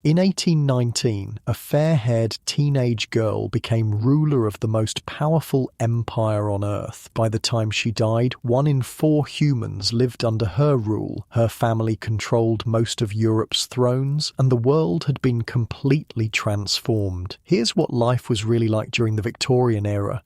In 1819, a fair-haired teenage girl became ruler of the most powerful empire on Earth. By the time she died, 1 in 4 humans lived under her rule. Her family controlled most of Europe's thrones, and the world had been completely transformed. Here's what life was really like during the Victorian era.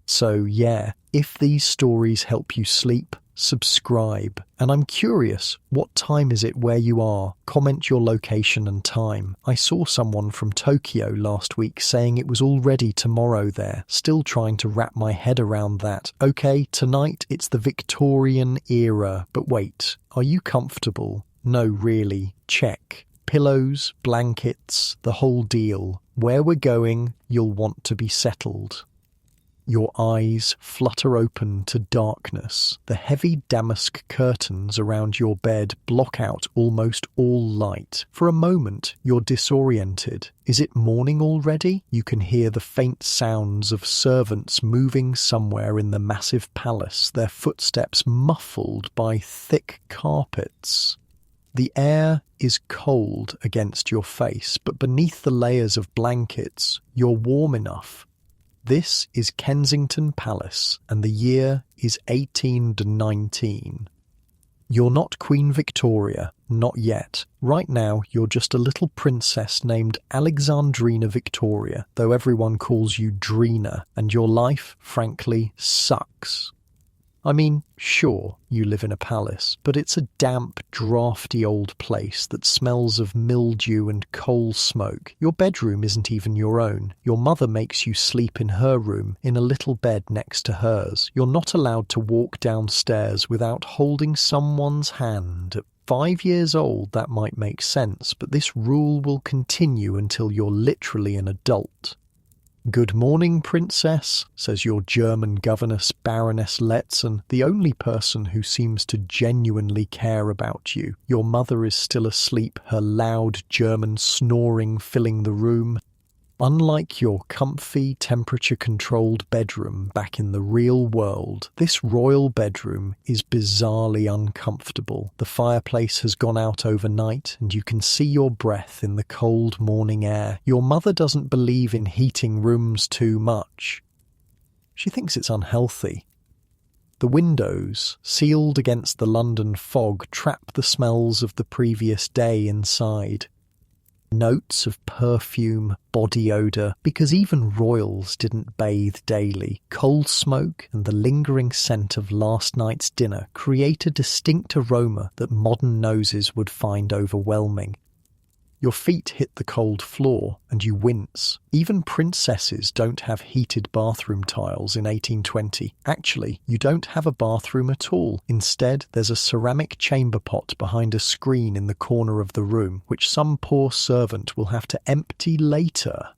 So yeah, if these stories help you sleep, subscribe. And I'm curious, what time is it where you are? Comment your location and time. I saw someone from Tokyo last week saying it was already tomorrow there. Still trying to wrap my head around that. Okay, tonight it's the Victorian era. But wait, are you comfortable? No, really. Check. Pillows, blankets, the whole deal. Where we're going, you'll want to be settled. Your eyes flutter open to darkness. The heavy damask curtains around your bed block out almost all light. For a moment, you're disoriented. Is it morning already? You can hear the faint sounds of servants moving somewhere in the massive palace, their footsteps muffled by thick carpets. The air is cold against your face, but beneath the layers of blankets, you're warm enough. This is Kensington Palace, and the year is 1819. You're not Queen Victoria, not yet. Right now, you're just a little princess named Alexandrina Victoria, though everyone calls you Drina, and your life, frankly, sucks. I mean, sure, you live in a palace, but it's a damp, drafty old place that smells of mildew and coal smoke. Your bedroom isn't even your own. Your mother makes you sleep in her room, in a little bed next to hers. You're not allowed to walk downstairs without holding someone's hand. At 5 years old, that might make sense, but this rule will continue until you're literally an adult. "Good morning, princess," says your German governess, Baroness Letzen, the only person who seems to genuinely care about you. Your mother is still asleep, her loud German snoring filling the room. Unlike your comfy, temperature-controlled bedroom back in the real world, this royal bedroom is bizarrely uncomfortable. The fireplace has gone out overnight, and you can see your breath in the cold morning air. Your mother doesn't believe in heating rooms too much. She thinks it's unhealthy. The windows, sealed against the London fog, trap the smells of the previous day inside. Notes of perfume, body odour, because even royals didn't bathe daily. Coal smoke and the lingering scent of last night's dinner create a distinct aroma that modern noses would find overwhelming. Your feet hit the cold floor, and you wince. Even princesses don't have heated bathroom tiles in 1820. Actually, you don't have a bathroom at all. Instead, there's a ceramic chamber pot behind a screen in the corner of the room, which some poor servant will have to empty later.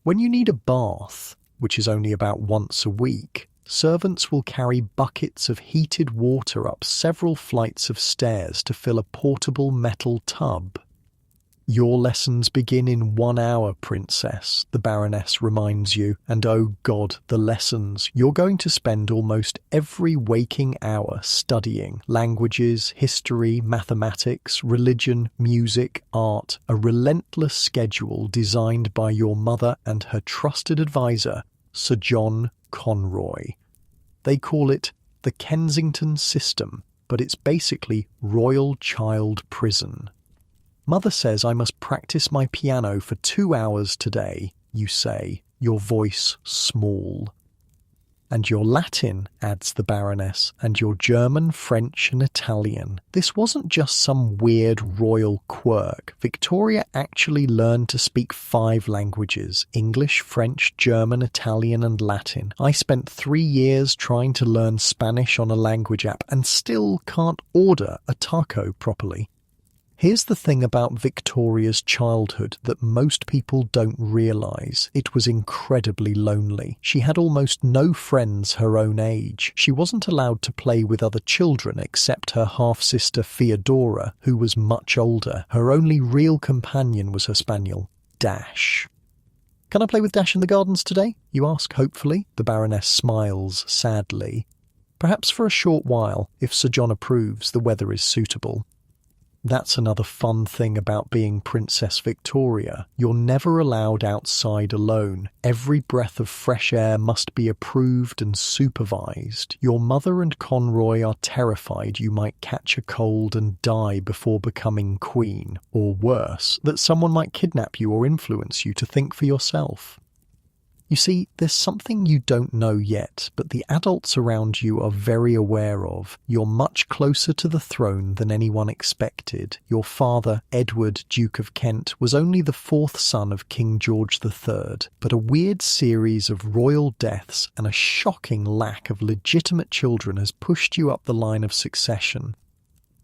When you need a bath, which is only about once a week, servants will carry buckets of heated water up several flights of stairs to fill a portable metal tub. "Your lessons begin in 1 hour, princess," the Baroness reminds you, and oh God, the lessons. You're going to spend almost every waking hour studying languages, history, mathematics, religion, music, art, a relentless schedule designed by your mother and her trusted advisor, Sir John Conroy. They call it the Kensington system, but it's basically royal child prison. "Mother says I must practice my piano for 2 hours today," you say, your voice small. "And your Latin," adds the Baroness, "and your German, French and Italian." This wasn't just some weird royal quirk. Victoria actually learned to speak 5 languages: English, French, German, Italian and Latin. I spent 3 years trying to learn Spanish on a language app and still can't order a taco properly. Here's the thing about Victoria's childhood that most people don't realise. It was incredibly lonely. She had almost no friends her own age. She wasn't allowed to play with other children except her half-sister Theodora, who was much older. Her only real companion was her spaniel, Dash. "Can I play with Dash in the gardens today?" you ask hopefully. The Baroness smiles sadly. "Perhaps for a short while, if Sir John approves, the weather is suitable." That's another fun thing about being Princess Victoria. You're never allowed outside alone. Every breath of fresh air must be approved and supervised. Your mother and Conroy are terrified you might catch a cold and die before becoming queen, or worse, that someone might kidnap you or influence you to think for yourself. You see, there's something you don't know yet, but the adults around you are very aware of. You're much closer to the throne than anyone expected. Your father, Edward, Duke of Kent, was only the fourth son of King George III, but a weird series of royal deaths and a shocking lack of legitimate children has pushed you up the line of succession.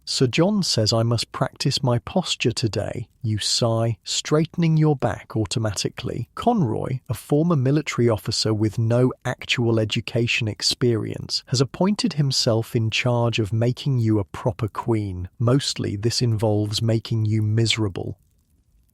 Sir John says I must practice my posture today. You sigh, straightening your back automatically. Conroy, a former military officer with no actual education experience, has appointed himself in charge of making you a proper queen. Mostly this involves making you miserable.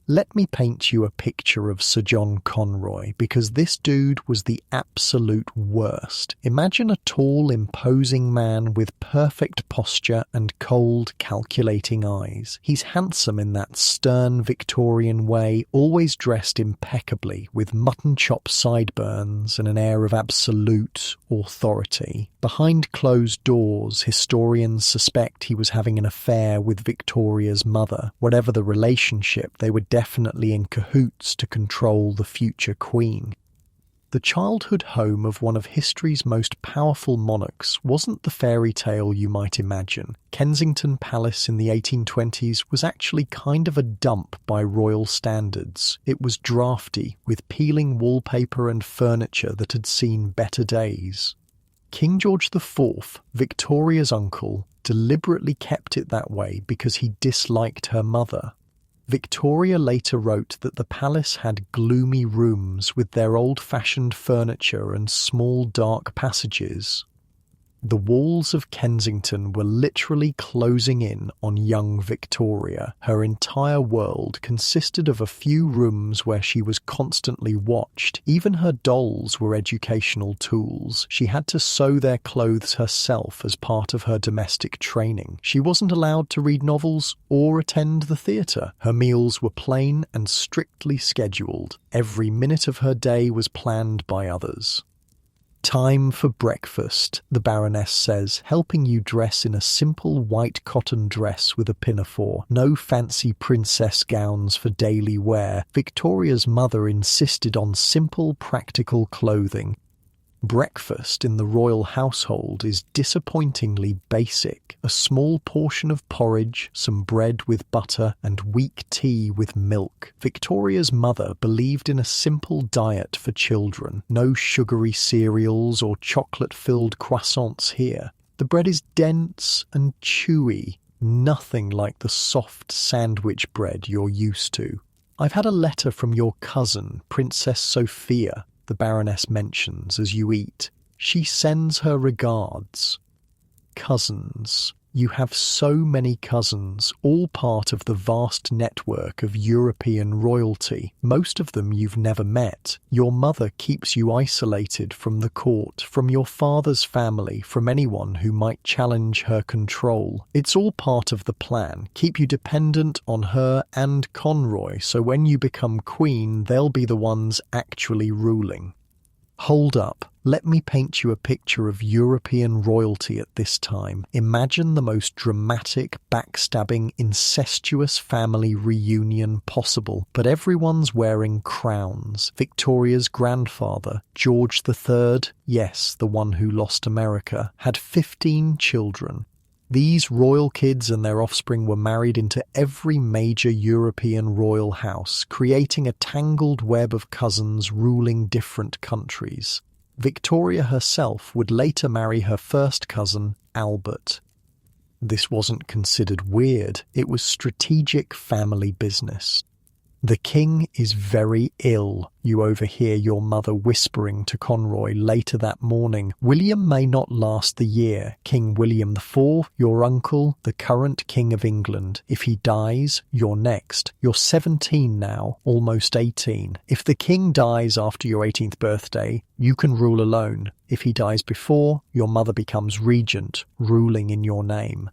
Let me paint you a picture of Sir John Conroy, because this dude was the absolute worst. Imagine a tall, imposing man with perfect posture and cold, calculating eyes. He's handsome in that stern Victorian way, always dressed impeccably, with mutton chop sideburns and an air of absolute authority. Behind closed doors, historians suspect he was having an affair with Victoria's mother. Whatever the relationship, they were definitely in cahoots to control the future queen. The childhood home of one of history's most powerful monarchs wasn't the fairy tale you might imagine. Kensington Palace in the 1820s was actually kind of a dump by royal standards. It was drafty, with peeling wallpaper and furniture that had seen better days. King George IV, Victoria's uncle, deliberately kept it that way because he disliked her mother. Victoria later wrote that the palace had gloomy rooms with their old-fashioned furniture and small dark passages. The walls of Kensington were literally closing in on young Victoria. Her entire world consisted of a few rooms where she was constantly watched. Even her dolls were educational tools. She had to sew their clothes herself as part of her domestic training. She wasn't allowed to read novels or attend the theatre. Her meals were plain and strictly scheduled. Every minute of her day was planned by others. Time for breakfast, the Baroness says, helping you dress in a simple white cotton dress with a pinafore. No fancy princess gowns for daily wear. Victoria's mother insisted on simple, practical clothing. Breakfast in the royal household is disappointingly basic. A small portion of porridge, some bread with butter, and weak tea with milk. Victoria's mother believed in a simple diet for children. No sugary cereals or chocolate-filled croissants here. The bread is dense and chewy, nothing like the soft sandwich bread you're used to. I've had a letter from your cousin, Princess Sophia, the Baroness mentions as you eat. She sends her regards. Cousins. You have so many cousins, all part of the vast network of European royalty. Most of them you've never met. Your mother keeps you isolated from the court, from your father's family, from anyone who might challenge her control. It's all part of the plan. Keep you dependent on her and Conroy, so when you become queen, they'll be the ones actually ruling. Hold up. Let me paint you a picture of European royalty at this time. Imagine the most dramatic, backstabbing, incestuous family reunion possible, but everyone's wearing crowns. Victoria's grandfather, George III, yes, the one who lost America, had 15 children. These royal kids and their offspring were married into every major European royal house, creating a tangled web of cousins ruling different countries. Victoria herself would later marry her first cousin, Albert. This wasn't considered weird, it was strategic family business. The king is very ill, you overhear your mother whispering to Conroy later that morning. William may not last the year. King William IV, your uncle, the current king of England. If he dies, you're next. You're 17 now, almost 18. If the king dies after your 18th birthday, you can rule alone. If he dies before, your mother becomes regent, ruling in your name.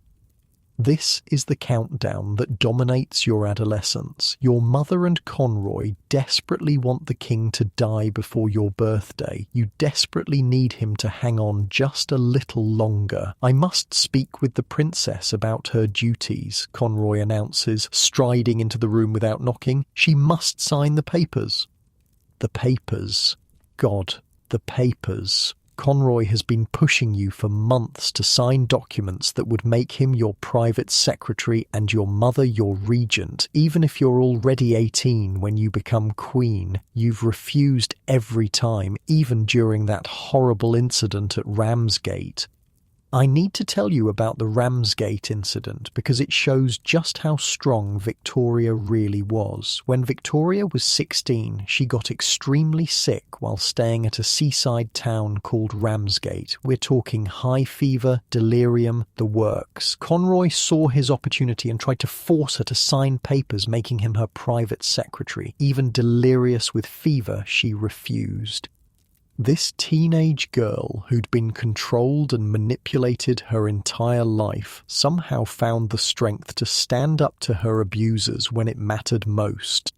This is the countdown that dominates your adolescence. Your mother and Conroy desperately want the king to die before your birthday. You desperately need him to hang on just a little longer. "I must speak with the princess about her duties," Conroy announces, striding into the room without knocking. "She must sign the papers." The papers. God, the papers. Conroy has been pushing you for months to sign documents that would make him your private secretary and your mother your regent, even if you're already 18 when you become queen. You've refused every time, even during that horrible incident at Ramsgate. I need to tell you about the Ramsgate incident because it shows just how strong Victoria really was. When Victoria was 16, she got extremely sick while staying at a seaside town called Ramsgate. We're talking high fever, delirium, the works. Conroy saw his opportunity and tried to force her to sign papers making him her private secretary. Even delirious with fever, she refused. This teenage girl, who'd been controlled and manipulated her entire life, somehow found the strength to stand up to her abusers when it mattered most.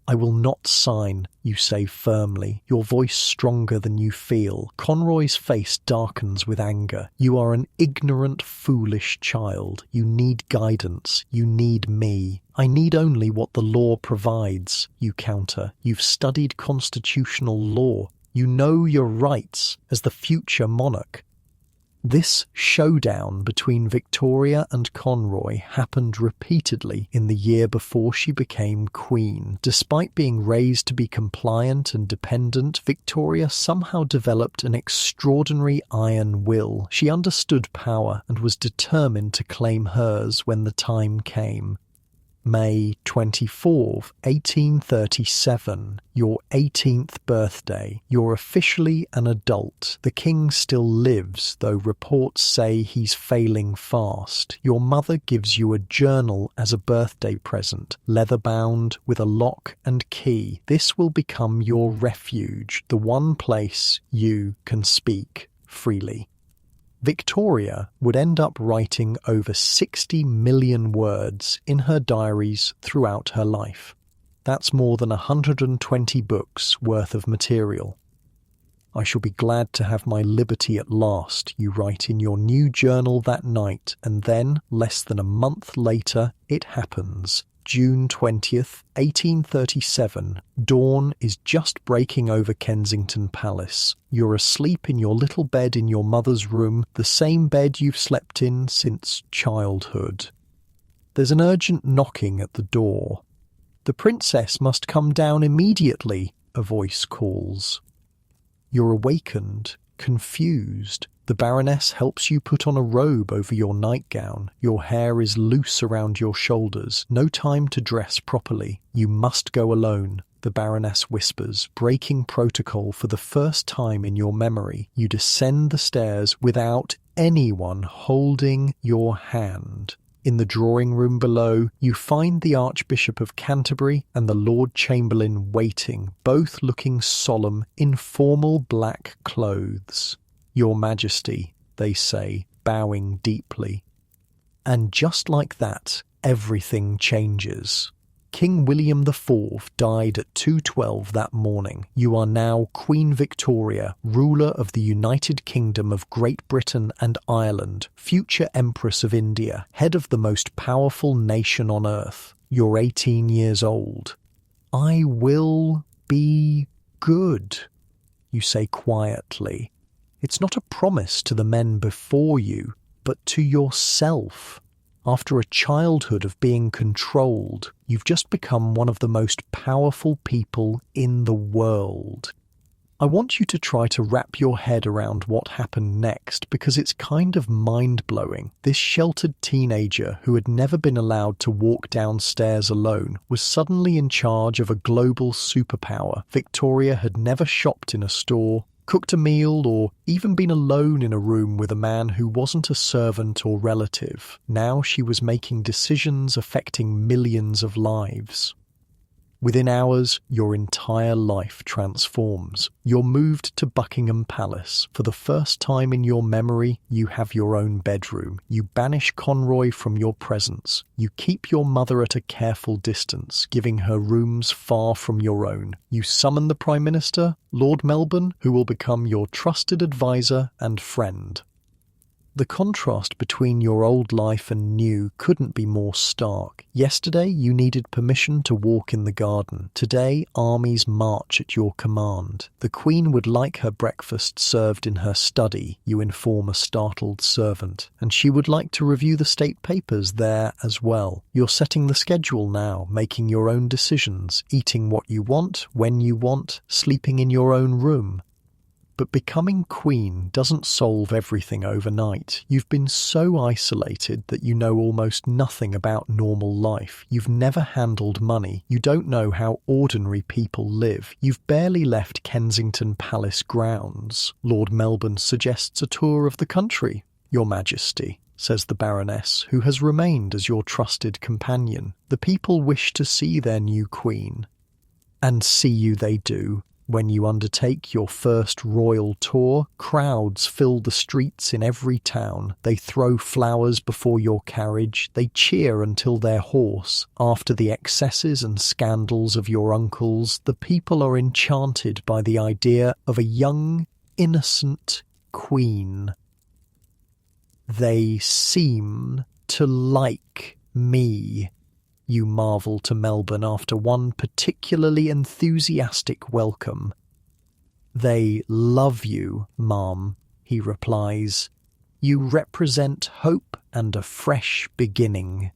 "I will not sign," you say firmly, your voice stronger than you feel. Conroy's face darkens with anger. "You are an ignorant, foolish child. You need guidance. You need me." "I need only what the law provides," you counter. "You've studied constitutional law. You know your rights as the future monarch." This showdown between Victoria and Conroy happened repeatedly in the year before she became queen. Despite being raised to be compliant and dependent, Victoria somehow developed an extraordinary iron will. She understood power and was determined to claim hers when the time came. May 24th, 1837, your 18th birthday. You're officially an adult. The king still lives, though reports say he's failing fast. Your mother gives you a journal as a birthday present, leather-bound with a lock and key. This will become your refuge, the one place you can speak freely. Victoria would end up writing over 60 million words in her diaries throughout her life. That's more than 120 books worth of material. "I shall be glad to have my liberty at last," you write in your new journal that night, and then, less than a month later, it happens. June 20th, 1837, dawn is just breaking over Kensington Palace. You're asleep in your little bed in your mother's room, the same bed you've slept in since childhood. There's an urgent knocking at the door. "The princess must come down immediately," a voice calls. You're awakened, confused. The Baroness helps you put on a robe over your nightgown. Your hair is loose around your shoulders. No time to dress properly. "You must go alone," the Baroness whispers, breaking protocol for the first time in your memory. You descend the stairs without anyone holding your hand. In the drawing room below, you find the Archbishop of Canterbury and the Lord Chamberlain waiting, both looking solemn in formal black clothes. "Your Majesty," they say, bowing deeply. And just like that, everything changes. King William IV died at 2:12 that morning. You are now Queen Victoria, ruler of the United Kingdom of Great Britain and Ireland, future Empress of India, head of the most powerful nation on earth. You're 18 years old. "I will be good," you say quietly. It's not a promise to the men before you, but to yourself. After a childhood of being controlled, you've just become one of the most powerful people in the world. I want you to try to wrap your head around what happened next because it's kind of mind-blowing. This sheltered teenager who had never been allowed to walk downstairs alone was suddenly in charge of a global superpower. Victoria had never shopped in a store, cooked a meal, or even been alone in a room with a man who wasn't a servant or relative. Now she was making decisions affecting millions of lives. Within hours, your entire life transforms. You're moved to Buckingham Palace. For the first time in your memory, you have your own bedroom. You banish Conroy from your presence. You keep your mother at a careful distance, giving her rooms far from your own. You summon the Prime Minister, Lord Melbourne, who will become your trusted advisor and friend. The contrast between your old life and new couldn't be more stark. Yesterday, you needed permission to walk in the garden. Today, armies march at your command. The Queen would like her breakfast served in her study, you inform a startled servant, and she would like to review the state papers there as well. You're setting the schedule now, making your own decisions, eating what you want, when you want, sleeping in your own room. But becoming queen doesn't solve everything overnight. You've been so isolated that you know almost nothing about normal life. You've never handled money. You don't know how ordinary people live. You've barely left Kensington Palace grounds. Lord Melbourne suggests a tour of the country. Your Majesty, says the Baroness, who has remained as your trusted companion. The people wish to see their new queen. And see you they do. When you undertake your first royal tour, crowds fill the streets in every town. They throw flowers before your carriage. They cheer until they're hoarse. After the excesses and scandals of your uncles, the people are enchanted by the idea of a young, innocent queen. They seem to like me. You marvel to Melbourne after one particularly enthusiastic welcome. They love you, ma'am, he replies. You represent hope and a fresh beginning.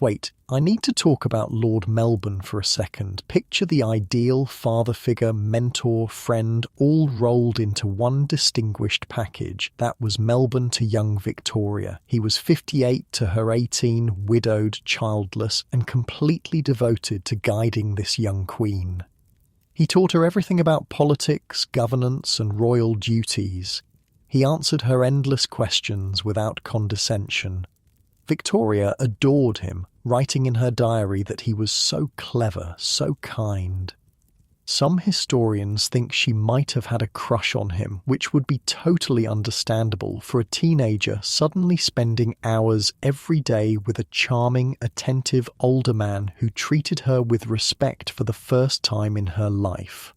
Wait, I need to talk about Lord Melbourne for a second. Picture the ideal father figure, mentor, friend, all rolled into one distinguished package. That was Melbourne to young Victoria. He was 58 to her 18, widowed, childless, and completely devoted to guiding this young queen. He taught her everything about politics, governance, and royal duties. He answered her endless questions without condescension. Victoria adored him, writing in her diary that he was so clever, so kind. Some historians think she might have had a crush on him, which would be totally understandable for a teenager suddenly spending hours every day with a charming, attentive older man who treated her with respect for the first time in her life.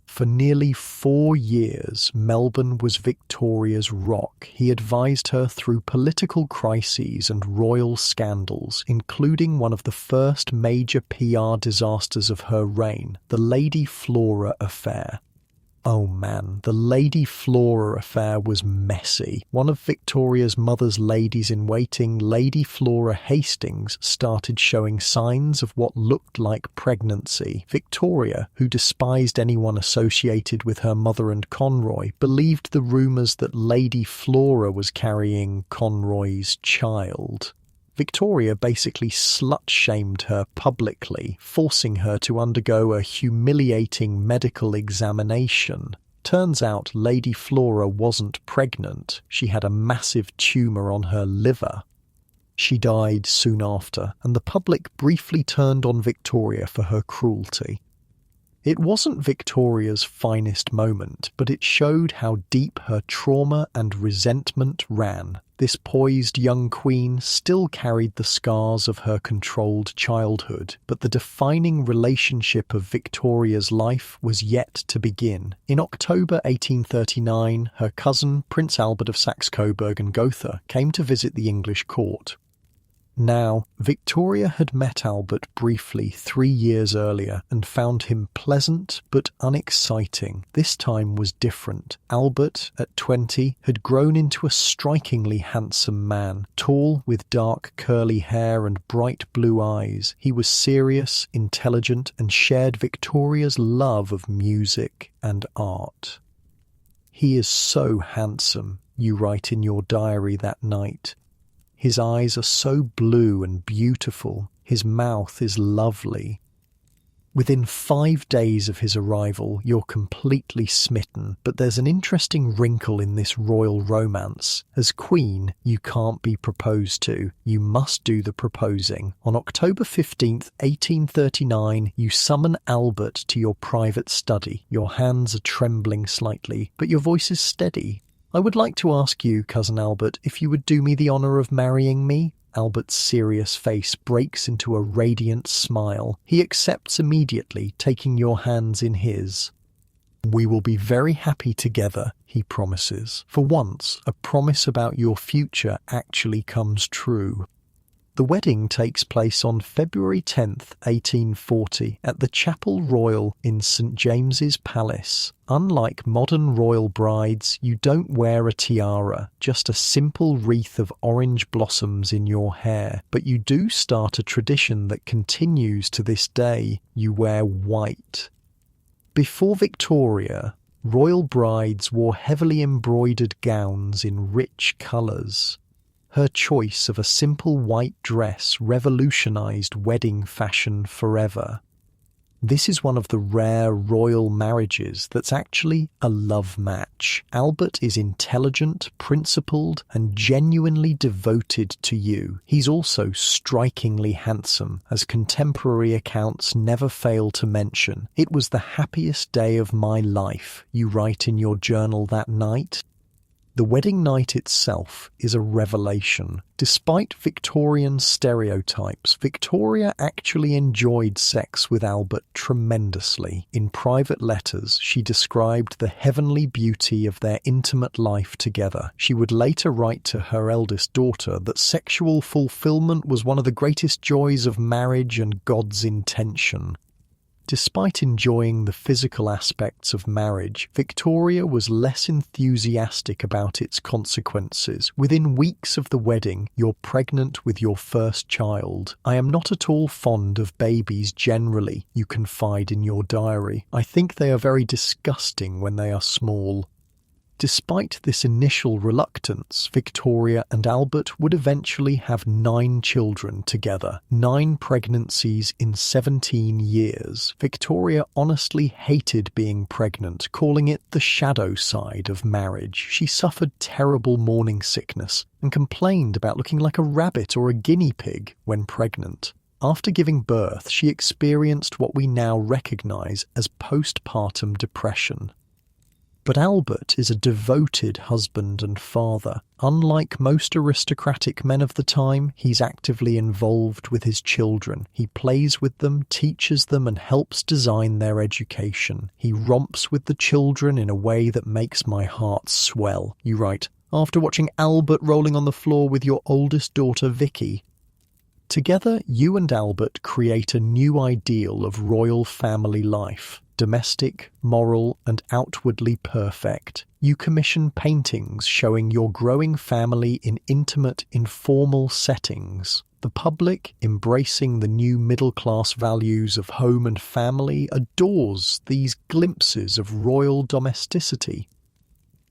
For nearly 4 years, Melbourne was Victoria's rock. He advised her through political crises and royal scandals, including one of the first major PR disasters of her reign, the Lady Flora affair. Oh man, the Lady Flora affair was messy. One of Victoria's mother's ladies-in-waiting, Lady Flora Hastings, started showing signs of what looked like pregnancy. Victoria, who despised anyone associated with her mother and Conroy, believed the rumours that Lady Flora was carrying Conroy's child. Victoria basically slut-shamed her publicly, forcing her to undergo a humiliating medical examination. Turns out Lady Flora wasn't pregnant. She had a massive tumour on her liver. She died soon after, and the public briefly turned on Victoria for her cruelty. It wasn't Victoria's finest moment, but it showed how deep her trauma and resentment ran. This poised young queen still carried the scars of her controlled childhood, but the defining relationship of Victoria's life was yet to begin. In October 1839, her cousin, Prince Albert of Saxe-Coburg and Gotha, came to visit the English court. Now, Victoria had met Albert briefly 3 years earlier and found him pleasant but unexciting. This time was different. Albert, at 20, had grown into a strikingly handsome man, tall with dark curly hair and bright blue eyes. He was serious, intelligent, and shared Victoria's love of music and art. "He is so handsome," you write in your diary that night. "His eyes are so blue and beautiful. His mouth is lovely." Within 5 days of his arrival, you're completely smitten, but there's an interesting wrinkle in this royal romance. As queen, you can't be proposed to. You must do the proposing. On October 15th, 1839, you summon Albert to your private study. Your hands are trembling slightly, but your voice is steady. "I would like to ask you, Cousin Albert, if you would do me the honour of marrying me?" Albert's serious face breaks into a radiant smile. He accepts immediately, taking your hands in his. "We will be very happy together," he promises. For once, a promise about your future actually comes true. The wedding takes place on February 10th, 1840, at the Chapel Royal in St James's Palace. Unlike modern royal brides, you don't wear a tiara, just a simple wreath of orange blossoms in your hair. But you do start a tradition that continues to this day. You wear white. Before Victoria, royal brides wore heavily embroidered gowns in rich colours. Her choice of a simple white dress revolutionized wedding fashion forever. This is one of the rare royal marriages that's actually a love match. Albert is intelligent, principled, and genuinely devoted to you. He's also strikingly handsome, as contemporary accounts never fail to mention. "It was the happiest day of my life," you write in your journal that night. The wedding night itself is a revelation. Despite Victorian stereotypes, Victoria actually enjoyed sex with Albert tremendously. In private letters, she described the heavenly beauty of their intimate life together. She would later write to her eldest daughter that sexual fulfillment was one of the greatest joys of marriage and God's intention. Despite enjoying the physical aspects of marriage, Victoria was less enthusiastic about its consequences. Within weeks of the wedding, you're pregnant with your first child. "I am not at all fond of babies generally," you confide in your diary. "I think they are very disgusting when they are small." Despite this initial reluctance, Victoria and Albert would eventually have 9 children together. 9 pregnancies in 17 years. Victoria honestly hated being pregnant, calling it the shadow side of marriage. She suffered terrible morning sickness and complained about looking like a rabbit or a guinea pig when pregnant. After giving birth, she experienced what we now recognise as postpartum depression. But Albert is a devoted husband and father. Unlike most aristocratic men of the time, he's actively involved with his children. He plays with them, teaches them, and helps design their education. He romps with the children in a way that makes my heart swell. You write, "After watching Albert rolling on the floor with your oldest daughter Vicky." Together, you and Albert create a new ideal of royal family life. Domestic, moral, and outwardly perfect. You commission paintings showing your growing family in intimate, informal settings. The public, embracing the new middle-class values of home and family, adores these glimpses of royal domesticity.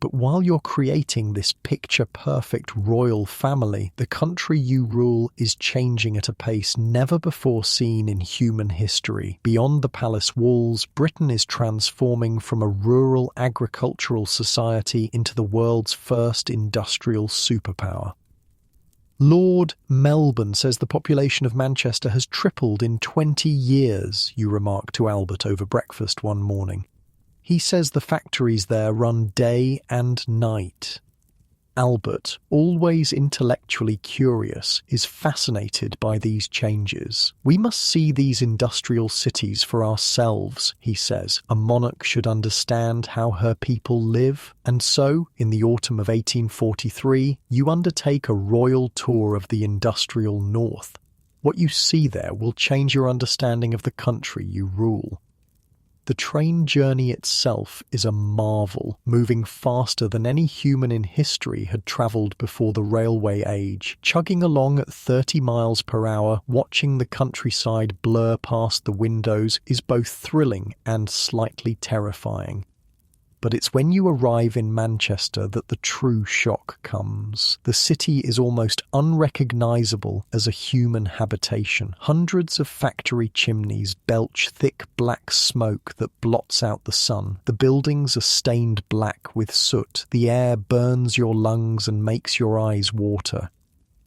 But while you're creating this picture-perfect royal family, the country you rule is changing at a pace never before seen in human history. Beyond the palace walls, Britain is transforming from a rural agricultural society into the world's first industrial superpower. Lord Melbourne says the population of Manchester has tripled in 20 years, you remark to Albert over breakfast one morning. He says the factories there run day and night. Albert, always intellectually curious, is fascinated by these changes. "We must see these industrial cities for ourselves," he says. "A monarch should understand how her people live." And so, in the autumn of 1843, you undertake a royal tour of the industrial north. What you see there will change your understanding of the country you rule. The train journey itself is a marvel, moving faster than any human in history had travelled before the railway age. Chugging along at 30 miles per hour, watching the countryside blur past the windows is both thrilling and slightly terrifying. But it's when you arrive in Manchester that the true shock comes. The city is almost unrecognisable as a human habitation. Hundreds of factory chimneys belch thick black smoke that blots out the sun. The buildings are stained black with soot. The air burns your lungs and makes your eyes water.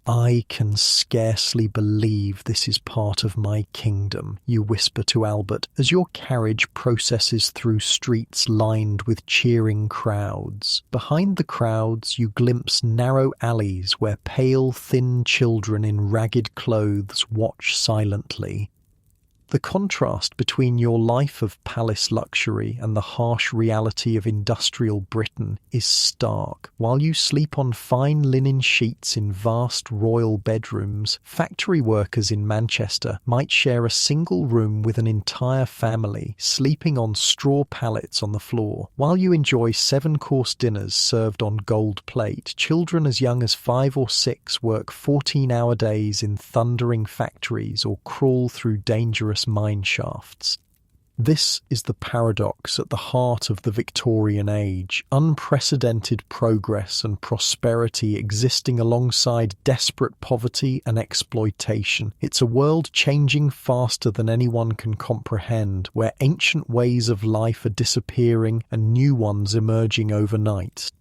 "I can scarcely believe this is part of my kingdom," you whisper to Albert as your carriage processes through streets lined with cheering crowds. Behind the crowds, you glimpse narrow alleys where pale, thin children in ragged clothes watch silently. The contrast between your life of palace luxury and the harsh reality of industrial Britain is stark. While you sleep on fine linen sheets in vast royal bedrooms, factory workers in Manchester might share a single room with an entire family, sleeping on straw pallets on the floor. While you enjoy 7-course dinners served on gold plate, children as young as 5 or 6 work 14-hour days in thundering factories or crawl through dangerous mine shafts. This is the paradox at the heart of the Victorian age: unprecedented progress and prosperity existing alongside desperate poverty and exploitation. It's a world changing faster than anyone can comprehend, where ancient ways of life are disappearing and new ones emerging overnight.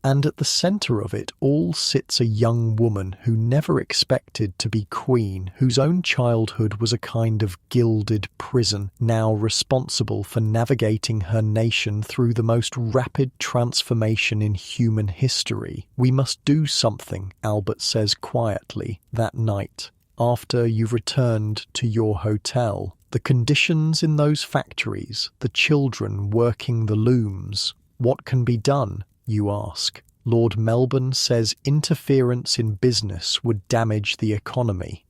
And at the centre of it all sits a young woman who never expected to be queen, whose own childhood was a kind of gilded prison, now responsible for navigating her nation through the most rapid transformation in human history. "We must do something," Albert says quietly that night, after you've returned to your hotel. The conditions in those factories, the children working the looms. What can be done? You ask. Lord Melbourne says interference in business would damage the economy.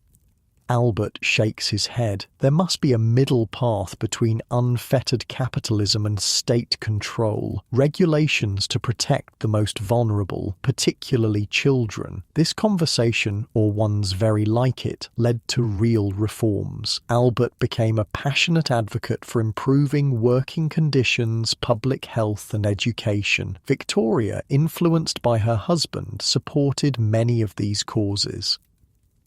Albert shakes his head. There must be a middle path between unfettered capitalism and state control, regulations to protect the most vulnerable, particularly children. This conversation, or ones very like it, led to real reforms. Albert became a passionate advocate for improving working conditions, public health and education. Victoria, influenced by her husband, supported many of these causes.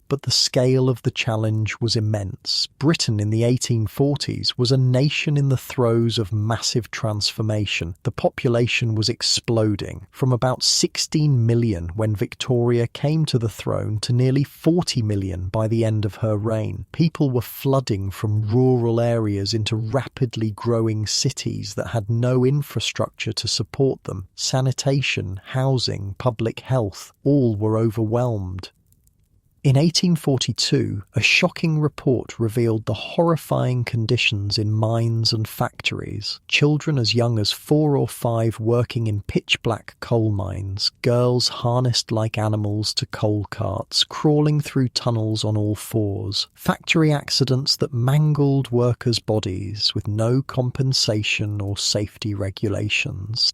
But the scale of the challenge was immense. Britain in the 1840s was a nation in the throes of massive transformation. The population was exploding, from about 16 million when Victoria came to the throne to nearly 40 million by the end of her reign. People were flooding from rural areas into rapidly growing cities that had no infrastructure to support them. Sanitation, housing, public health, all were overwhelmed. In 1842, a shocking report revealed the horrifying conditions in mines and factories. Children as young as 4 or 5 working in pitch-black coal mines, girls harnessed like animals to coal carts, crawling through tunnels on all fours. Factory accidents that mangled workers' bodies with no compensation or safety regulations.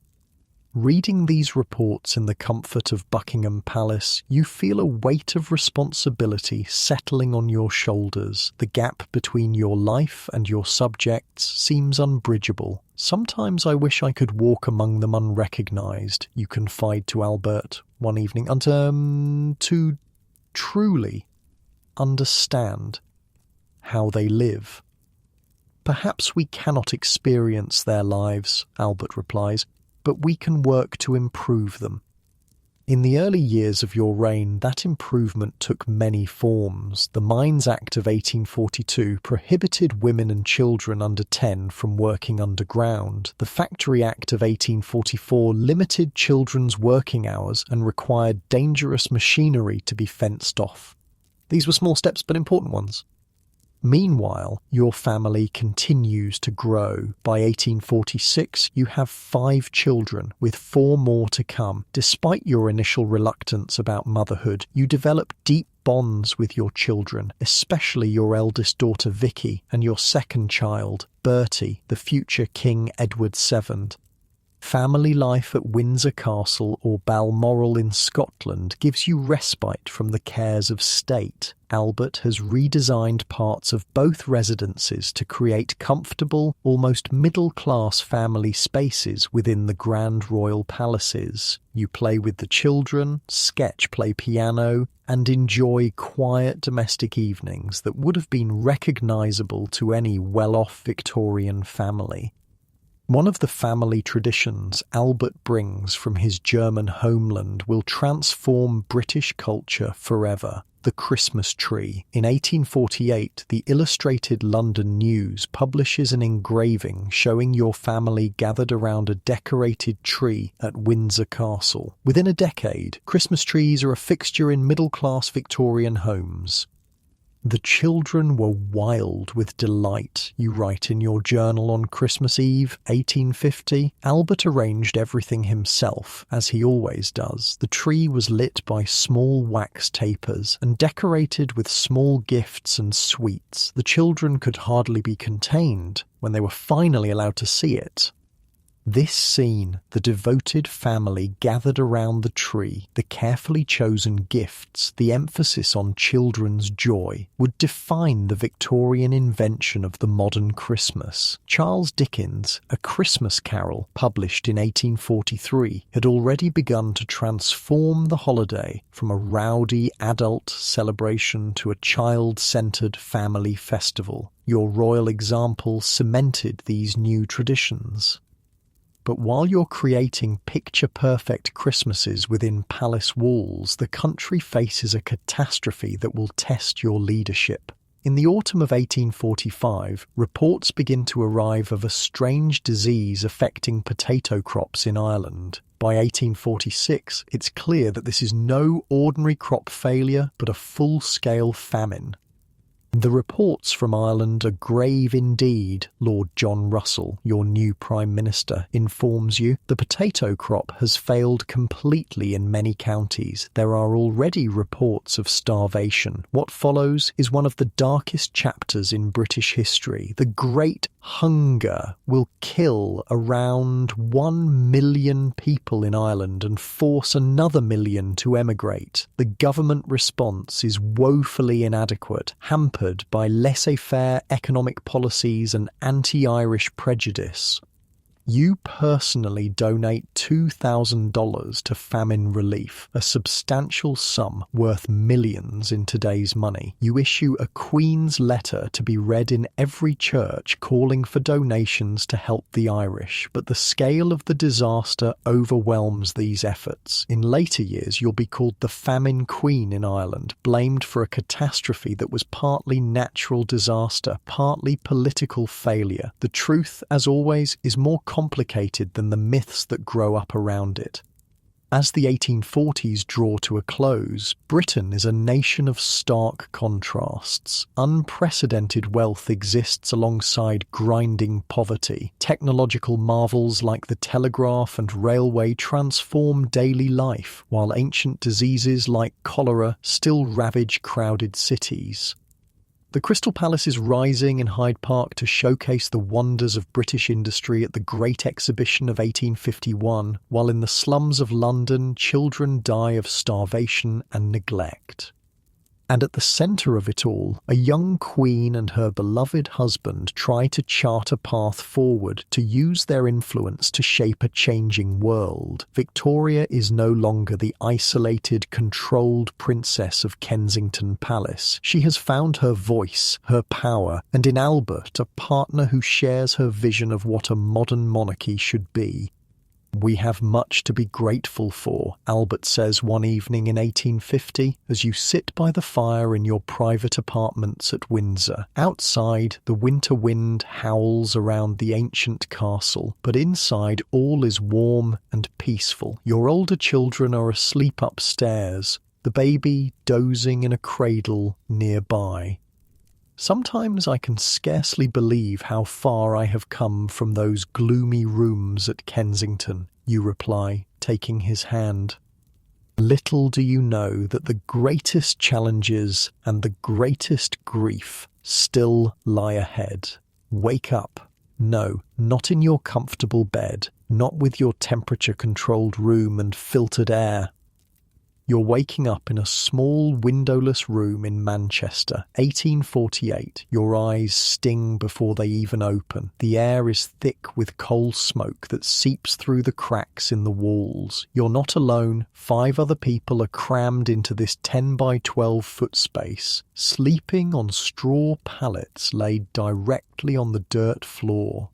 Reading these reports in the comfort of Buckingham Palace, you feel a weight of responsibility settling on your shoulders. The gap between your life and your subjects seems unbridgeable. "Sometimes I wish I could walk among them unrecognised," you confide to Albert one evening, to truly understand how they live. "Perhaps we cannot experience their lives," Albert replies, "but we can work to improve them." In the early years of your reign, that improvement took many forms. The Mines Act of 1842 prohibited women and children under 10 from working underground. The Factory Act of 1844 limited children's working hours and required dangerous machinery to be fenced off. These were small steps, but important ones. Meanwhile, your family continues to grow. By 1846, you have 5 children, with 4 more to come. Despite your initial reluctance about motherhood, you develop deep bonds with your children, especially your eldest daughter Vicky and your second child, Bertie, the future King Edward VII. Family life at Windsor Castle or Balmoral in Scotland gives you respite from the cares of state. Albert has redesigned parts of both residences to create comfortable, almost middle-class family spaces within the grand royal palaces. You play with the children, play piano, and enjoy quiet domestic evenings that would have been recognisable to any well-off Victorian family. One of the family traditions Albert brings from his German homeland will transform British culture forever: the Christmas tree. In 1848, the Illustrated London News publishes an engraving showing your family gathered around a decorated tree at Windsor Castle. Within a decade, Christmas trees are a fixture in middle-class Victorian homes. The children were wild with delight, you write in your journal on Christmas Eve, 1850. Albert arranged everything himself, as he always does. The tree was lit by small wax tapers and decorated with small gifts and sweets. The children could hardly be contained when they were finally allowed to see it. This scene, the devoted family gathered around the tree, the carefully chosen gifts, the emphasis on children's joy, would define the Victorian invention of the modern Christmas. Charles Dickens' A Christmas Carol, published in 1843, had already begun to transform the holiday from a rowdy adult celebration to a child-centered family festival. Your royal example cemented these new traditions. But while you're creating picture-perfect Christmases within palace walls, the country faces a catastrophe that will test your leadership. In the autumn of 1845, reports begin to arrive of a strange disease affecting potato crops in Ireland. By 1846, it's clear that this is no ordinary crop failure, but a full-scale famine. The reports from Ireland are grave indeed, Lord John Russell, your new Prime Minister, informs you. The potato crop has failed completely in many counties. There are already reports of starvation. What follows is one of the darkest chapters in British history. The Great Hunger will kill around 1 million people in Ireland and force another million to emigrate. The government response is woefully inadequate, hampered by laissez-faire economic policies and anti-Irish prejudice. You personally donate $2,000 to famine relief, a substantial sum worth millions in today's money. You issue a Queen's letter to be read in every church calling for donations to help the Irish, but the scale of the disaster overwhelms these efforts. In later years, you'll be called the Famine Queen in Ireland, blamed for a catastrophe that was partly natural disaster, partly political failure. The truth, as always, is more complicated than the myths that grow up around it. As the 1840s draw to a close, Britain is a nation of stark contrasts. Unprecedented wealth exists alongside grinding poverty. Technological marvels like the telegraph and railway transform daily life, while ancient diseases like cholera still ravage crowded cities. The Crystal Palace is rising in Hyde Park to showcase the wonders of British industry at the Great Exhibition of 1851, while in the slums of London, children die of starvation and neglect. And at the centre of it all, a young queen and her beloved husband try to chart a path forward, to use their influence to shape a changing world. Victoria is no longer the isolated, controlled princess of Kensington Palace. She has found her voice, her power, and in Albert, a partner who shares her vision of what a modern monarchy should be. "We have much to be grateful for," Albert says one evening in 1850, as you sit by the fire in your private apartments at Windsor. Outside, the winter wind howls around the ancient castle, but inside all is warm and peaceful. Your older children are asleep upstairs, the baby dozing in a cradle nearby. "Sometimes I can scarcely believe how far I have come from those gloomy rooms at Kensington," you reply, taking his hand. Little do you know that the greatest challenges and the greatest grief still lie ahead. Wake up. No, not in your comfortable bed, not with your temperature-controlled room and filtered air. You're waking up in a small windowless room in Manchester, 1848. Your eyes sting before they even open. The air is thick with coal smoke that seeps through the cracks in the walls. You're not alone. 5 other people are crammed into this 10 by 12 foot space, sleeping on straw pallets laid directly on the dirt floor.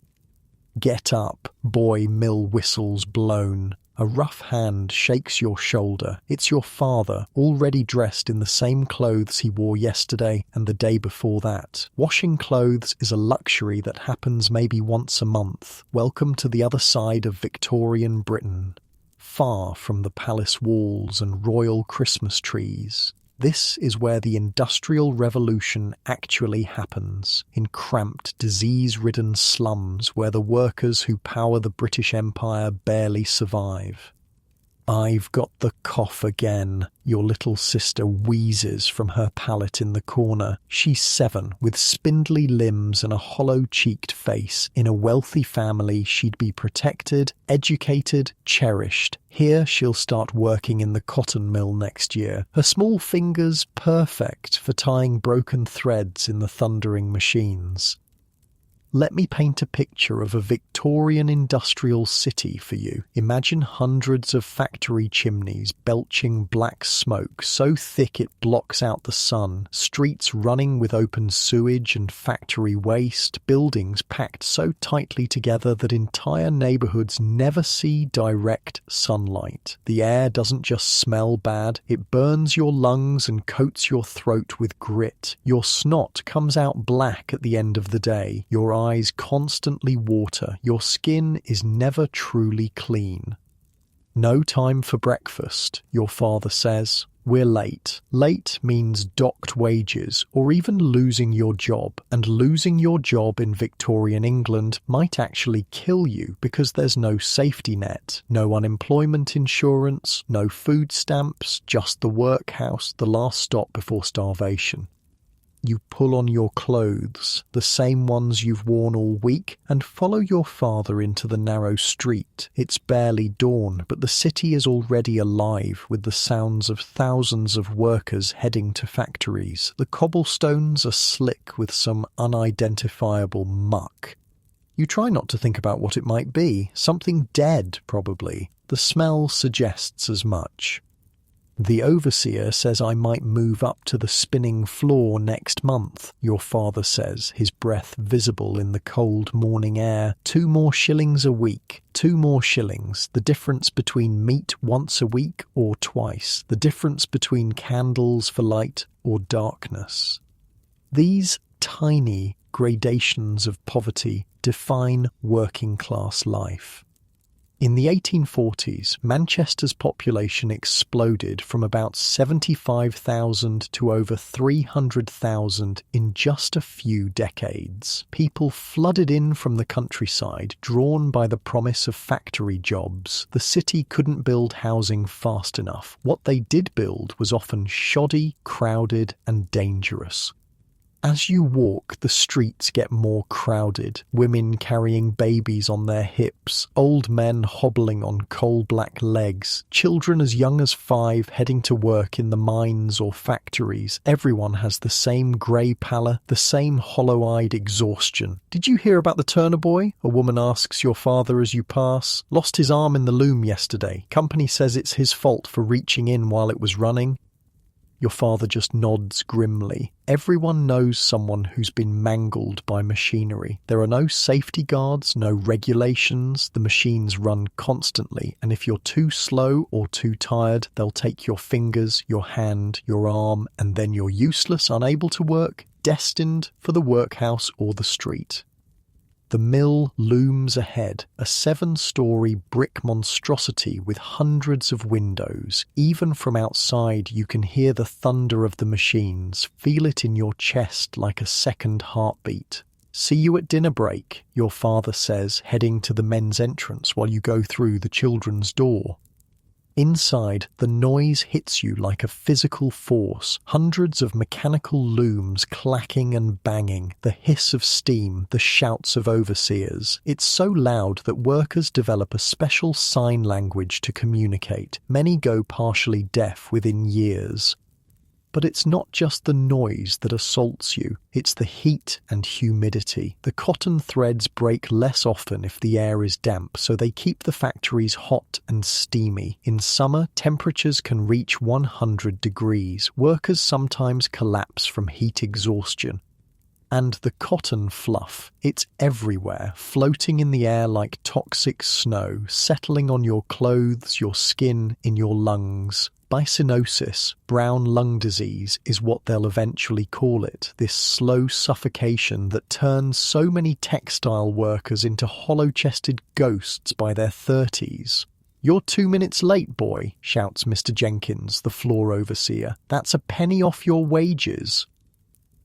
Get up, boy, mill whistles blown. A rough hand shakes your shoulder. It's your father, already dressed in the same clothes he wore yesterday and the day before that. Washing clothes is a luxury that happens maybe once a month. Welcome to the other side of Victorian Britain, far from the palace walls and royal Christmas trees. This is where the Industrial Revolution actually happens, in cramped, disease-ridden slums where the workers who power the British Empire barely survive. "I've got the cough again," your little sister wheezes from her pallet in the corner. She's 7, with spindly limbs and a hollow-cheeked face. In a wealthy family, she'd be protected, educated, cherished. Here she'll start working in the cotton mill next year. Her small fingers perfect for tying broken threads in the thundering machines. Let me paint a picture of a Victorian industrial city for you. Imagine hundreds of factory chimneys belching black smoke so thick it blocks out the sun, streets running with open sewage and factory waste, buildings packed so tightly together that entire neighborhoods never see direct sunlight. The air doesn't just smell bad, it burns your lungs and coats your throat with grit. Your snot comes out black at the end of the day. Your eyes constantly water. Your skin is never truly clean. No time for breakfast, your father says. We're late. Late means docked wages or even losing your job. And losing your job in Victorian England might actually kill you because there's no safety net, no unemployment insurance, no food stamps, just the workhouse, the last stop before starvation. You pull on your clothes, the same ones you've worn all week, and follow your father into the narrow street. It's barely dawn, but the city is already alive with the sounds of thousands of workers heading to factories. The cobblestones are slick with some unidentifiable muck. You try not to think about what it might be. Something dead, probably. The smell suggests as much. The overseer says I might move up to the spinning floor next month, your father says, his breath visible in the cold morning air. 2 more shillings a week. 2 more shillings. The difference between meat once a week or twice. The difference between candles for light or darkness. These tiny gradations of poverty define working-class life. In the 1840s, Manchester's population exploded from about 75,000 to over 300,000 in just a few decades. People flooded in from the countryside, drawn by the promise of factory jobs. The city couldn't build housing fast enough. What they did build was often shoddy, crowded, and dangerous. As you walk, the streets get more crowded, women carrying babies on their hips, old men hobbling on coal-black legs, children as young as 5 heading to work in the mines or factories. Everyone has the same grey pallor, the same hollow-eyed exhaustion. "Did you hear about the Turner boy?" a woman asks your father as you pass. "Lost his arm in the loom yesterday. Company says it's his fault for reaching in while it was running." Your father just nods grimly. Everyone knows someone who's been mangled by machinery. There are no safety guards, no regulations. The machines run constantly, and if you're too slow or too tired, they'll take your fingers, your hand, your arm, and then you're useless, unable to work, destined for the workhouse or the street. The mill looms ahead, a 7-story brick monstrosity with hundreds of windows. Even from outside you can hear the thunder of the machines, feel it in your chest like a second heartbeat. "See you at dinner break," your father says, heading to the men's entrance while you go through the children's door. Inside, the noise hits you like a physical force, hundreds of mechanical looms clacking and banging, the hiss of steam, the shouts of overseers. It's so loud that workers develop a special sign language to communicate. Many go partially deaf within years. But it's not just the noise that assaults you, it's the heat and humidity. The cotton threads break less often if the air is damp, so they keep the factories hot and steamy. In summer, temperatures can reach 100 degrees. Workers sometimes collapse from heat exhaustion. And the cotton fluff, it's everywhere, floating in the air like toxic snow, settling on your clothes, your skin, in your lungs. Byssinosis, brown lung disease, is what they'll eventually call it, this slow suffocation that turns so many textile workers into hollow-chested ghosts by their 30s. "You're 2 minutes late, boy," shouts Mr. Jenkins, the floor overseer. "That's a penny off your wages."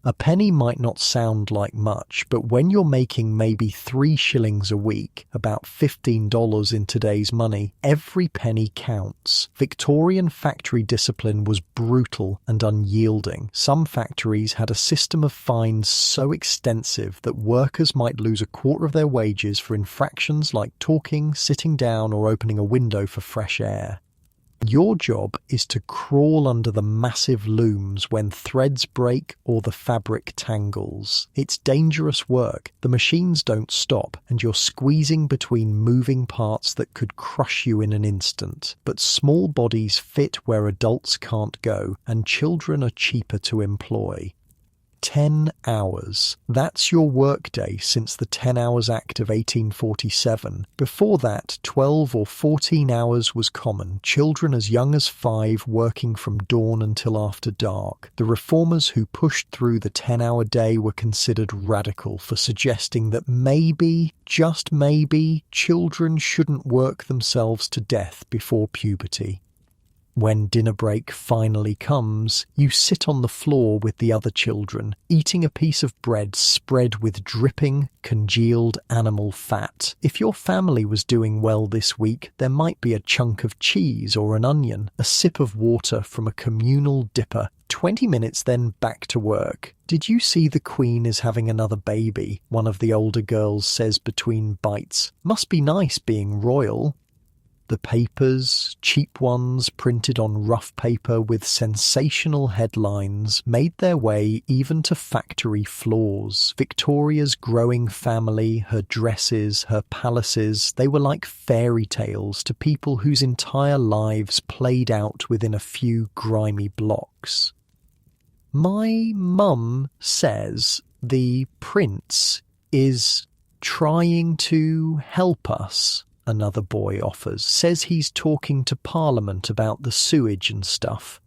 A penny might not sound like much, but when you're making maybe 3 shillings a week, about $15 in today's money, every penny counts. Victorian factory discipline was brutal and unyielding. Some factories had a system of fines so extensive that workers might lose a quarter of their wages for infractions like talking, sitting down, or opening a window for fresh air. Your job is to crawl under the massive looms when threads break or the fabric tangles. It's dangerous work. The machines don't stop, and you're squeezing between moving parts that could crush you in an instant. But small bodies fit where adults can't go, and children are cheaper to employ. 10 hours. That's your workday since the 10 Hours Act of 1847. Before that, 12 or 14 hours was common, children as young as 5 working from dawn until after dark. The reformers who pushed through the 10-hour day were considered radical for suggesting that maybe, just maybe, children shouldn't work themselves to death before puberty. When dinner break finally comes, you sit on the floor with the other children, eating a piece of bread spread with dripping, congealed animal fat. If your family was doing well this week, there might be a chunk of cheese or an onion, a sip of water from a communal dipper. 20 minutes, then back to work. "Did you see the Queen is having another baby?" one of the older girls says between bites. "Must be nice being royal." The papers, cheap ones printed on rough paper with sensational headlines, made their way even to factory floors. Victoria's growing family, her dresses, her palaces, they were like fairy tales to people whose entire lives played out within a few grimy blocks. "My mum says the prince is trying to help us," another boy offers. "Says he's talking to Parliament about the sewage and stuff."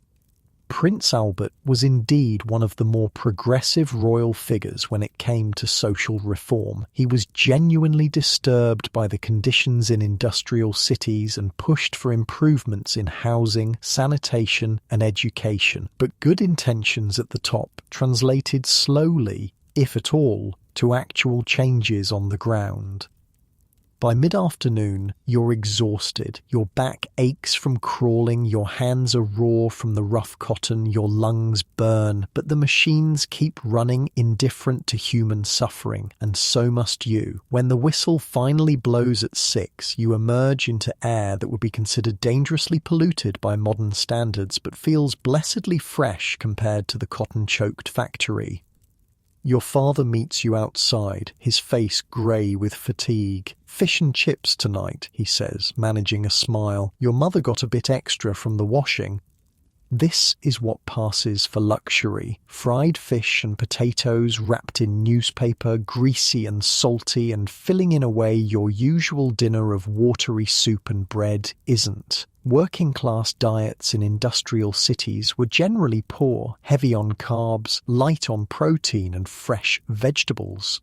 Prince Albert was indeed one of the more progressive royal figures when it came to social reform. He was genuinely disturbed by the conditions in industrial cities and pushed for improvements in housing, sanitation, and education. But good intentions at the top translated slowly, if at all, to actual changes on the ground. By mid-afternoon, you're exhausted. Your back aches from crawling, your hands are raw from the rough cotton, your lungs burn, but the machines keep running indifferent to human suffering, and so must you. When the whistle finally blows at 6, you emerge into air that would be considered dangerously polluted by modern standards, but feels blessedly fresh compared to the cotton-choked factory. Your father meets you outside, his face grey with fatigue. "Fish and chips tonight," he says, managing a smile. "Your mother got a bit extra from the washing." This is what passes for luxury. Fried fish and potatoes wrapped in newspaper, greasy and salty, and filling in a way your usual dinner of watery soup and bread isn't. Working-class diets in industrial cities were generally poor, heavy on carbs, light on protein and fresh vegetables.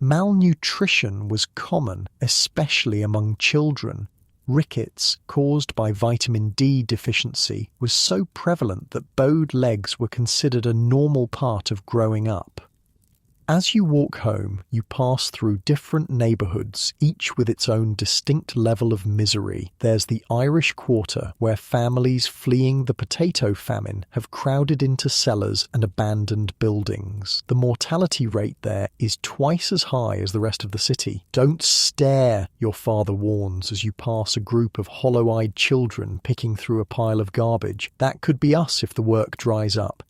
Malnutrition was common, especially among children. Rickets, caused by vitamin D deficiency, was so prevalent that bowed legs were considered a normal part of growing up. As you walk home, you pass through different neighbourhoods, each with its own distinct level of misery. There's the Irish Quarter, where families fleeing the potato famine have crowded into cellars and abandoned buildings. The mortality rate there is twice as high as the rest of the city. Don't stare, your father warns as you pass a group of hollow-eyed children picking through a pile of garbage. That could be us if the work dries up.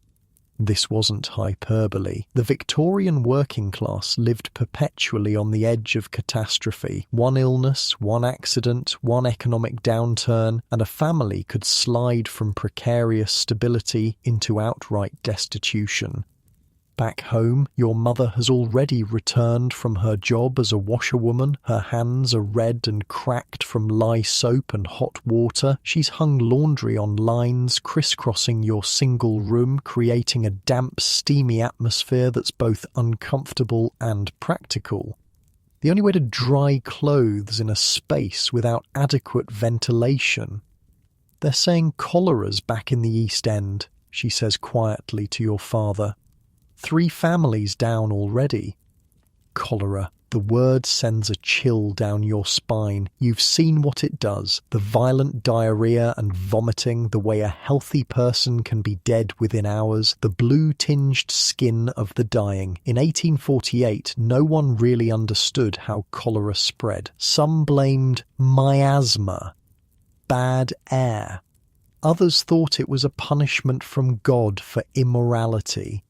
This wasn't hyperbole. The Victorian working class lived perpetually on the edge of catastrophe. One illness, one accident, one economic downturn, and a family could slide from precarious stability into outright destitution. Back home, your mother has already returned from her job as a washerwoman. Her hands are red and cracked from lye soap and hot water. She's hung laundry on lines crisscrossing your single room, creating a damp, steamy atmosphere that's both uncomfortable and practical. The only way to dry clothes in a space without adequate ventilation. They're saying cholera's back in the East End, she says quietly to your father. 3 families down already. Cholera. The word sends a chill down your spine. You've seen what it does. The violent diarrhea and vomiting, the way a healthy person can be dead within hours, the blue-tinged skin of the dying. In 1848, no one really understood how cholera spread. Some blamed miasma, bad air. Others thought it was a punishment from God for immorality.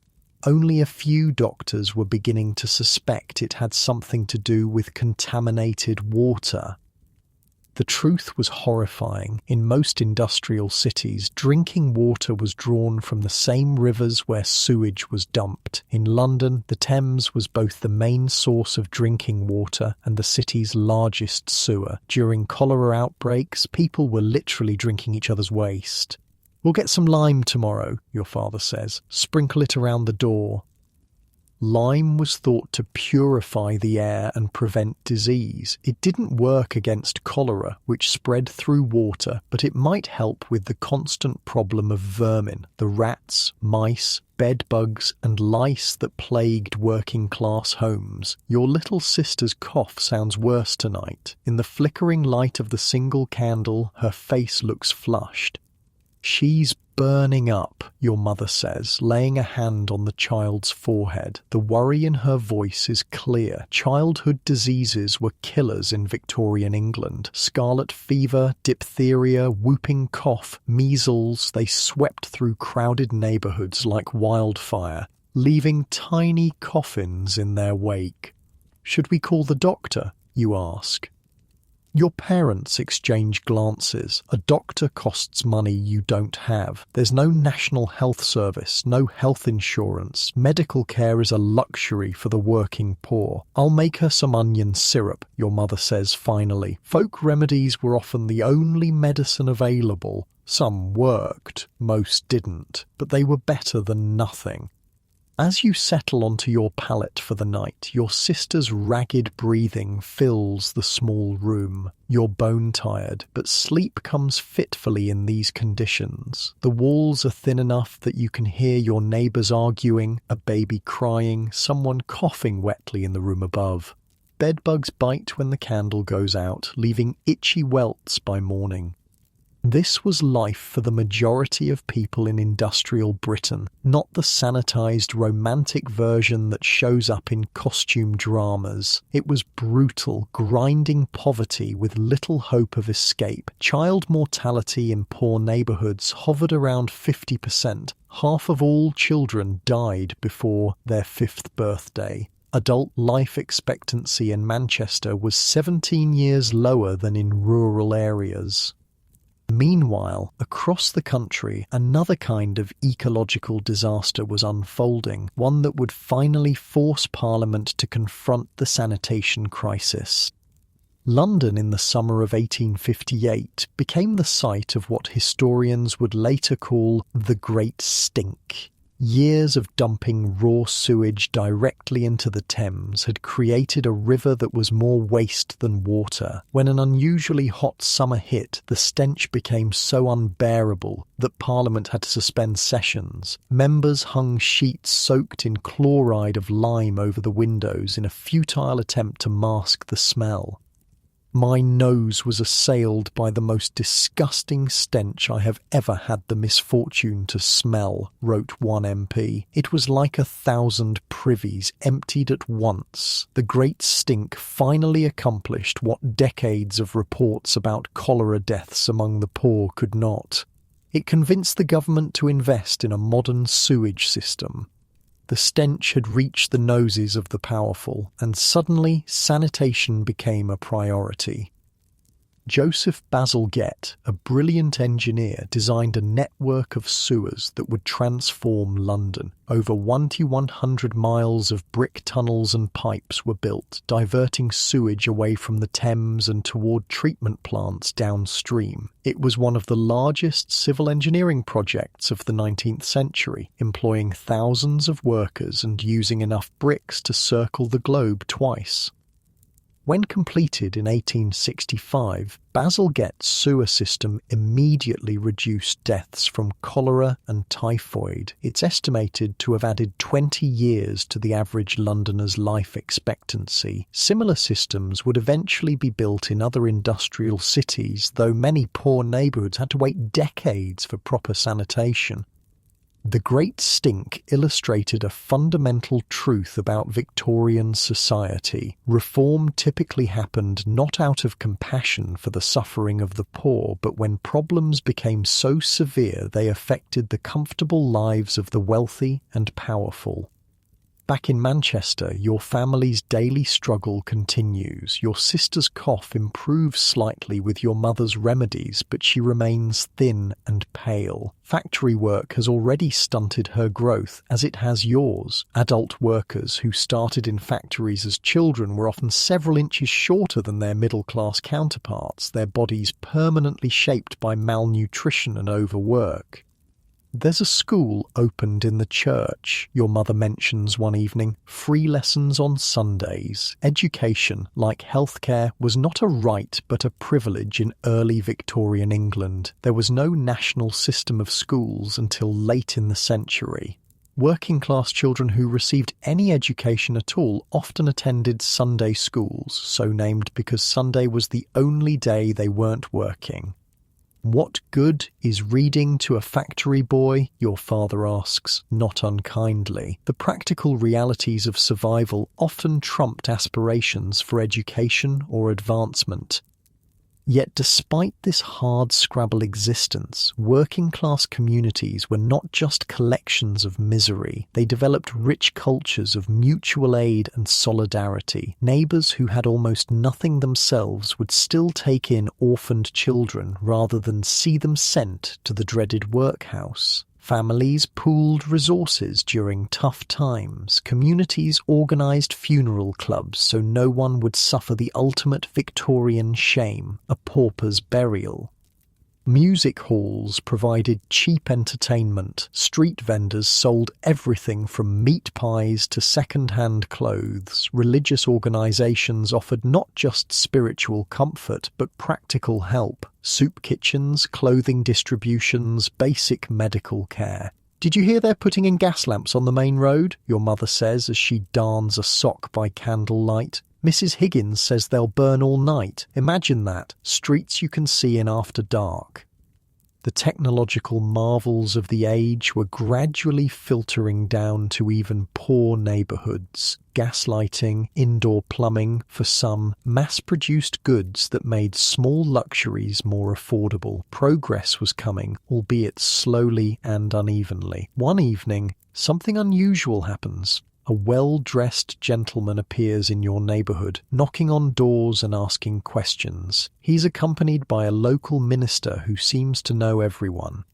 Only a few doctors were beginning to suspect it had something to do with contaminated water. The truth was horrifying. In most industrial cities, drinking water was drawn from the same rivers where sewage was dumped. In London, the Thames was both the main source of drinking water and the city's largest sewer. During cholera outbreaks, people were literally drinking each other's waste. "We'll get some lime tomorrow," your father says. "Sprinkle it around the door." Lime was thought to purify the air and prevent disease. It didn't work against cholera, which spread through water, but it might help with the constant problem of vermin, the rats, mice, bedbugs and lice that plagued working-class homes. Your little sister's cough sounds worse tonight. In the flickering light of the single candle, her face looks flushed. "She's burning up," your mother says, laying a hand on the child's forehead. The worry in her voice is clear. Childhood diseases were killers in Victorian England. Scarlet fever, diphtheria, whooping cough, measles, they swept through crowded neighbourhoods like wildfire, leaving tiny coffins in their wake. "Should we call the doctor?" you ask. Your parents exchange glances. A doctor costs money you don't have. There's no national health service, no health insurance. Medical care is a luxury for the working poor. "I'll make her some onion syrup," your mother says finally. Folk remedies were often the only medicine available. Some worked, most didn't, but they were better than nothing. As you settle onto your pallet for the night, your sister's ragged breathing fills the small room. You're bone-tired, but sleep comes fitfully in these conditions. The walls are thin enough that you can hear your neighbours arguing, a baby crying, someone coughing wetly in the room above. Bedbugs bite when the candle goes out, leaving itchy welts by morning. This was life for the majority of people in industrial Britain, not the sanitised romantic version that shows up in costume dramas. It was brutal, grinding poverty with little hope of escape. Child mortality in poor neighbourhoods hovered around 50%. Half of all children died before their 5th birthday. Adult life expectancy in Manchester was 17 years lower than in rural areas. Meanwhile, across the country, another kind of ecological disaster was unfolding, one that would finally force Parliament to confront the sanitation crisis. London in the summer of 1858 became the site of what historians would later call the Great Stink. Years of dumping raw sewage directly into the Thames had created a river that was more waste than water. When an unusually hot summer hit, the stench became so unbearable that Parliament had to suspend sessions. Members hung sheets soaked in chloride of lime over the windows in a futile attempt to mask the smell. My nose was assailed by the most disgusting stench I have ever had the misfortune to smell, wrote one MP. It was like 1,000 privies emptied at once. The great stink finally accomplished what decades of reports about cholera deaths among the poor could not. It convinced the government to invest in a modern sewage system. The stench had reached the noses of the powerful, and suddenly sanitation became a priority. Joseph Bazalgette, a brilliant engineer, designed a network of sewers that would transform London. Over 100 miles of brick tunnels and pipes were built, diverting sewage away from the Thames and toward treatment plants downstream. It was one of the largest civil engineering projects of the 19th century, employing thousands of workers and using enough bricks to circle the globe twice. When completed in 1865, Bazalgette's sewer system immediately reduced deaths from cholera and typhoid. It's estimated to have added 20 years to the average Londoner's life expectancy. Similar systems would eventually be built in other industrial cities, though many poor neighbourhoods had to wait decades for proper sanitation. The Great Stink illustrated a fundamental truth about Victorian society. Reform typically happened not out of compassion for the suffering of the poor, but when problems became so severe they affected the comfortable lives of the wealthy and powerful. Back in Manchester, your family's daily struggle continues. Your sister's cough improves slightly with your mother's remedies, but she remains thin and pale. Factory work has already stunted her growth, as it has yours. Adult workers who started in factories as children were often several inches shorter than their middle-class counterparts, their bodies permanently shaped by malnutrition and overwork. There's a school opened in the church, your mother mentions one evening. Free lessons on Sundays. Education, like healthcare, was not a right but a privilege in early Victorian England. There was no national system of schools until late in the century. Working-class children who received any education at all often attended Sunday schools, so named because Sunday was the only day they weren't working. What good is reading to a factory boy? Your father asks, not unkindly. The practical realities of survival often trumped aspirations for education or advancement. Yet despite this hard-scrabble existence, working-class communities were not just collections of misery. They developed rich cultures of mutual aid and solidarity. Neighbours who had almost nothing themselves would still take in orphaned children rather than see them sent to the dreaded workhouse. Families pooled resources during tough times. Communities organised funeral clubs so no one would suffer the ultimate Victorian shame, a pauper's burial. Music halls provided cheap entertainment. Street vendors sold everything from meat pies to second-hand clothes. Religious organisations offered not just spiritual comfort but practical help. Soup kitchens, clothing distributions, basic medical care. "Did you hear they're putting in gas lamps on the main road?" your mother says as she darns a sock by candlelight. "Mrs. Higgins says they'll burn all night. Imagine that. Streets you can see in after dark." The technological marvels of the age were gradually filtering down to even poor neighbourhoods. Gaslighting, indoor plumbing, for some, mass-produced goods that made small luxuries more affordable. Progress was coming, albeit slowly and unevenly. One evening, something unusual happens. A well-dressed gentleman appears in your neighbourhood, knocking on doors and asking questions. He's accompanied by a local minister who seems to know everyone.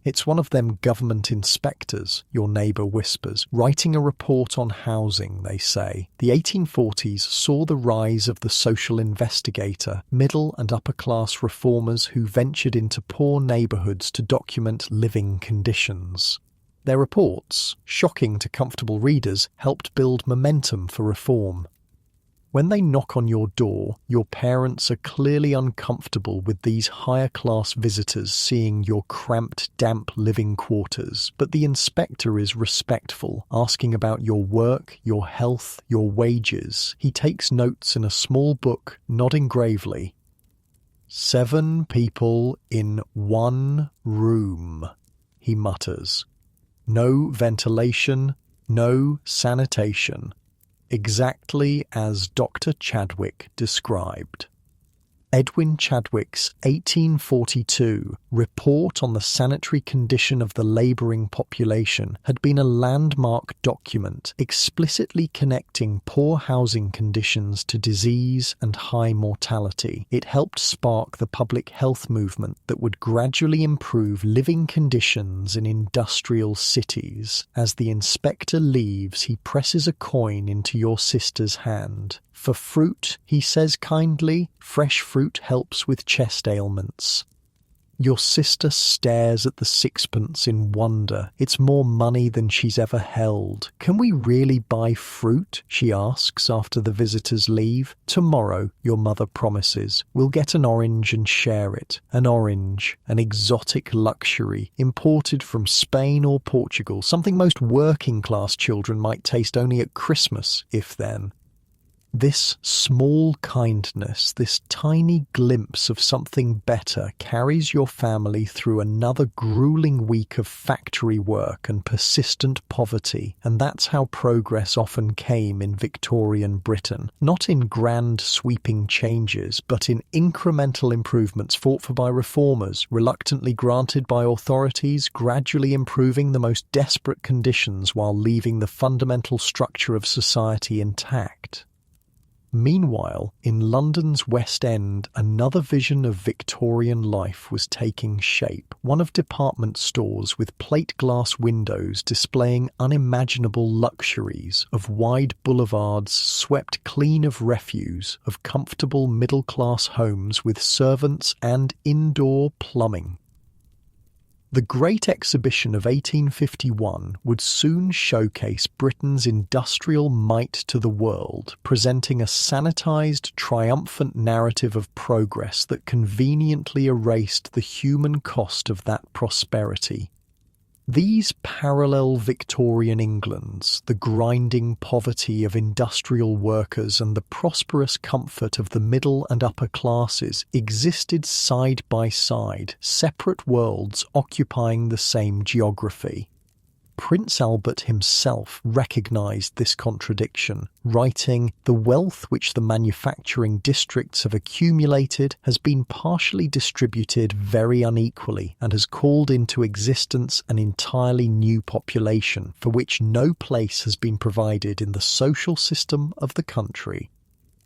"It's one of them government inspectors," your neighbour whispers, "writing a report on housing," they say. The 1840s saw the rise of the social investigator, middle and upper-class reformers who ventured into poor neighbourhoods to document living conditions. Their reports, shocking to comfortable readers, helped build momentum for reform. When they knock on your door, your parents are clearly uncomfortable with these higher-class visitors seeing your cramped, damp living quarters, but the inspector is respectful, asking about your work, your health, your wages. He takes notes in a small book, nodding gravely. 7 people in 1 room, he mutters. No ventilation, no sanitation. Exactly as Dr. Chadwick described. Edwin Chadwick's 1842 Report on the Sanitary Condition of the Labouring Population had been a landmark document explicitly connecting poor housing conditions to disease and high mortality. It helped spark the public health movement that would gradually improve living conditions in industrial cities. As the inspector leaves, he presses a coin into your sister's hand. For fruit, he says kindly, fresh fruit helps with chest ailments. Your sister stares at the sixpence in wonder. It's more money than she's ever held. Can we really buy fruit? She asks after the visitors leave. Tomorrow, your mother promises. We'll get an orange and share it. An orange, an exotic luxury, imported from Spain or Portugal, something most working-class children might taste only at Christmas, if then. This small kindness, this tiny glimpse of something better carries your family through another grueling week of factory work and persistent poverty, and that's how progress often came in Victorian Britain, not in grand sweeping changes, but in incremental improvements fought for by reformers, reluctantly granted by authorities, gradually improving the most desperate conditions while leaving the fundamental structure of society intact. Meanwhile, in London's West End, another vision of Victorian life was taking shape. One of department stores with plate glass windows displaying unimaginable luxuries, of wide boulevards swept clean of refuse, of comfortable middle-class homes with servants and indoor plumbing. The Great Exhibition of 1851 would soon showcase Britain's industrial might to the world, presenting a sanitized, triumphant narrative of progress that conveniently erased the human cost of that prosperity. These parallel Victorian Englands, the grinding poverty of industrial workers and the prosperous comfort of the middle and upper classes, existed side by side, separate worlds occupying the same geography. Prince Albert himself recognised this contradiction, writing, "The wealth which the manufacturing districts have accumulated has been partially distributed very unequally and has called into existence an entirely new population for which no place has been provided in the social system of the country."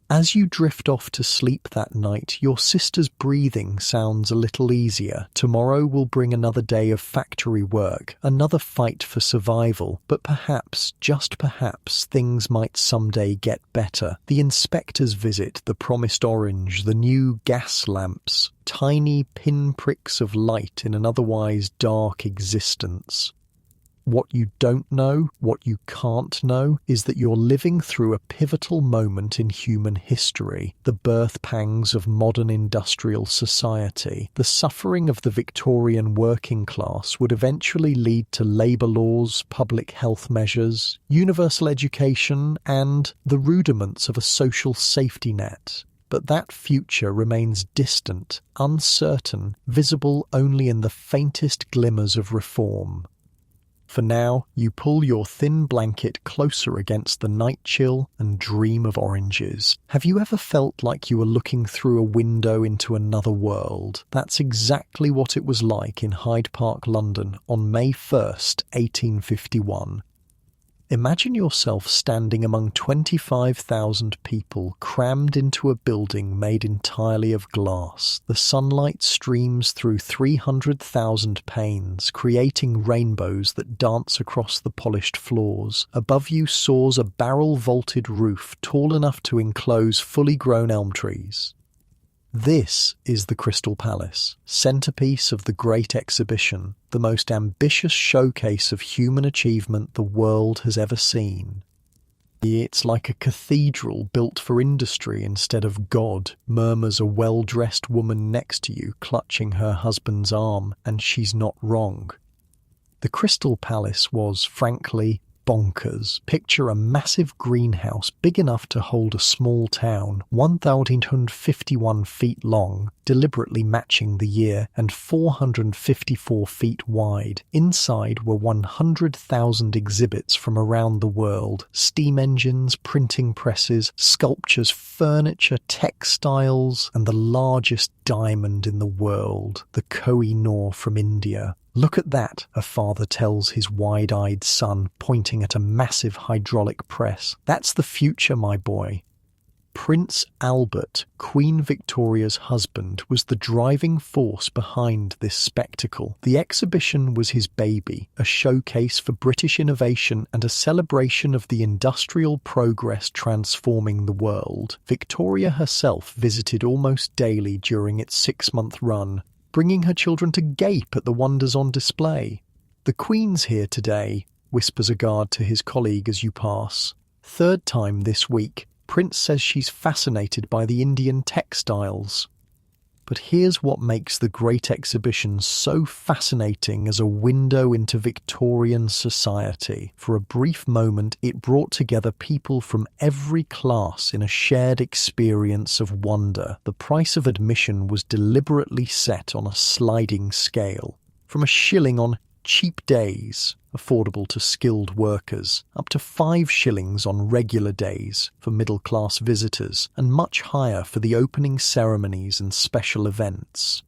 As you drift off to sleep that night, your sister's breathing sounds a little easier. Tomorrow will bring another day of factory work, another fight for survival, but perhaps, just perhaps, things might someday get better. The inspector's visit, the promised orange, the new gas lamps, tiny pinpricks of light in an otherwise dark existence. What you don't know, what you can't know, is that you're living through a pivotal moment in human history, the birth pangs of modern industrial society. The suffering of the Victorian working class would eventually lead to labour laws, public health measures, universal education, and the rudiments of a social safety net. But that future remains distant, uncertain, visible only in the faintest glimmers of reform. For now, you pull your thin blanket closer against the night chill and dream of oranges. Have you ever felt like you were looking through a window into another world? That's exactly what it was like in Hyde Park, London, on May 1st, 1851. Imagine yourself standing among 25,000 people crammed into a building made entirely of glass. The sunlight streams through 300,000 panes, creating rainbows that dance across the polished floors. Above you soars a barrel-vaulted roof tall enough to enclose fully grown elm trees. This is the Crystal Palace, centerpiece of the Great Exhibition, the most ambitious showcase of human achievement the world has ever seen. It's like a cathedral built for industry instead of God, murmurs a well-dressed woman next to you clutching her husband's arm, and she's not wrong. The Crystal Palace was, frankly, bonkers. Picture a massive greenhouse big enough to hold a small town, 1,851 feet long, deliberately matching the year, and 454 feet wide. Inside were 100,000 exhibits from around the world: steam engines, printing presses, sculptures, furniture, textiles, and the largest diamond in the world, the Koh-i-Noor from India. "Look at that," a father tells his wide-eyed son, pointing at a massive hydraulic press. "That's the future, my boy." Prince Albert, Queen Victoria's husband, was the driving force behind this spectacle. The exhibition was his baby, a showcase for British innovation and a celebration of the industrial progress transforming the world. Victoria herself visited almost daily during its 6-month run, bringing her children to gape at the wonders on display. "The Queen's here today," whispers a guard to his colleague as you pass. Third time this week, Prince says she's fascinated by the Indian textiles. But here's what makes the Great Exhibition so fascinating as a window into Victorian society. For a brief moment, it brought together people from every class in a shared experience of wonder. The price of admission was deliberately set on a sliding scale, from a shilling on cheap days, affordable to skilled workers, up to 5 shillings on regular days for middle-class visitors, and much higher for the opening ceremonies and special events.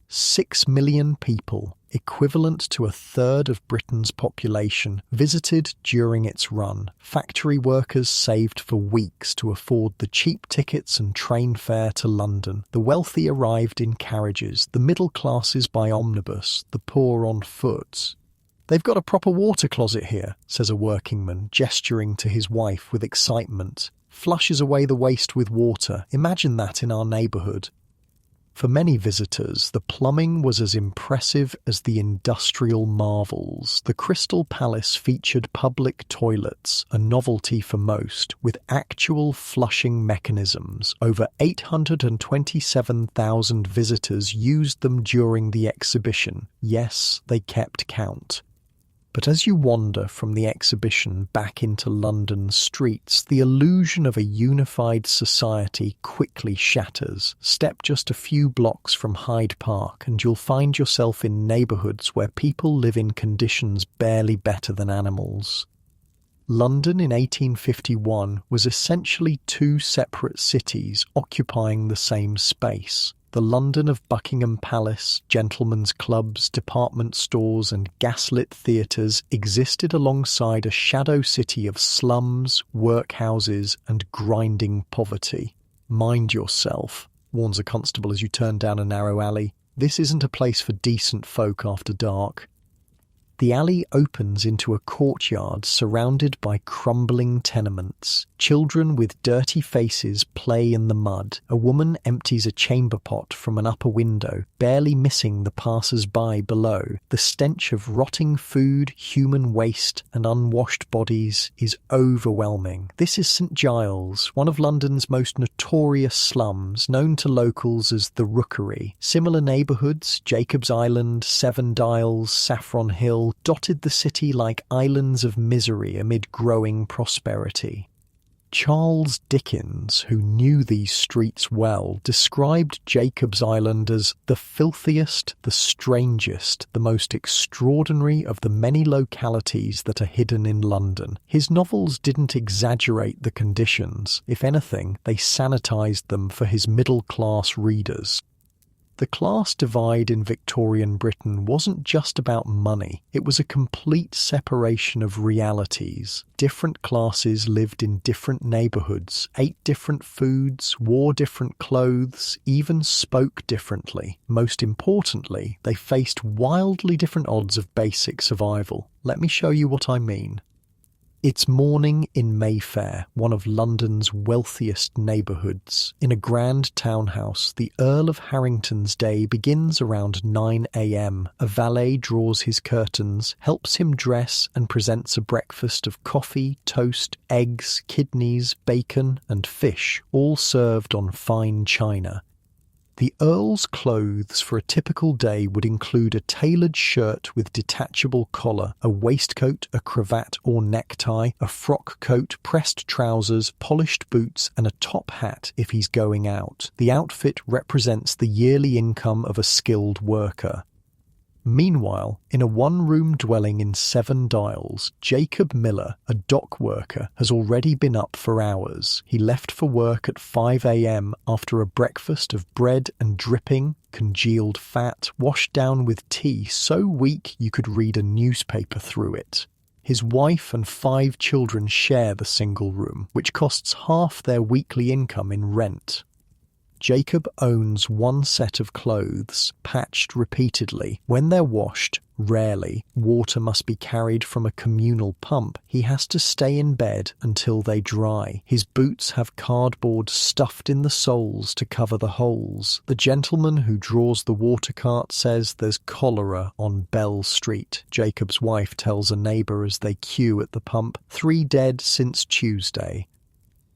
6 million people, equivalent to a third of Britain's population, visited during its run. Factory workers saved for weeks to afford the cheap tickets and train fare to London. The wealthy arrived in carriages, the middle classes by omnibus, the poor on foot. "They've got a proper water closet here," says a workingman, gesturing to his wife with excitement. "Flushes away the waste with water. Imagine that in our neighbourhood." For many visitors, the plumbing was as impressive as the industrial marvels. The Crystal Palace featured public toilets, a novelty for most, with actual flushing mechanisms. Over 827,000 visitors used them during the exhibition. Yes, they kept count. But as you wander from the exhibition back into London's streets, the illusion of a unified society quickly shatters. Step just a few blocks from Hyde Park and you'll find yourself in neighbourhoods where people live in conditions barely better than animals. London in 1851 was essentially 2 separate cities occupying the same space. The London of Buckingham Palace, gentlemen's clubs, department stores and gaslit theatres existed alongside a shadow city of slums, workhouses and grinding poverty. "Mind yourself," warns a constable as you turn down a narrow alley. "This isn't a place for decent folk after dark." The alley opens into a courtyard surrounded by crumbling tenements. Children with dirty faces play in the mud. A woman empties a chamber pot from an upper window, barely missing the passers-by below. The stench of rotting food, human waste, and unwashed bodies is overwhelming. This is St Giles, one of London's most notorious slums, known to locals as the Rookery. Similar neighbourhoods, Jacob's Island, Seven Dials, Saffron Hill, dotted the city like islands of misery amid growing prosperity. Charles Dickens, who knew these streets well, described Jacob's Island as the filthiest, the strangest, the most extraordinary of the many localities that are hidden in London. His novels didn't exaggerate the conditions. If anything, they sanitized them for his middle-class readers. The class divide in Victorian Britain wasn't just about money. It was a complete separation of realities. Different classes lived in different neighbourhoods, ate different foods, wore different clothes, even spoke differently. Most importantly, they faced wildly different odds of basic survival. Let me show you what I mean. It's morning in Mayfair, one of London's wealthiest neighbourhoods. In a grand townhouse, the Earl of Harrington's day begins around 9 a.m. A valet draws his curtains, helps him dress, and presents a breakfast of coffee, toast, eggs, kidneys, bacon, and fish, all served on fine china. The Earl's clothes for a typical day would include a tailored shirt with detachable collar, a waistcoat, a cravat or necktie, a frock coat, pressed trousers, polished boots, and a top hat if he's going out. The outfit represents the yearly income of a skilled worker. Meanwhile, in a one-room dwelling in Seven Dials, Jacob Miller, a dock worker, has already been up for hours. He left for work at 5 a.m. after a breakfast of bread and dripping, congealed fat, washed down with tea so weak you could read a newspaper through it. His wife and 5 children share the single room, which costs half their weekly income in rent. Jacob owns one set of clothes, patched repeatedly. When they're washed, rarely, water must be carried from a communal pump. He has to stay in bed until they dry. His boots have cardboard stuffed in the soles to cover the holes. The gentleman who draws the water cart says there's cholera on Bell Street. Jacob's wife tells a neighbour as they queue at the pump, 3 dead since Tuesday.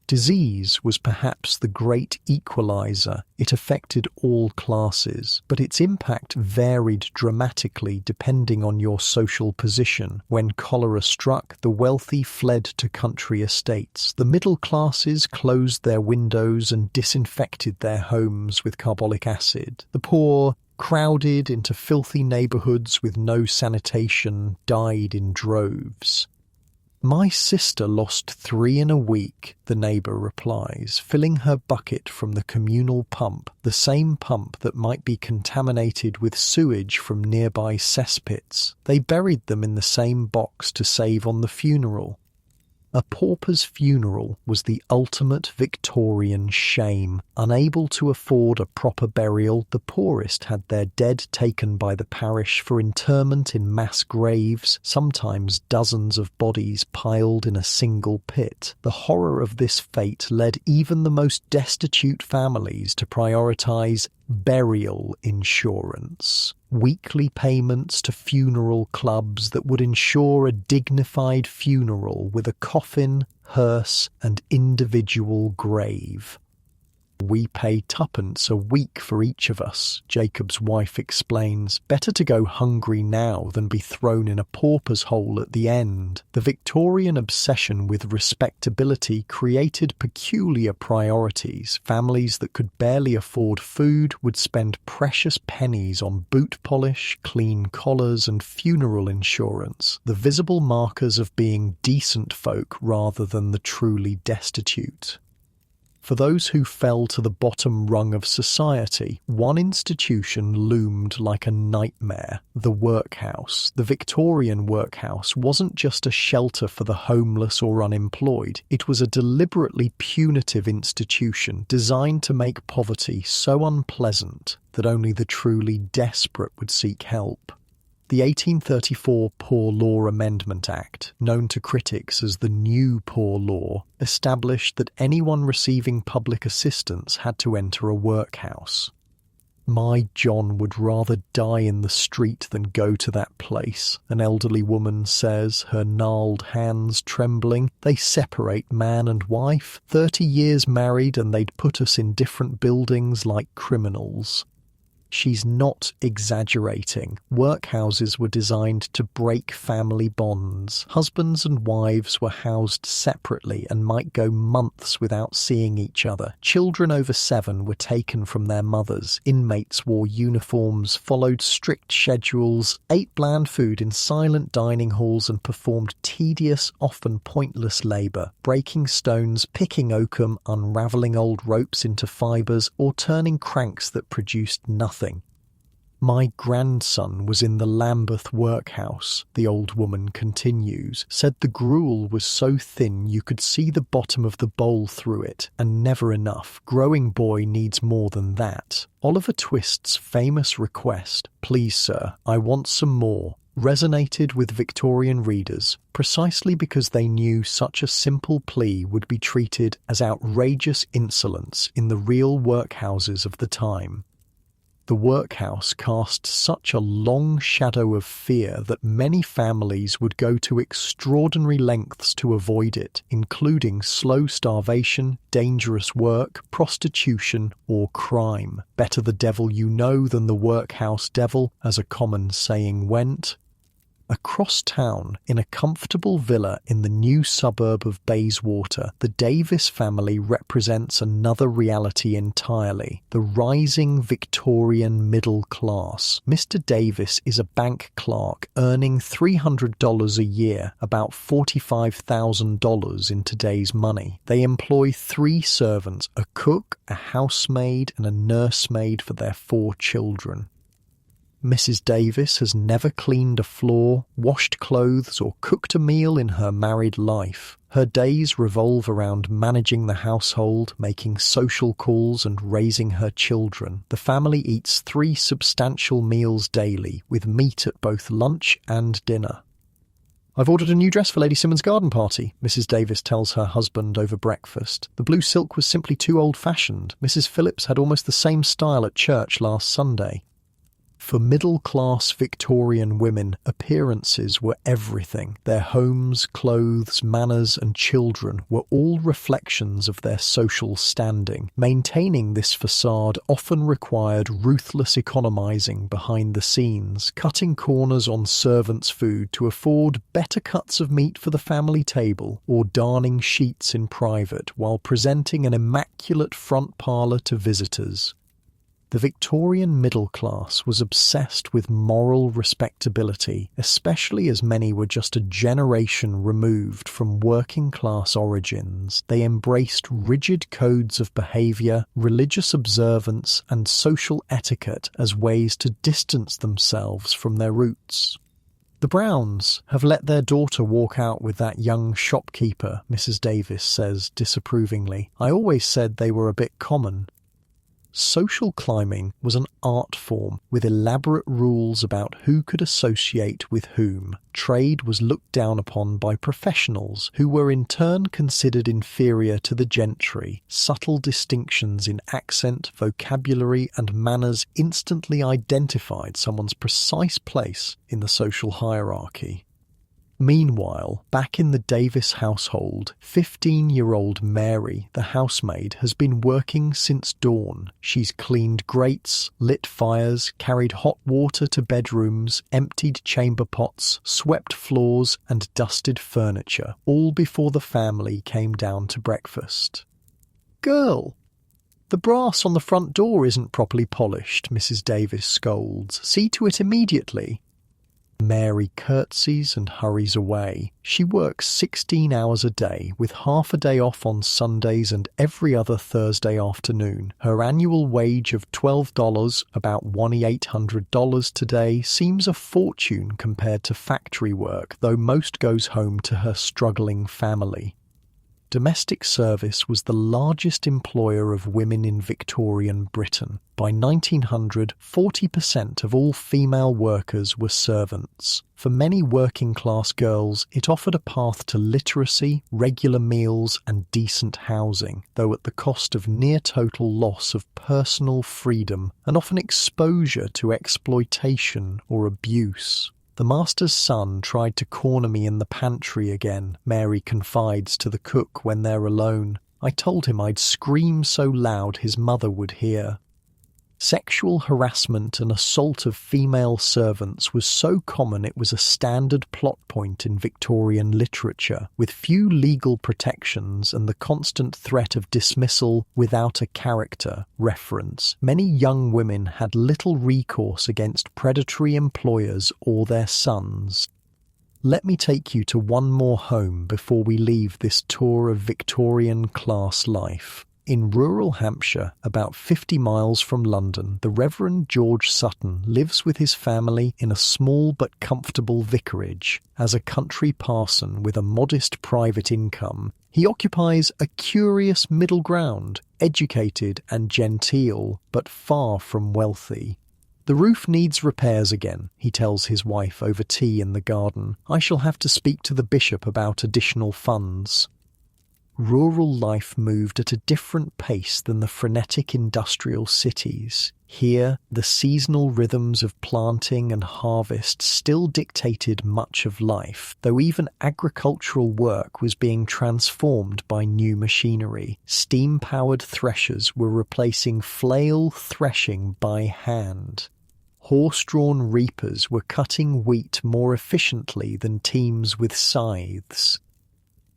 Disease was perhaps the great equalizer. It affected all classes, but its impact varied dramatically depending on your social position. When cholera struck, the wealthy fled to country estates. The middle classes closed their windows and disinfected their homes with carbolic acid. The poor, crowded into filthy neighbourhoods with no sanitation, died in droves. "My sister lost 3 in a week," the neighbour replies, filling her bucket from the communal pump, the same pump that might be contaminated with sewage from nearby cesspits. They buried them in the same box to save on the funeral. A pauper's funeral was the ultimate Victorian shame. Unable to afford a proper burial, the poorest had their dead taken by the parish for interment in mass graves, sometimes dozens of bodies piled in a single pit. The horror of this fate led even the most destitute families to prioritise burial insurance, weekly payments to funeral clubs that would ensure a dignified funeral with a coffin, hearse, and individual grave. "We pay 2p a week for each of us," Jacob's wife explains. "Better to go hungry now than be thrown in a pauper's hole at the end." The Victorian obsession with respectability created peculiar priorities. Families that could barely afford food would spend precious pennies on boot polish, clean collars, and funeral insurance, the visible markers of being decent folk rather than the truly destitute. For those who fell to the bottom rung of society, one institution loomed like a nightmare: the workhouse. The Victorian workhouse wasn't just a shelter for the homeless or unemployed. It was a deliberately punitive institution designed to make poverty so unpleasant that only the truly desperate would seek help. The 1834 Poor Law Amendment Act, known to critics as the New Poor Law, established that anyone receiving public assistance had to enter a workhouse. "My John would rather die in the street than go to that place," an elderly woman says, her gnarled hands trembling. "They separate man and wife, 30 years married, and they'd put us in different buildings like criminals." She's not exaggerating. Workhouses were designed to break family bonds. Husbands and wives were housed separately and might go months without seeing each other. Children over 7 were taken from their mothers. Inmates wore uniforms, followed strict schedules, ate bland food in silent dining halls, and performed tedious, often pointless labour, breaking stones, picking oakum, unravelling old ropes into fibres, or turning cranks that produced nothing. "My grandson was in the Lambeth workhouse," the old woman continues, "said the gruel was so thin you could see the bottom of the bowl through it, and never enough. Growing boy needs more than that." Oliver Twist's famous request, "Please sir, I want some more," resonated with Victorian readers precisely because they knew such a simple plea would be treated as outrageous insolence in the real workhouses of the time. The workhouse cast such a long shadow of fear that many families would go to extraordinary lengths to avoid it, including slow starvation, dangerous work, prostitution, or crime. Better the devil you know than the workhouse devil, as a common saying went. Across town, in a comfortable villa in the new suburb of Bayswater, the Davis family represents another reality entirely, the rising Victorian middle class. Mr. Davis is a bank clerk earning $300 a year, about $45,000 in today's money. They employ 3 servants, a cook, a housemaid, and a nursemaid for their 4 children. Mrs. Davis has never cleaned a floor, washed clothes, or cooked a meal in her married life. Her days revolve around managing the household, making social calls, and raising her children. The family eats 3 substantial meals daily, with meat at both lunch and dinner. "I've ordered a new dress for Lady Simmons' garden party," Mrs. Davis tells her husband over breakfast. "The blue silk was simply too old-fashioned. Mrs. Phillips had almost the same style at church last Sunday." For middle-class Victorian women, appearances were everything. Their homes, clothes, manners, and children were all reflections of their social standing. Maintaining this facade often required ruthless economizing behind the scenes, cutting corners on servants' food to afford better cuts of meat for the family table, or darning sheets in private while presenting an immaculate front parlour to visitors. The Victorian middle class was obsessed with moral respectability, especially as many were just a generation removed from working-class origins. They embraced rigid codes of behaviour, religious observance, and social etiquette as ways to distance themselves from their roots. "The Browns have let their daughter walk out with that young shopkeeper," Mrs. Davis says disapprovingly. "I always said they were a bit common." Social climbing was an art form with elaborate rules about who could associate with whom. Trade was looked down upon by professionals, who were in turn considered inferior to the gentry. Subtle distinctions in accent, vocabulary, and manners instantly identified someone's precise place in the social hierarchy. Meanwhile, back in the Davis household, 15-year-old Mary, the housemaid, has been working since dawn. She's cleaned grates, lit fires, carried hot water to bedrooms, emptied chamber pots, swept floors, and dusted furniture, all before the family came down to breakfast. "Girl, the brass on the front door isn't properly polished," Mrs. Davis scolds. "See to it immediately." Mary curtsies and hurries away. She works 16 hours a day, with half a day off on Sundays and every other Thursday afternoon. Her annual wage of $12, about $2,800 today, seems a fortune compared to factory work, though most goes home to her struggling family. Domestic service was the largest employer of women in Victorian Britain. By 1900, 40% of all female workers were servants. For many working-class girls, it offered a path to literacy, regular meals, and decent housing, though at the cost of near-total loss of personal freedom and often exposure to exploitation or abuse. "The master's son tried to corner me in the pantry again," Mary confides to the cook when they're alone. "I told him I'd scream so loud his mother would hear." Sexual harassment and assault of female servants was so common it was a standard plot point in Victorian literature, with few legal protections and the constant threat of dismissal without a character reference. Many young women had little recourse against predatory employers or their sons. Let me take you to one more home before we leave this tour of Victorian class life. In rural Hampshire, about 50 miles from London, the Reverend George Sutton lives with his family in a small but comfortable vicarage. As a country parson with a modest private income, he occupies a curious middle ground, educated and genteel, but far from wealthy. "The roof needs repairs again," he tells his wife over tea in the garden. "I shall have to speak to the bishop about additional funds." Rural life moved at a different pace than the frenetic industrial cities. Here, the seasonal rhythms of planting and harvest still dictated much of life, though even agricultural work was being transformed by new machinery. Steam-powered threshers were replacing flail threshing by hand. Horse-drawn reapers were cutting wheat more efficiently than teams with scythes.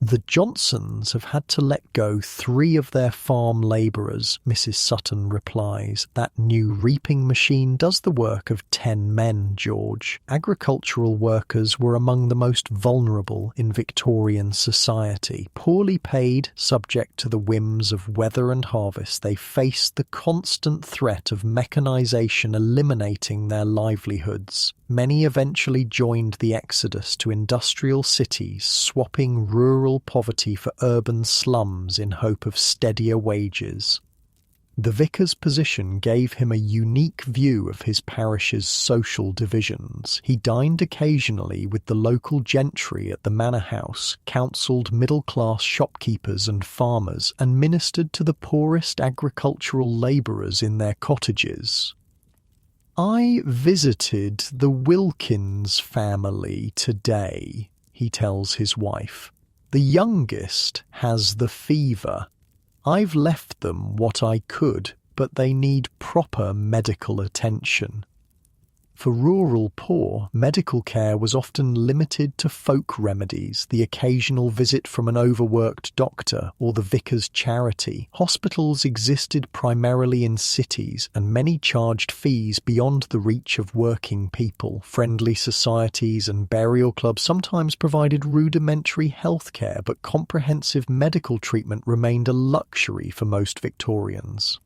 "The Johnsons have had to let go 3 of their farm labourers," Mrs. Sutton replies. "That new reaping machine does the work of 10 men, George." Agricultural workers were among the most vulnerable in Victorian society. Poorly paid, subject to the whims of weather and harvest, they faced the constant threat of mechanisation eliminating their livelihoods. Many eventually joined the exodus to industrial cities, swapping rural poverty for urban slums in hope of steadier wages. The vicar's position gave him a unique view of his parish's social divisions. He dined occasionally with the local gentry at the manor house, counselled middle-class shopkeepers and farmers, and ministered to the poorest agricultural labourers in their cottages. "I visited the Wilkins family today," he tells his wife. "The youngest has the fever. I've left them what I could, but they need proper medical attention." For rural poor, medical care was often limited to folk remedies, the occasional visit from an overworked doctor, or the vicar's charity. Hospitals existed primarily in cities, and many charged fees beyond the reach of working people. Friendly societies and burial clubs sometimes provided rudimentary health care, but comprehensive medical treatment remained a luxury for most Victorians.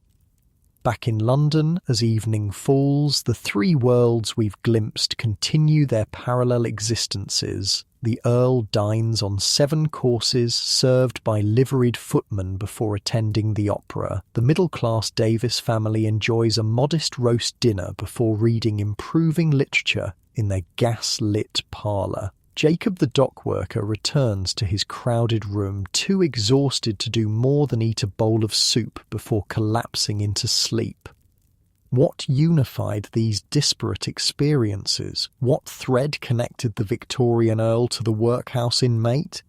Back in London, as evening falls, the 3 worlds we've glimpsed continue their parallel existences. The Earl dines on 7 courses served by liveried footmen before attending the opera. The middle-class Davis family enjoys a modest roast dinner before reading improving literature in their gas-lit parlour. Jacob the dock worker returns to his crowded room, too exhausted to do more than eat a bowl of soup before collapsing into sleep. What unified these disparate experiences? What thread connected the Victorian Earl to the workhouse inmate?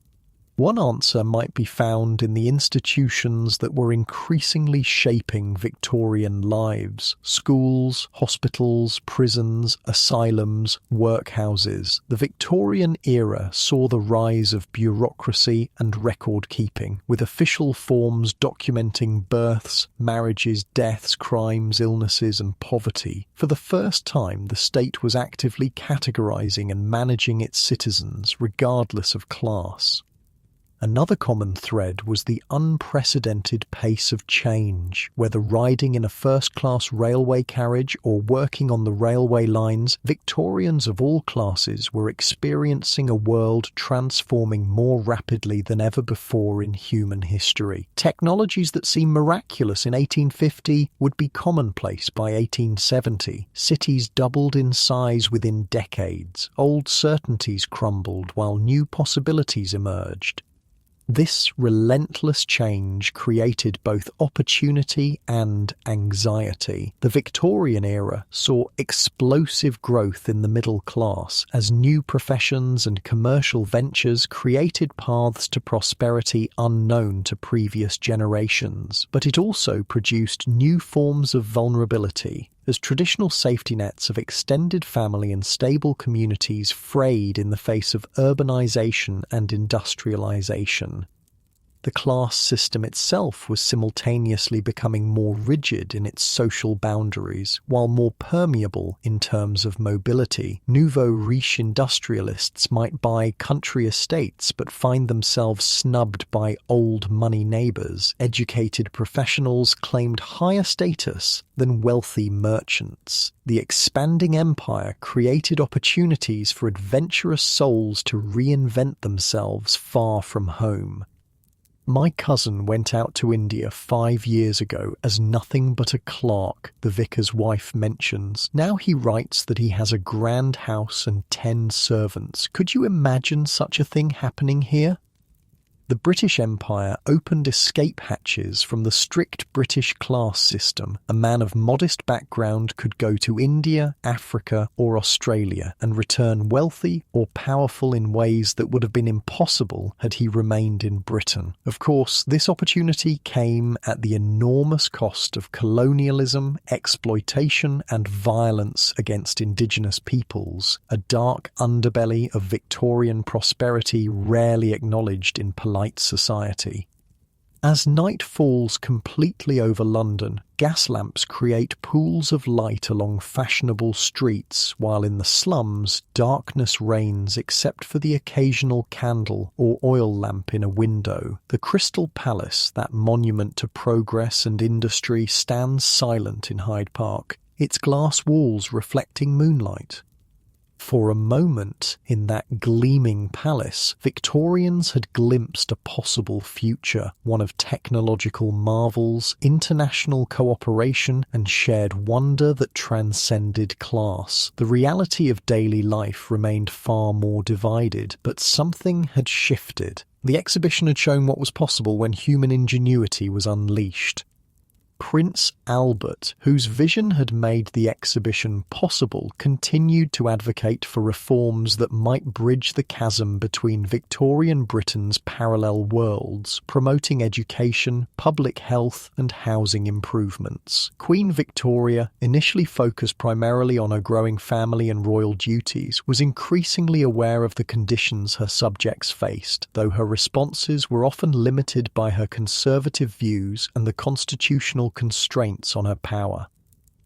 One answer might be found in the institutions that were increasingly shaping Victorian lives: schools, hospitals, prisons, asylums, workhouses. The Victorian era saw the rise of bureaucracy and record-keeping, with official forms documenting births, marriages, deaths, crimes, illnesses and poverty. For the first time, the state was actively categorising and managing its citizens, regardless of class. Another common thread was the unprecedented pace of change. Whether riding in a first-class railway carriage or working on the railway lines, Victorians of all classes were experiencing a world transforming more rapidly than ever before in human history. Technologies that seemed miraculous in 1850 would be commonplace by 1870. Cities doubled in size within decades. Old certainties crumbled while new possibilities emerged. This relentless change created both opportunity and anxiety. The Victorian era saw explosive growth in the middle class as new professions and commercial ventures created paths to prosperity unknown to previous generations. But it also produced new forms of vulnerability, as traditional safety nets of extended family and stable communities frayed in the face of urbanisation and industrialisation. The class system itself was simultaneously becoming more rigid in its social boundaries, while more permeable in terms of mobility. Nouveau riche industrialists might buy country estates but find themselves snubbed by old money neighbours. Educated professionals claimed higher status than wealthy merchants. The expanding empire created opportunities for adventurous souls to reinvent themselves far from home. My cousin went out to India 5 years ago as nothing but a clerk, the vicar's wife mentions. Now he writes that he has a grand house and 10 servants. Could you imagine such a thing happening here? The British Empire opened escape hatches from the strict British class system. A man of modest background could go to India, Africa, or Australia and return wealthy or powerful in ways that would have been impossible had he remained in Britain. Of course, this opportunity came at the enormous cost of colonialism, exploitation, and violence against indigenous peoples, a dark underbelly of Victorian prosperity rarely acknowledged in polite society. As night falls completely over London, gas lamps create pools of light along fashionable streets, while in the slums, darkness reigns except for the occasional candle or oil lamp in a window. The Crystal Palace, that monument to progress and industry, stands silent in Hyde Park, its glass walls reflecting moonlight. For a moment, in that gleaming palace, Victorians had glimpsed a possible future, one of technological marvels, international cooperation, and shared wonder that transcended class. The reality of daily life remained far more divided, but something had shifted. The exhibition had shown what was possible when human ingenuity was unleashed. Prince Albert, whose vision had made the exhibition possible, continued to advocate for reforms that might bridge the chasm between Victorian Britain's parallel worlds, promoting education, public health, and housing improvements. Queen Victoria, initially focused primarily on her growing family and royal duties, was increasingly aware of the conditions her subjects faced, though her responses were often limited by her conservative views and the constitutional constraints on her power.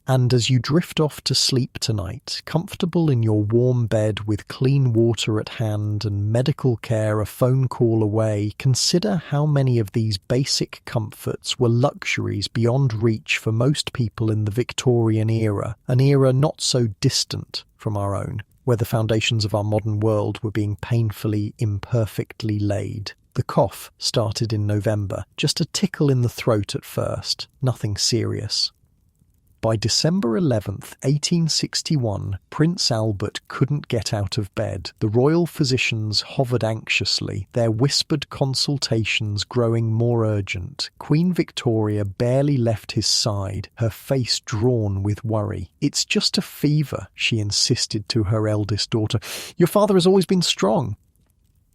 And as you drift off to sleep tonight, comfortable in your warm bed with clean water at hand and medical care a phone call away, consider how many of these basic comforts were luxuries beyond reach for most people in the Victorian era, an era not so distant from our own, where the foundations of our modern world were being painfully, imperfectly laid. The cough started in November, just a tickle in the throat at first, nothing serious. By December 11th, 1861, Prince Albert couldn't get out of bed. The royal physicians hovered anxiously, their whispered consultations growing more urgent. Queen Victoria barely left his side, her face drawn with worry. "It's just a fever," she insisted to her eldest daughter. "Your father has always been strong."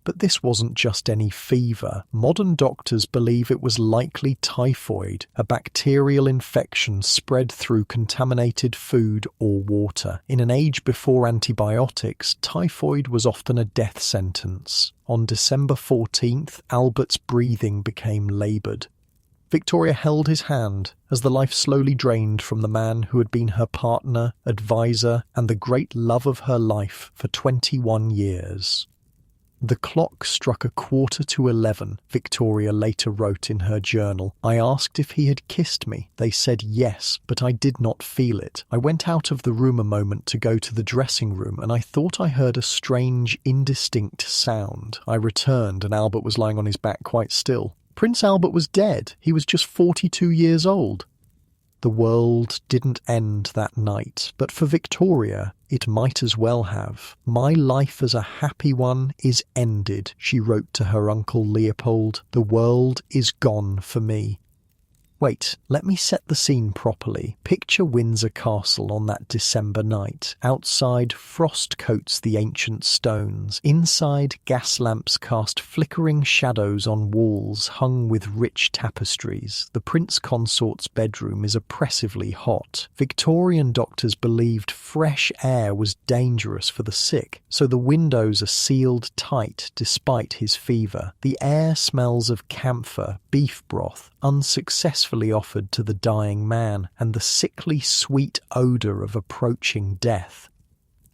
But this wasn't just any fever. Modern doctors believe it was likely typhoid, a bacterial infection spread through contaminated food or water. In an age before antibiotics, typhoid was often a death sentence. On December 14th, Albert's breathing became laboured. Victoria held his hand as the life slowly drained from the man who had been her partner, advisor, and the great love of her life for 21 years. The clock struck 11:15, Victoria later wrote in her journal. "I asked if he had kissed me. They said yes, but I did not feel it. I went out of the room a moment to go to the dressing room, and I thought I heard a strange, indistinct sound. I returned, and Albert was lying on his back quite still. Prince Albert was dead. He was just 42 years old." The world didn't end that night, but for Victoria, it might as well have. "My life as a happy one is ended," she wrote to her uncle Leopold. "The world is gone for me." Wait, let me set the scene properly. Picture Windsor Castle on that December night. Outside, frost coats the ancient stones. Inside, gas lamps cast flickering shadows on walls hung with rich tapestries. The Prince Consort's bedroom is oppressively hot. Victorian doctors believed fresh air was dangerous for the sick, so the windows are sealed tight despite his fever. The air smells of camphor, beef broth, unsuccessfully offered to the dying man, and the sickly sweet odour of approaching death.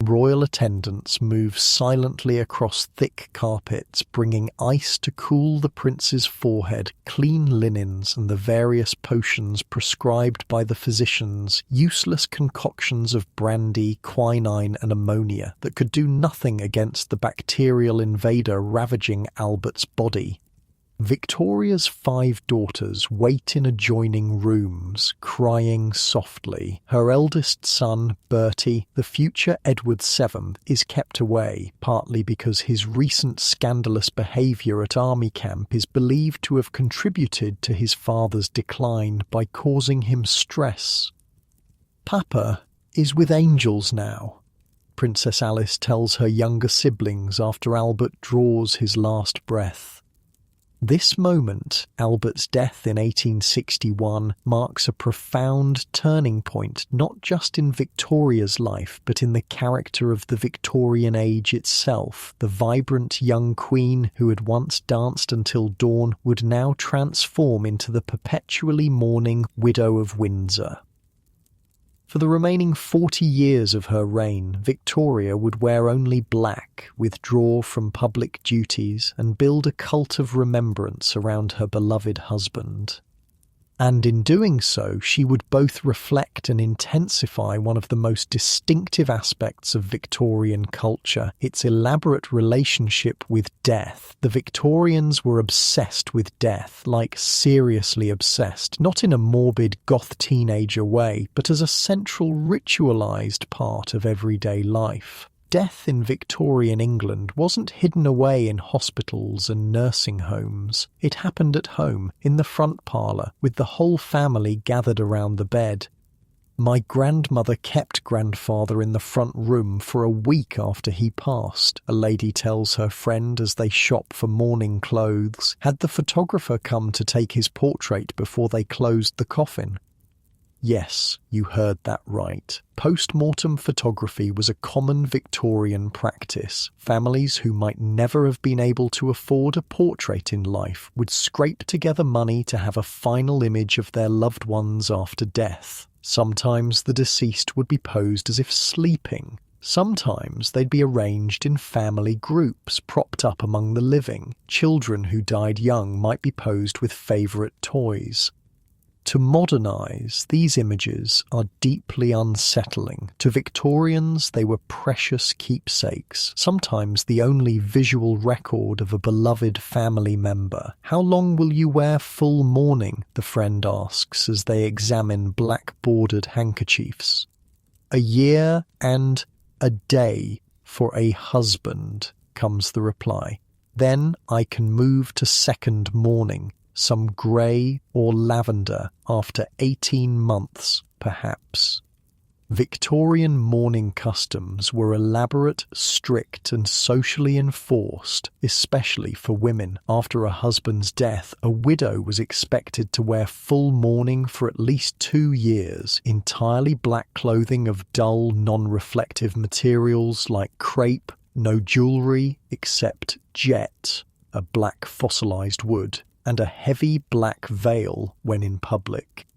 Royal attendants move silently across thick carpets, bringing ice to cool the prince's forehead, clean linens, and the various potions prescribed by the physicians, useless concoctions of brandy, quinine, and ammonia that could do nothing against the bacterial invader ravaging Albert's body. Victoria's 5 daughters wait in adjoining rooms, crying softly. Her eldest son, Bertie, the future Edward VII, is kept away, partly because his recent scandalous behaviour at army camp is believed to have contributed to his father's decline by causing him stress. Papa is with angels now, Princess Alice tells her younger siblings after Albert draws his last breath. This moment, Albert's death in 1861, marks a profound turning point not just in Victoria's life but in the character of the Victorian age itself. The vibrant young queen who had once danced until dawn would now transform into the perpetually mourning widow of Windsor. For the remaining 40 years of her reign, Victoria would wear only black, withdraw from public duties, and build a cult of remembrance around her beloved husband. And in doing so, she would both reflect and intensify one of the most distinctive aspects of Victorian culture, its elaborate relationship with death. The Victorians were obsessed with death, like seriously obsessed, not in a morbid goth teenager way, but as a central ritualized part of everyday life. Death in Victorian England wasn't hidden away in hospitals and nursing homes. It happened at home, in the front parlour, with the whole family gathered around the bed. My grandmother kept grandfather in the front room for a week after he passed, a lady tells her friend as they shop for mourning clothes. Had the photographer come to take his portrait before they closed the coffin? Yes, you heard that right. Post-mortem photography was a common Victorian practice. Families who might never have been able to afford a portrait in life would scrape together money to have a final image of their loved ones after death. Sometimes the deceased would be posed as if sleeping. Sometimes they'd be arranged in family groups, propped up among the living. Children who died young might be posed with favourite toys. To modernise, these images are deeply unsettling. To Victorians, they were precious keepsakes, sometimes the only visual record of a beloved family member. "How long will you wear full mourning?" the friend asks as they examine black-bordered handkerchiefs. "A year and a day for a husband," comes the reply. "Then I can move to second mourning. Some grey or lavender after 18 months, perhaps." Victorian mourning customs were elaborate, strict, and socially enforced, especially for women. After a husband's death, a widow was expected to wear full mourning for at least 2 years, entirely black clothing of dull, non-reflective materials like crepe, no jewellery except jet, a black fossilised wood, and a heavy black veil when in public.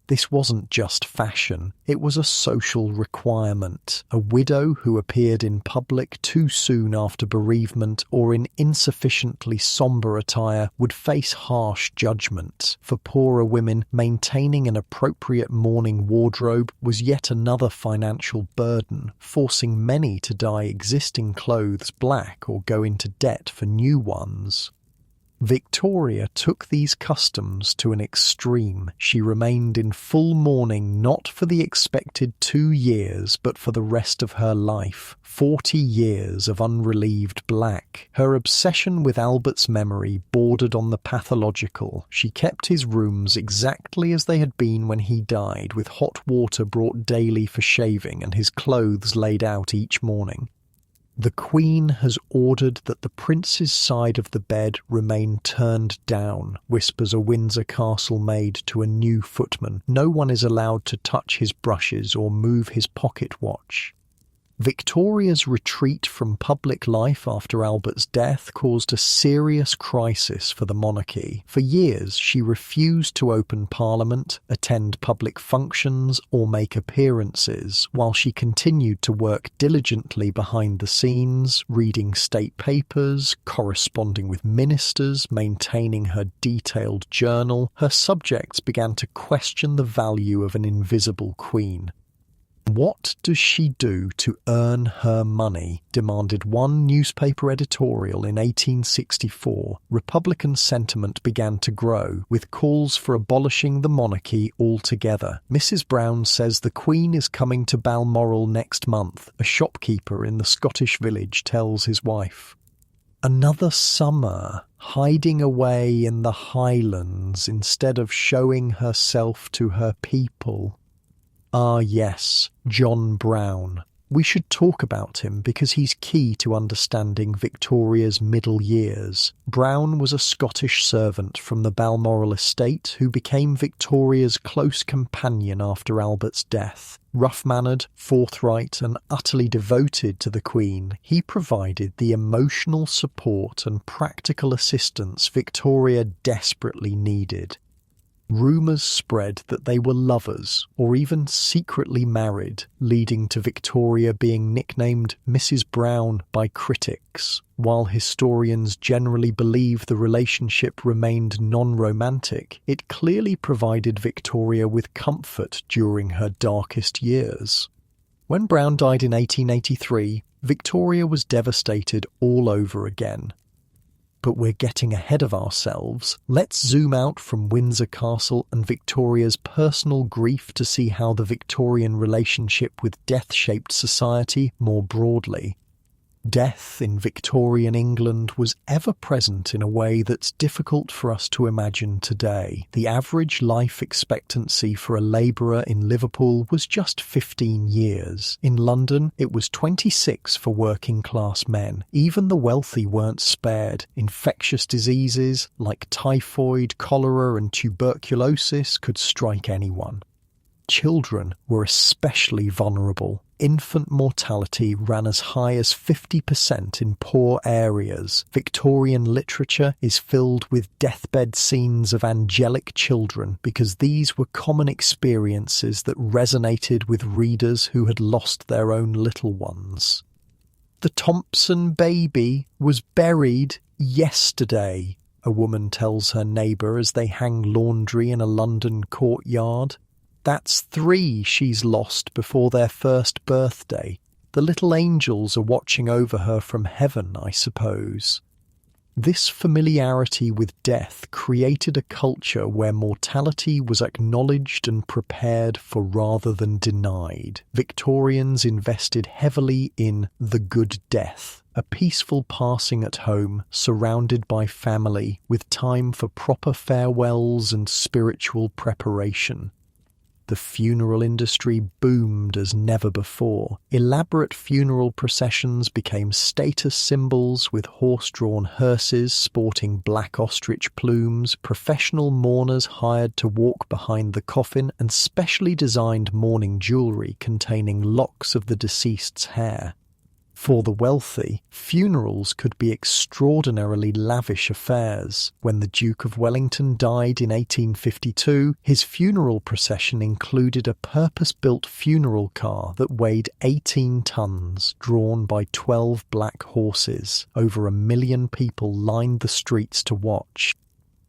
This wasn't just fashion, it was a social requirement. A widow who appeared in public too soon after bereavement or in insufficiently sombre attire would face harsh judgment. For poorer women, maintaining an appropriate mourning wardrobe was yet another financial burden, forcing many to dye existing clothes black or go into debt for new ones. Victoria took these customs to an extreme. She remained in full mourning not for the expected 2 years, but for the rest of her life. 40 years of unrelieved black. Her obsession with Albert's memory bordered on the pathological. She kept his rooms exactly as they had been when he died, with hot water brought daily for shaving and his clothes laid out each morning. "The Queen has ordered that the Prince's side of the bed remain turned down," whispers a Windsor Castle maid to a new footman. "No one is allowed to touch his brushes or move his pocket watch." Victoria's retreat from public life after Albert's death caused a serious crisis for the monarchy. For years, she refused to open Parliament, attend public functions, or make appearances, while she continued to work diligently behind the scenes, reading state papers, corresponding with ministers, maintaining her detailed journal. Her subjects began to question the value of an invisible queen. What does she do to earn her money? Demanded one newspaper editorial in 1864. Republican sentiment began to grow, with calls for abolishing the monarchy altogether. Mrs. Brown says the Queen is coming to Balmoral next month, a shopkeeper in the Scottish village tells his wife. Another summer, hiding away in the Highlands instead of showing herself to her people. Ah yes, John Brown. We should talk about him because he's key to understanding Victoria's middle years. Brown was a Scottish servant from the Balmoral estate who became Victoria's close companion after Albert's death. Rough-mannered, forthright and utterly devoted to the Queen, he provided the emotional support and practical assistance Victoria desperately needed. Rumours spread that they were lovers, or even secretly married, leading to Victoria being nicknamed Mrs. Brown by critics. While historians generally believe the relationship remained non-romantic, it clearly provided Victoria with comfort during her darkest years. When Brown died in 1883, Victoria was devastated all over again. But we're getting ahead of ourselves. Let's zoom out from Windsor Castle and Victoria's personal grief to see how the Victorian relationship with death shaped society more broadly. Death in Victorian England was ever present in a way that's difficult for us to imagine today. The average life expectancy for a labourer in Liverpool was just 15 years. In London, it was 26 for working-class men. Even the wealthy weren't spared. Infectious diseases like typhoid, cholera and tuberculosis could strike anyone. Children were especially vulnerable. Infant mortality ran as high as 50% in poor areas. Victorian literature is filled with deathbed scenes of angelic children because these were common experiences that resonated with readers who had lost their own little ones. The Thompson baby was buried yesterday, a woman tells her neighbour as they hang laundry in a London courtyard. That's 3 she's lost before their first birthday. The little angels are watching over her from heaven, I suppose. This familiarity with death created a culture where mortality was acknowledged and prepared for rather than denied. Victorians invested heavily in the good death, a peaceful passing at home, surrounded by family, with time for proper farewells and spiritual preparation. The funeral industry boomed as never before. Elaborate funeral processions became status symbols with horse-drawn hearses sporting black ostrich plumes, professional mourners hired to walk behind the coffin, and specially designed mourning jewellery containing locks of the deceased's hair. For the wealthy, funerals could be extraordinarily lavish affairs. When the Duke of Wellington died in 1852, his funeral procession included a purpose-built funeral car that weighed 18 tons, drawn by 12 black horses. Over 1 million people lined the streets to watch.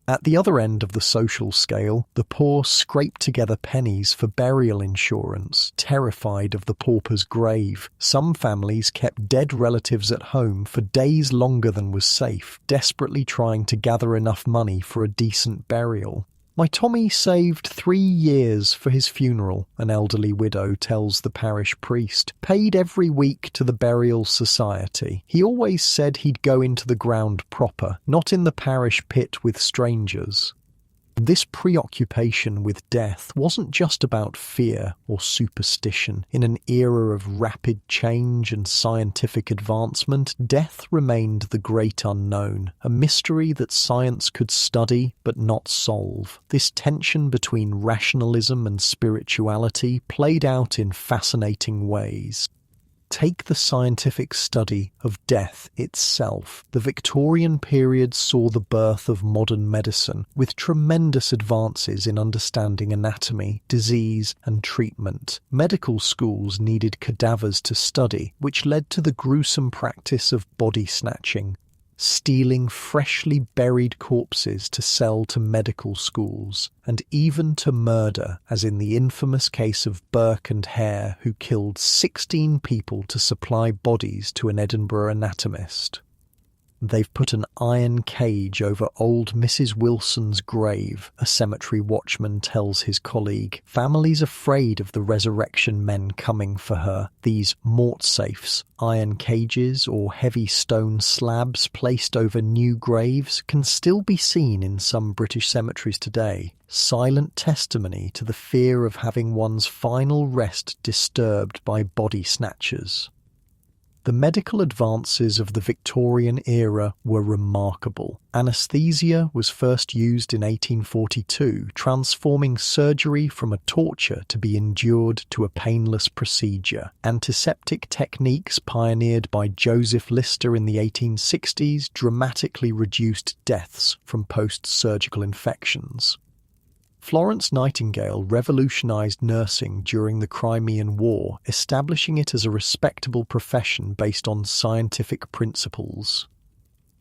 At the other end of the social scale, the poor scraped together pennies for burial insurance, terrified of the pauper's grave. Some families kept dead relatives at home for days longer than was safe, desperately trying to gather enough money for a decent burial. My Tommy saved 3 years for his funeral, an elderly widow tells the parish priest, paid every week to the burial society. He always said he'd go into the ground proper, not in the parish pit with strangers. This preoccupation with death wasn't just about fear or superstition. In an era of rapid change and scientific advancement, death remained the great unknown, a mystery that science could study but not solve. This tension between rationalism and spirituality played out in fascinating ways. Take the scientific study of death itself. The Victorian period saw the birth of modern medicine, with tremendous advances in understanding anatomy, disease, and treatment. Medical schools needed cadavers to study, which led to the gruesome practice of body snatching. stealing freshly buried corpses to sell to medical schools, and even to murder, as in the infamous case of Burke and Hare, who killed 16 people to supply bodies to an Edinburgh anatomist. They've put an iron cage over old Mrs. Wilson's grave, a cemetery watchman tells his colleague. Families afraid of the resurrection men coming for her. These mortsafes, iron cages or heavy stone slabs placed over new graves, can still be seen in some British cemeteries today. Silent testimony to the fear of having one's final rest disturbed by body snatchers. The medical advances of the Victorian era were remarkable. Anesthesia was first used in 1842, transforming surgery from a torture to be endured to a painless procedure. Antiseptic techniques pioneered by Joseph Lister in the 1860s dramatically reduced deaths from post-surgical infections. Florence Nightingale revolutionised nursing during the Crimean War, establishing it as a respectable profession based on scientific principles.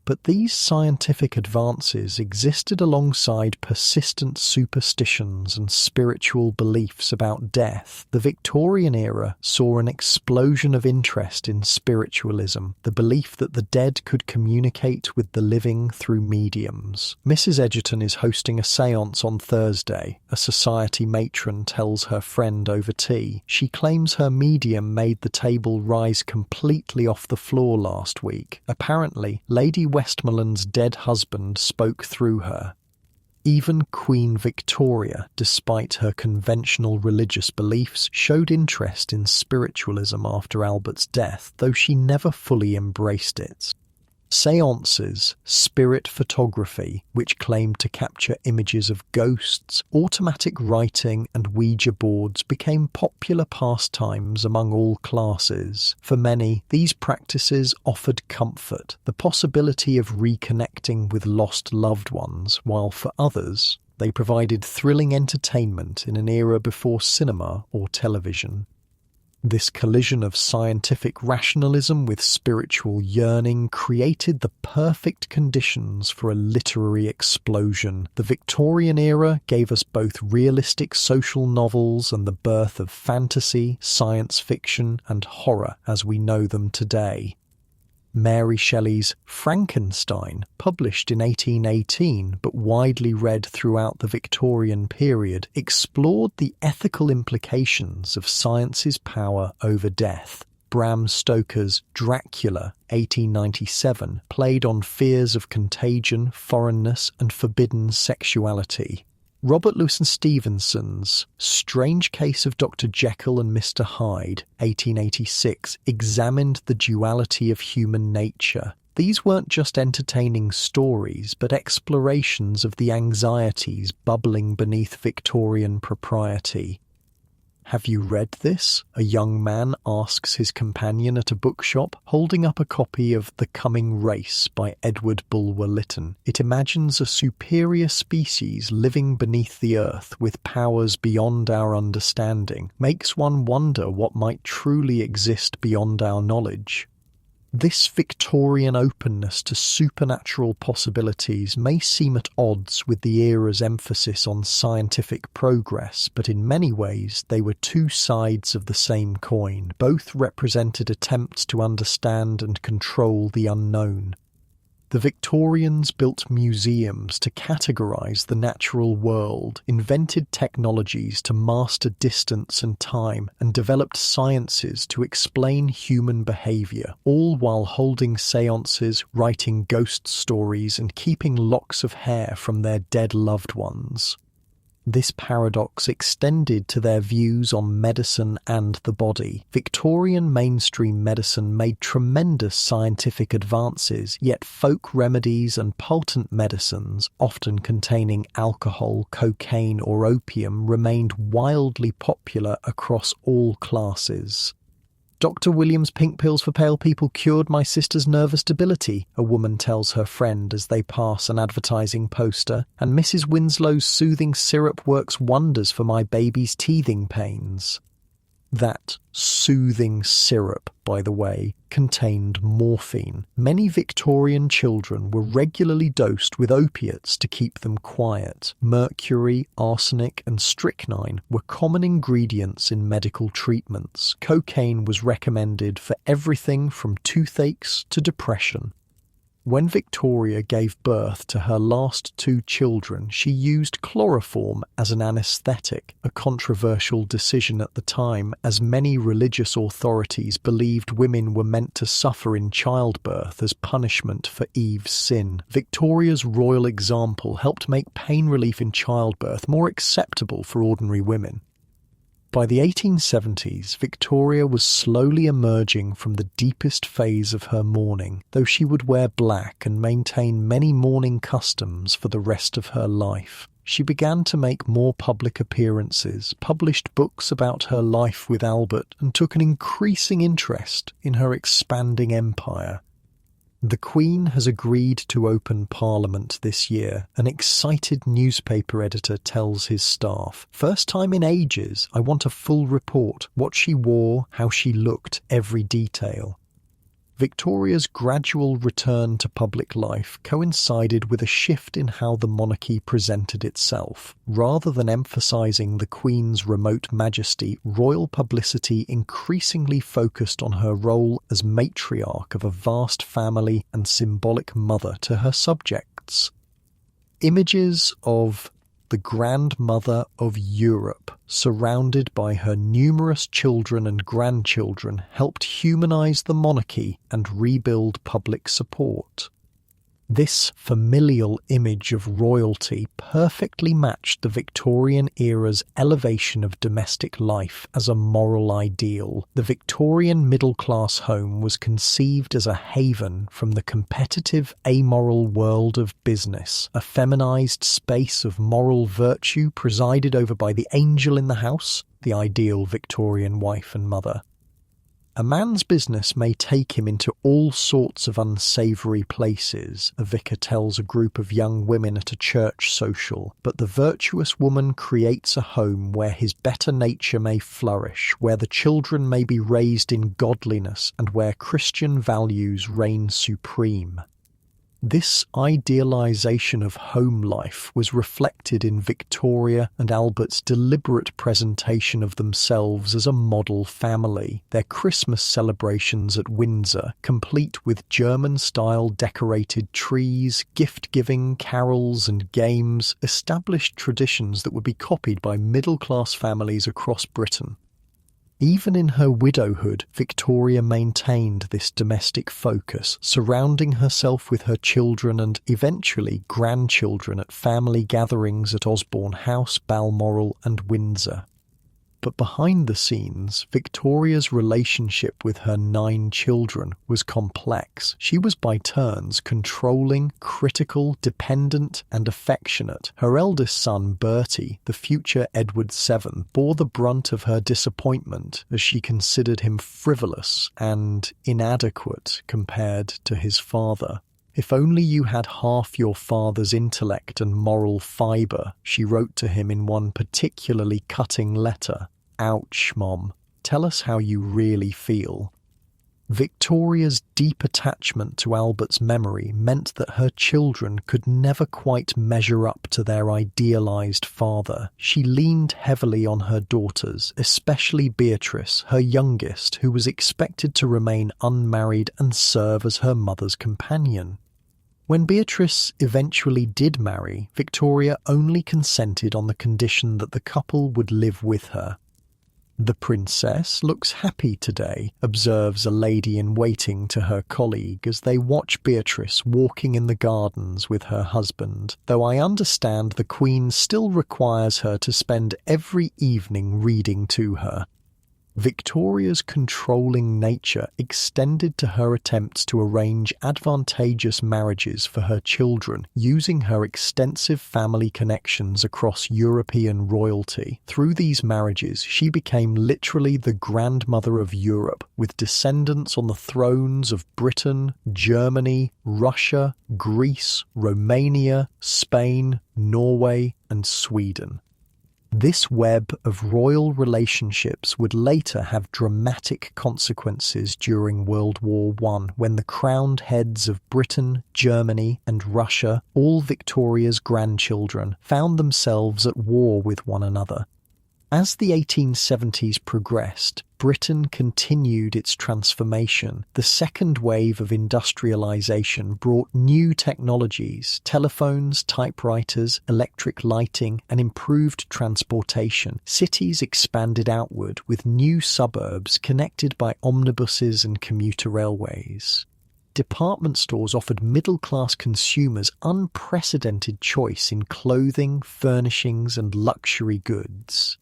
But these scientific advances existed alongside persistent superstitions and spiritual beliefs about death. The Victorian era saw an explosion of interest in spiritualism, the belief that the dead could communicate with the living through mediums. Mrs. Egerton is hosting a séance on Thursday, a society matron tells her friend over tea. She claims her medium made the table rise completely off the floor last week. Apparently, Lady Westmoreland's dead husband spoke through her. Even Queen Victoria, despite her conventional religious beliefs, showed interest in spiritualism after Albert's death, though she never fully embraced it. Séances, spirit photography, which claimed to capture images of ghosts, automatic writing and Ouija boards became popular pastimes among all classes. For many, these practices offered comfort, the possibility of reconnecting with lost loved ones, while for others, they provided thrilling entertainment in an era before cinema or television. This collision of scientific rationalism with spiritual yearning created the perfect conditions for a literary explosion. The Victorian era gave us both realistic social novels and the birth of fantasy, science fiction, and horror as we know them today. Mary Shelley's Frankenstein, published in 1818 but widely read throughout the Victorian period, explored the ethical implications of science's power over death. Bram Stoker's Dracula, 1897, played on fears of contagion, foreignness, and forbidden sexuality. Robert Louis Stevenson's Strange Case of Dr. Jekyll and Mr. Hyde, 1886, examined the duality of human nature. These weren't just entertaining stories, but explorations of the anxieties bubbling beneath Victorian propriety. "Have you read this?" a young man asks his companion at a bookshop, holding up a copy of The Coming Race by Edward Bulwer Lytton. It imagines a superior species living beneath the earth with powers beyond our understanding, makes one wonder what might truly exist beyond our knowledge. This Victorian openness to supernatural possibilities may seem at odds with the era's emphasis on scientific progress, but in many ways they were two sides of the same coin. Both represented attempts to understand and control the unknown. The Victorians built museums to categorize the natural world, invented technologies to master distance and time, and developed sciences to explain human behavior, all while holding seances, writing ghost stories, and keeping locks of hair from their dead loved ones. This paradox extended to their views on medicine and the body. Victorian mainstream medicine made tremendous scientific advances, yet folk remedies and potent medicines, often containing alcohol, cocaine, or opium, remained wildly popular across all classes. "Dr. William's pink pills for pale people cured my sister's nervous debility," a woman tells her friend as they pass an advertising poster, "and Mrs. Winslow's soothing syrup works wonders for my baby's teething pains." That soothing syrup by the way, contained morphine. Many Victorian children were regularly dosed with opiates to keep them quiet. Mercury, arsenic, and strychnine were common ingredients in medical treatments. Cocaine was recommended for everything from toothaches to depression. When Victoria gave birth to her last two children, she used chloroform as an anaesthetic, a controversial decision at the time, as many religious authorities believed women were meant to suffer in childbirth as punishment for Eve's sin. Victoria's royal example helped make pain relief in childbirth more acceptable for ordinary women. By the 1870s, Victoria was slowly emerging from the deepest phase of her mourning, though she would wear black and maintain many mourning customs for the rest of her life. She began to make more public appearances, published books about her life with Albert, and took an increasing interest in her expanding empire. The Queen has agreed to open Parliament this year, an excited newspaper editor tells his staff. First time in ages, I want a full report, what she wore, how she looked, every detail. Victoria's gradual return to public life coincided with a shift in how the monarchy presented itself. Rather than emphasising the Queen's remote majesty, royal publicity increasingly focused on her role as matriarch of a vast family and symbolic mother to her subjects. Images of the grandmother of Europe, surrounded by her numerous children and grandchildren, helped humanize the monarchy and rebuild public support. This familial image of royalty perfectly matched the Victorian era's elevation of domestic life as a moral ideal. The Victorian middle-class home was conceived as a haven from the competitive, amoral world of business, a feminized space of moral virtue presided over by the angel in the house, the ideal Victorian wife and mother. A man's business may take him into all sorts of unsavoury places, a vicar tells a group of young women at a church social, but the virtuous woman creates a home where his better nature may flourish, where the children may be raised in godliness, and where Christian values reign supreme. This idealization of home life was reflected in Victoria and Albert's deliberate presentation of themselves as a model family. Their Christmas celebrations at Windsor, complete with German-style decorated trees, gift-giving, carols and games, established traditions that would be copied by middle-class families across Britain. Even in her widowhood, Victoria maintained this domestic focus, surrounding herself with her children and, eventually, grandchildren at family gatherings at Osborne House, Balmoral and Windsor. But behind the scenes, Victoria's relationship with her 9 children was complex. She was by turns controlling, critical, dependent, and affectionate. Her eldest son, Bertie, the future Edward VII, bore the brunt of her disappointment as she considered him frivolous and inadequate compared to his father. "If only you had half your father's intellect and moral fibre," she wrote to him in one particularly cutting letter. "Ouch, Mom. Tell us how you really feel." Victoria's deep attachment to Albert's memory meant that her children could never quite measure up to their idealised father. She leaned heavily on her daughters, especially Beatrice, her youngest, who was expected to remain unmarried and serve as her mother's companion. When Beatrice eventually did marry, Victoria only consented on the condition that the couple would live with her. "The princess looks happy today," observes a lady-in-waiting to her colleague as they watch Beatrice walking in the gardens with her husband, "though I understand the Queen still requires her to spend every evening reading to her." Victoria's controlling nature extended to her attempts to arrange advantageous marriages for her children, using her extensive family connections across European royalty. Through these marriages, she became literally the grandmother of Europe, with descendants on the thrones of Britain, Germany, Russia, Greece, Romania, Spain, Norway, and Sweden. This web of royal relationships would later have dramatic consequences during World War I, when the crowned heads of Britain, Germany, and Russia, all Victoria's grandchildren, found themselves at war with one another. As the 1870s progressed, Britain continued its transformation. The second wave of industrialization brought new technologies, telephones, typewriters, electric lighting, and improved transportation. Cities expanded outward with new suburbs connected by omnibuses and commuter railways. Department stores offered middle-class consumers unprecedented choice in clothing, furnishings, and luxury goods.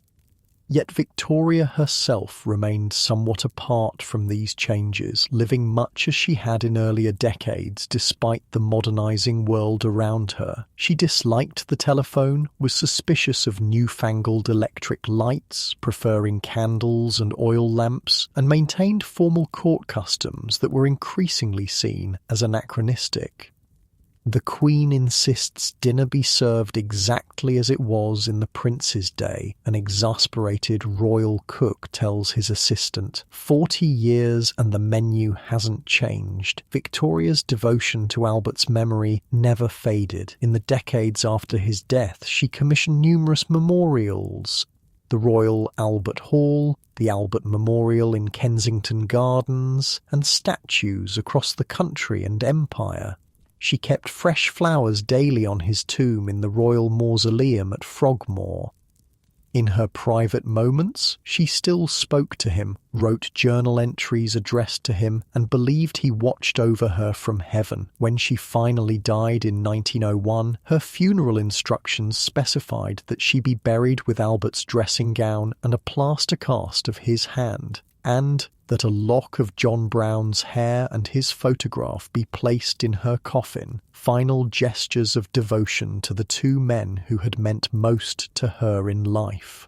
Yet Victoria herself remained somewhat apart from these changes, living much as she had in earlier decades despite the modernising world around her. She disliked the telephone, was suspicious of newfangled electric lights, preferring candles and oil lamps, and maintained formal court customs that were increasingly seen as anachronistic. The Queen insists dinner be served exactly as it was in the Prince's day, an exasperated royal cook tells his assistant. 40 years and the menu hasn't changed. Victoria's devotion to Albert's memory never faded. In the decades after his death, she commissioned numerous memorials. The Royal Albert Hall, the Albert Memorial in Kensington Gardens, and statues across the country and empire. She kept fresh flowers daily on his tomb in the Royal Mausoleum at Frogmore. In her private moments, she still spoke to him, wrote journal entries addressed to him, and believed he watched over her from heaven. When she finally died in 1901, her funeral instructions specified that she be buried with Albert's dressing gown and a plaster cast of his hand, and that a lock of John Brown's hair and his photograph be placed in her coffin, final gestures of devotion to the two men who had meant most to her in life.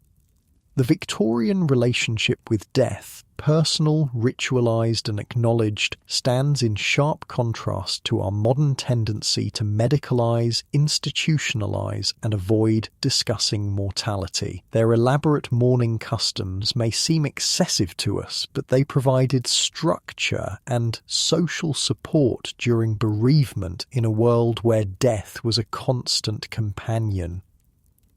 The Victorian relationship with death, personal, ritualised and acknowledged, stands in sharp contrast to our modern tendency to medicalise, institutionalise and avoid discussing mortality. Their elaborate mourning customs may seem excessive to us, but they provided structure and social support during bereavement in a world where death was a constant companion.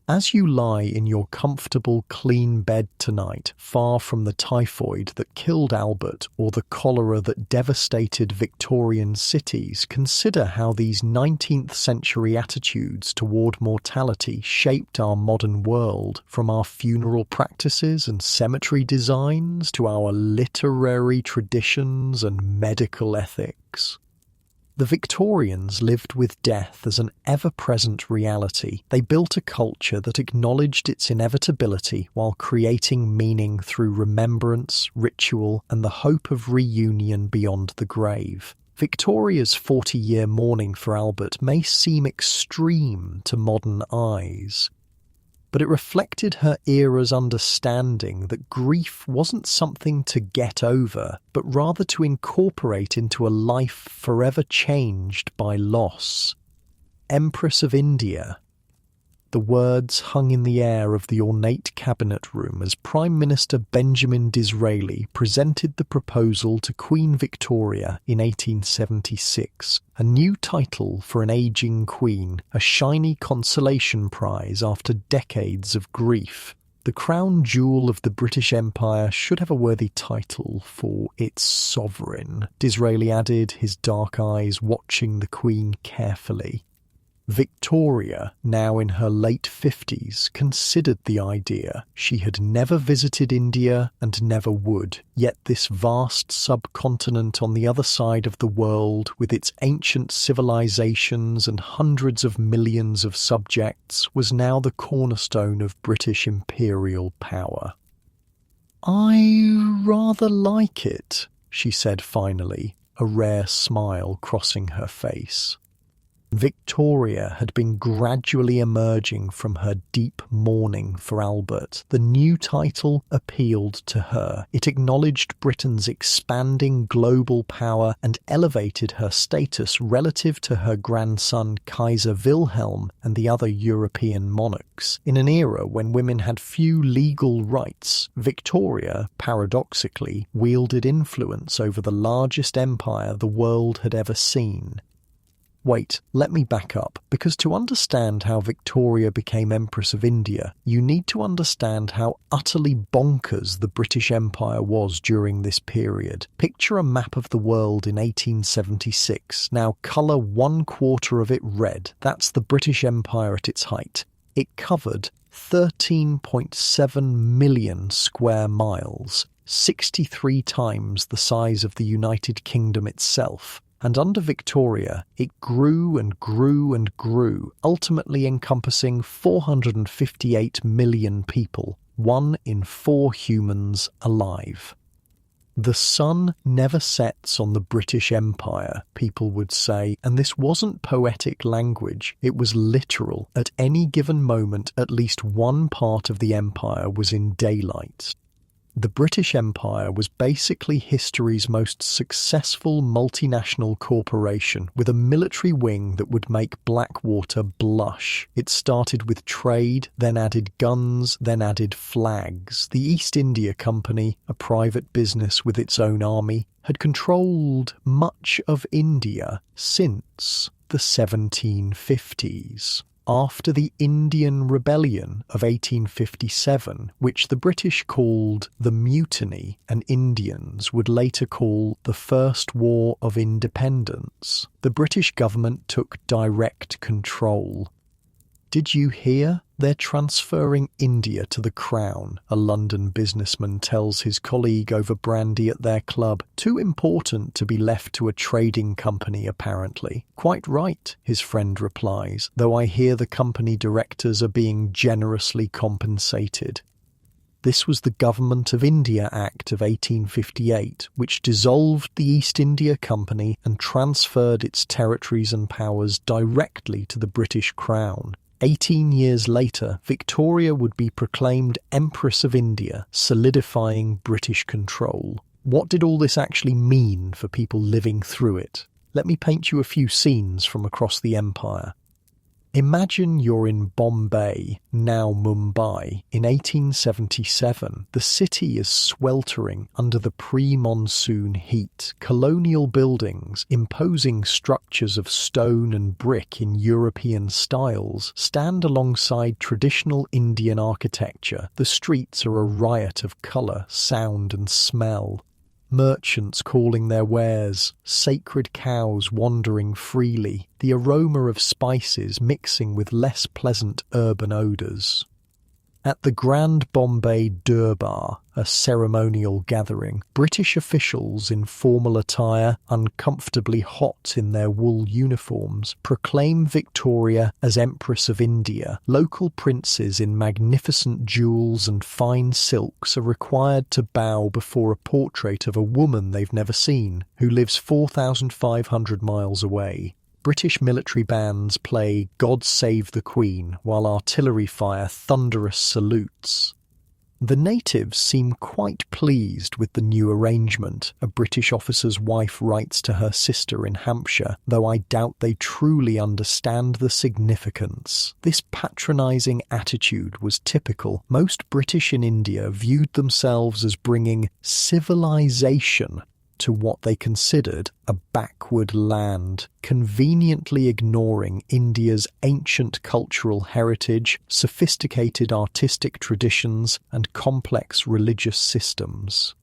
As you lie in your comfortable, clean bed tonight, far from the typhoid that killed Albert or the cholera that devastated Victorian cities, consider how these 19th century attitudes toward mortality shaped our modern world, from our funeral practices and cemetery designs to our literary traditions and medical ethics. The Victorians lived with death as an ever-present reality. They built a culture that acknowledged its inevitability while creating meaning through remembrance, ritual, and the hope of reunion beyond the grave. Victoria's 40-year mourning for Albert may seem extreme to modern eyes, but it reflected her era's understanding that grief wasn't something to get over, but rather to incorporate into a life forever changed by loss. Empress of India. The words hung in the air of the ornate cabinet room as Prime Minister Benjamin Disraeli presented the proposal to Queen Victoria in 1876, a new title for an ageing queen, a shiny consolation prize after decades of grief. The crown jewel of the British Empire should have a worthy title for its sovereign, Disraeli added, his dark eyes watching the Queen carefully. Victoria, now in her late 50s, considered the idea. She had never visited India and never would, yet this vast subcontinent on the other side of the world, with its ancient civilizations and hundreds of millions of subjects, was now the cornerstone of British imperial power. "I rather like it," she said finally, a rare smile crossing her face. Victoria had been gradually emerging from her deep mourning for Albert. The new title appealed to her. It acknowledged Britain's expanding global power and elevated her status relative to her grandson Kaiser Wilhelm and the other European monarchs. In an era when women had few legal rights, Victoria, paradoxically, wielded influence over the largest empire the world had ever seen. Wait, let me back up, because to understand how Victoria became Empress of India, you need to understand how utterly bonkers the British Empire was during this period. Picture a map of the world in 1876. Now colour 1/4 of it red. That's the British Empire at its height. It covered 13.7 million square miles, 63 times the size of the United Kingdom itself. And under Victoria, it grew and grew and grew, ultimately encompassing 458 million people, 1 in 4 humans alive. The sun never sets on the British Empire, people would say, and this wasn't poetic language, it was literal. At any given moment, at least one part of the empire was in daylight. The British Empire was basically history's most successful multinational corporation, with a military wing that would make Blackwater blush. It started with trade, then added guns, then added flags. The East India Company, a private business with its own army, had controlled much of India since the 1750s. After the Indian Rebellion of 1857, which the British called the Mutiny and Indians would later call the First War of Independence, the British government took direct control. Did you hear? They're transferring India to the Crown, a London businessman tells his colleague over brandy at their club. Too important to be left to a trading company, apparently. Quite right, his friend replies, though I hear the company directors are being generously compensated. This was the Government of India Act of 1858, which dissolved the East India Company and transferred its territories and powers directly to the British Crown. 18 years later, Victoria would be proclaimed Empress of India, solidifying British control. What did all this actually mean for people living through it? Let me paint you a few scenes from across the empire. Imagine you're in Bombay, now Mumbai, in 1877. The city is sweltering under the pre-monsoon heat. Colonial buildings, imposing structures of stone and brick in European styles, stand alongside traditional Indian architecture. The streets are a riot of colour, sound and smell. Merchants calling their wares, sacred cows wandering freely, the aroma of spices mixing with less pleasant urban odours. At the Grand Bombay Durbar, a ceremonial gathering, British officials in formal attire, uncomfortably hot in their wool uniforms, proclaim Victoria as Empress of India. Local princes in magnificent jewels and fine silks are required to bow before a portrait of a woman they've never seen, who lives 4,500 miles away. British military bands play God Save the Queen while artillery fire thunderous salutes. The natives seem quite pleased with the new arrangement, a British officer's wife writes to her sister in Hampshire, though I doubt they truly understand the significance. This patronising attitude was typical. Most British in India viewed themselves as bringing civilization to what they considered a backward land, conveniently ignoring India's ancient cultural heritage, sophisticated artistic traditions, and complex religious systems.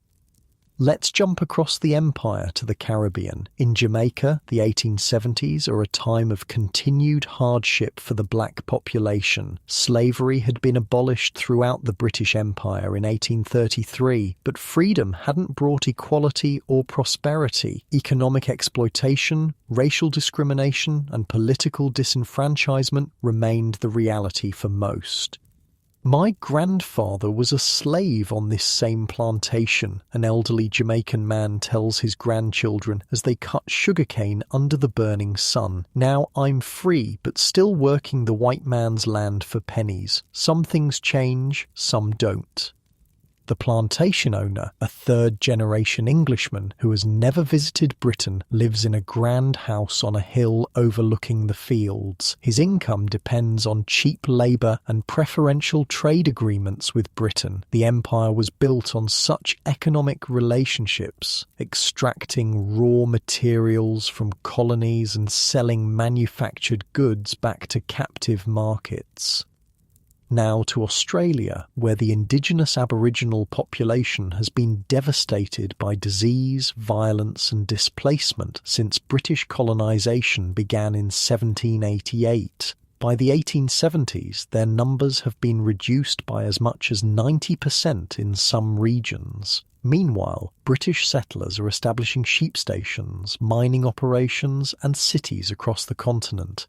Let's jump across the empire to the Caribbean. In Jamaica, the 1870s are a time of continued hardship for the black population. Slavery had been abolished throughout the British Empire in 1833, but freedom hadn't brought equality or prosperity. Economic exploitation, racial discrimination, and political disenfranchisement remained the reality for most. My grandfather was a slave on this same plantation, an elderly Jamaican man tells his grandchildren as they cut sugarcane under the burning sun. Now I'm free, but still working the white man's land for pennies. Some things change, some don't. The plantation owner, a third-generation Englishman who has never visited Britain, lives in a grand house on a hill overlooking the fields. His income depends on cheap labour and preferential trade agreements with Britain. The empire was built on such economic relationships, extracting raw materials from colonies and selling manufactured goods back to captive markets. Now to Australia, where the indigenous Aboriginal population has been devastated by disease, violence and displacement since British colonisation began in 1788. By the 1870s, their numbers have been reduced by as much as 90% in some regions. Meanwhile, British settlers are establishing sheep stations, mining operations and cities across the continent.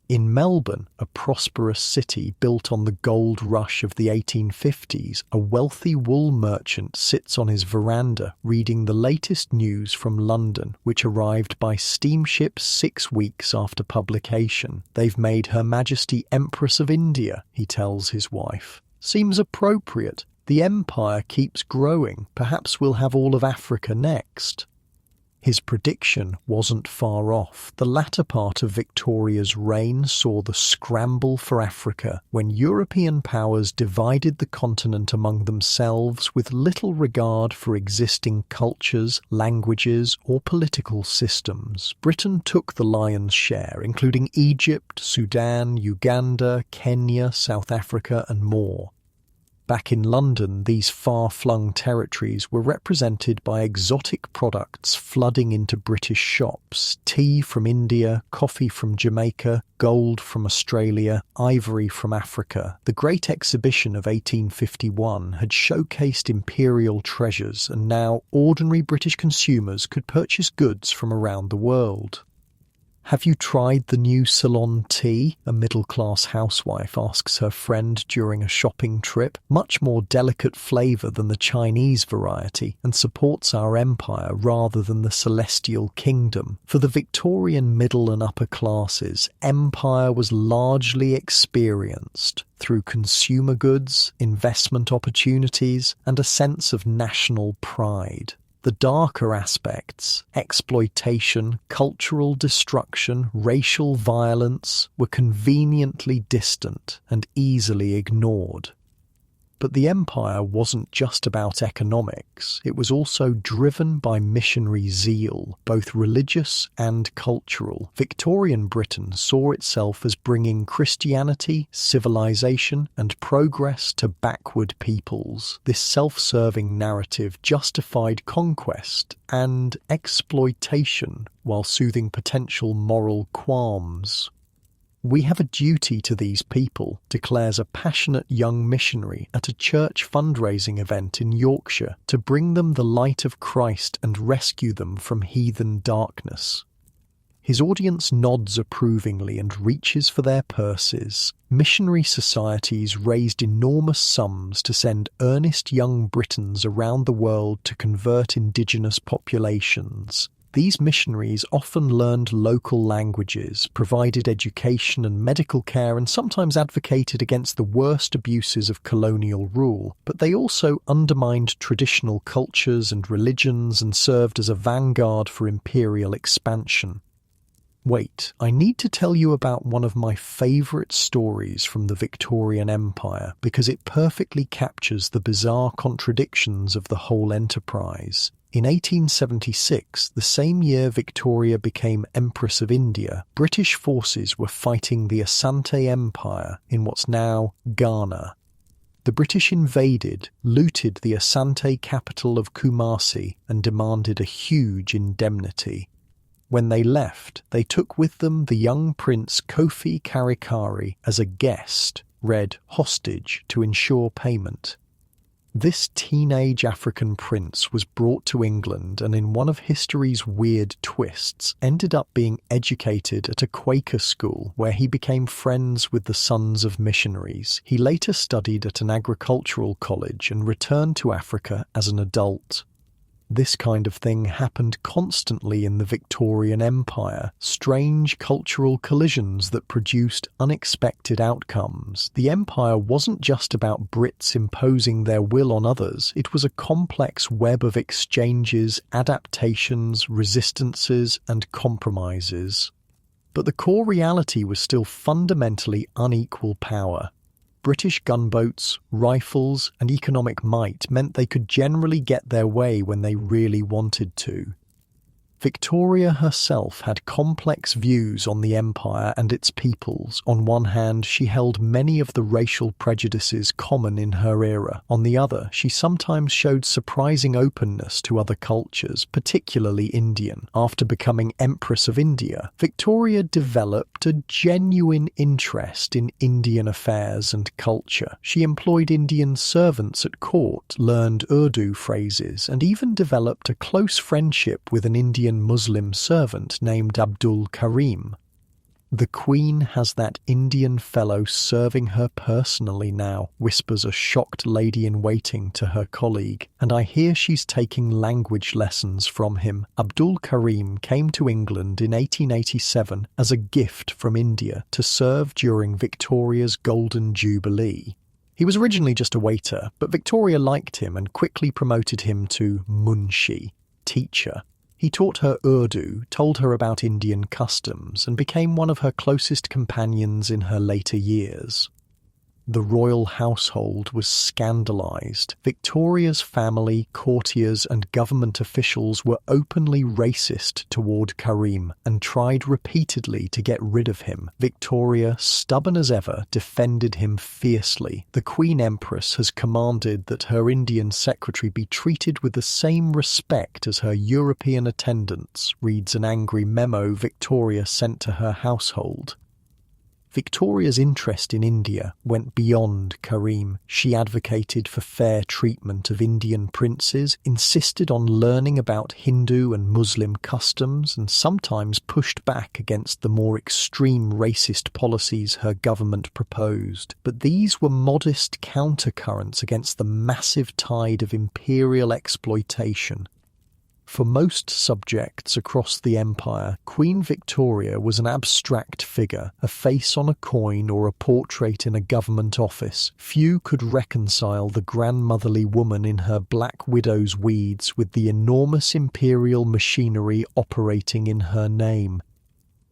In Melbourne, a prosperous city built on the gold rush of the 1850s, a wealthy wool merchant sits on his veranda reading the latest news from London, which arrived by steamship 6 weeks after publication. They've made Her Majesty Empress of India, he tells his wife. Seems appropriate. The empire keeps growing. Perhaps we'll have all of Africa next. His prediction wasn't far off. The latter part of Victoria's reign saw the scramble for Africa, when European powers divided the continent among themselves with little regard for existing cultures, languages, or political systems. Britain took the lion's share, including Egypt, Sudan, Uganda, Kenya, South Africa, and more. Back in London, these far-flung territories were represented by exotic products flooding into British shops: tea from India, coffee from Jamaica, gold from Australia, ivory from Africa. The Great Exhibition of 1851 had showcased imperial treasures, and now ordinary British consumers could purchase goods from around the world. Have you tried the new Ceylon tea? A middle-class housewife asks her friend during a shopping trip. Much more delicate flavour than the Chinese variety, and supports our empire rather than the celestial kingdom. For the Victorian middle and upper classes, empire was largely experienced through consumer goods, investment opportunities, and a sense of national pride. The darker aspects, exploitation, cultural destruction, racial violence, were conveniently distant and easily ignored. But the empire wasn't just about economics. It was also driven by missionary zeal, both religious and cultural. Victorian Britain saw itself as bringing Christianity, civilization, and progress to backward peoples. This self-serving narrative justified conquest and exploitation while soothing potential moral qualms. "We have a duty to these people," declares a passionate young missionary at a church fundraising event in Yorkshire, "to bring them the light of Christ and rescue them from heathen darkness." His audience nods approvingly and reaches for their purses. Missionary societies raised enormous sums to send earnest young Britons around the world to convert indigenous populations. These missionaries often learned local languages, provided education and medical care, and sometimes advocated against the worst abuses of colonial rule. But they also undermined traditional cultures and religions and served as a vanguard for imperial expansion. Wait, I need to tell you about one of my favourite stories from the Victorian Empire, because it perfectly captures the bizarre contradictions of the whole enterprise. In 1876, the same year Victoria became Empress of India, British forces were fighting the Asante Empire in what's now Ghana. The British invaded, looted the Asante capital of Kumasi, and demanded a huge indemnity. When they left, they took with them the young Prince Kofi Karikari as a guest, read hostage to ensure payment. This teenage African prince was brought to England and in one of history's weird twists ended up being educated at a Quaker school where he became friends with the sons of missionaries. He later studied at an agricultural college and returned to Africa as an adult. This kind of thing happened constantly in the Victorian Empire, strange cultural collisions that produced unexpected outcomes. The empire wasn't just about Brits imposing their will on others, it was a complex web of exchanges, adaptations, resistances, and compromises. But the core reality was still fundamentally unequal power. British gunboats, rifles, and economic might meant they could generally get their way when they really wanted to. Victoria herself had complex views on the empire and its peoples. On one hand, she held many of the racial prejudices common in her era. On the other, she sometimes showed surprising openness to other cultures, particularly Indian. After becoming Empress of India, Victoria developed a genuine interest in Indian affairs and culture. She employed Indian servants at court, learned Urdu phrases, and even developed a close friendship with an Indian Muslim servant named Abdul Karim. "The Queen has that Indian fellow serving her personally now," whispers a shocked lady-in-waiting to her colleague, "and I hear she's taking language lessons from him." Abdul Karim came to England in 1887 as a gift from India to serve during Victoria's Golden Jubilee. He was originally just a waiter, but Victoria liked him and quickly promoted him to Munshi, teacher. He taught her Urdu, told her about Indian customs, and became one of her closest companions in her later years. The royal household was scandalized. Victoria's family, courtiers, and government officials were openly racist toward Karim and tried repeatedly to get rid of him. Victoria, stubborn as ever, defended him fiercely. The Queen Empress has commanded that her Indian secretary be treated with the same respect as her European attendants, reads an angry memo Victoria sent to her household. Victoria's interest in India went beyond Karim. She advocated for fair treatment of Indian princes, insisted on learning about Hindu and Muslim customs, and sometimes pushed back against the more extreme racist policies her government proposed. But these were modest countercurrents against the massive tide of imperial exploitation. For most subjects across the empire, Queen Victoria was an abstract figure, a face on a coin or a portrait in a government office. Few could reconcile the grandmotherly woman in her black widow's weeds with the enormous imperial machinery operating in her name.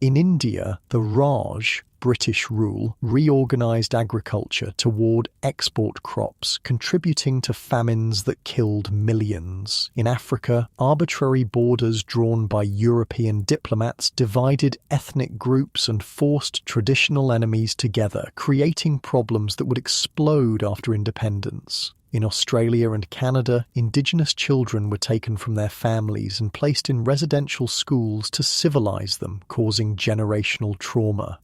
In India, the Raj, British rule, reorganised agriculture toward export crops, contributing to famines that killed millions. In Africa, arbitrary borders drawn by European diplomats divided ethnic groups and forced traditional enemies together, creating problems that would explode after independence. In Australia and Canada, Indigenous children were taken from their families and placed in residential schools to civilise them, causing generational trauma.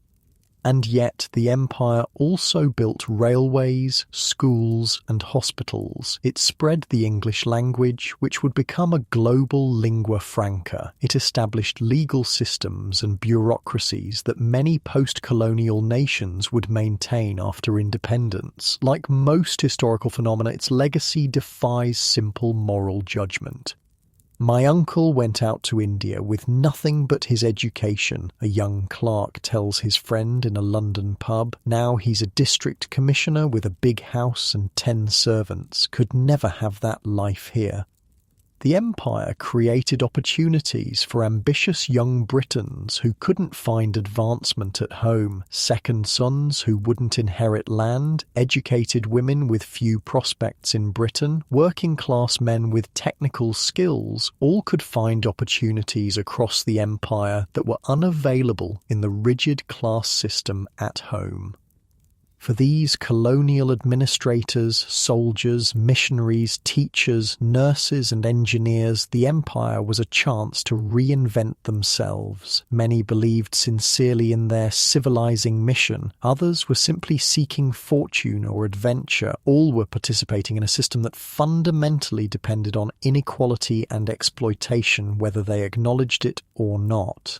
And yet the empire also built railways, schools, and hospitals. It spread the English language, which would become a global lingua franca. It established legal systems and bureaucracies that many post-colonial nations would maintain after independence. Like most historical phenomena, its legacy defies simple moral judgment. "My uncle went out to India with nothing but his education," a young clerk tells his friend in a London pub. "Now he's a district commissioner with a big house and 10 servants. Could never have that life here." The empire created opportunities for ambitious young Britons who couldn't find advancement at home, second sons who wouldn't inherit land, educated women with few prospects in Britain, working-class men with technical skills, all could find opportunities across the empire that were unavailable in the rigid class system at home. For these colonial administrators, soldiers, missionaries, teachers, nurses, and engineers, the empire was a chance to reinvent themselves. Many believed sincerely in their civilizing mission. Others were simply seeking fortune or adventure. All were participating in a system that fundamentally depended on inequality and exploitation, whether they acknowledged it or not.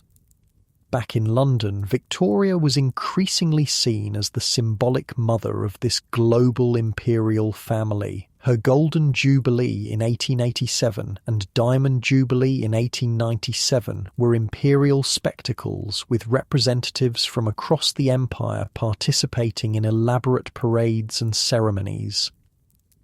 Back in London, Victoria was increasingly seen as the symbolic mother of this global imperial family. Her Golden Jubilee in 1887 and Diamond Jubilee in 1897 were imperial spectacles, with representatives from across the empire participating in elaborate parades and ceremonies.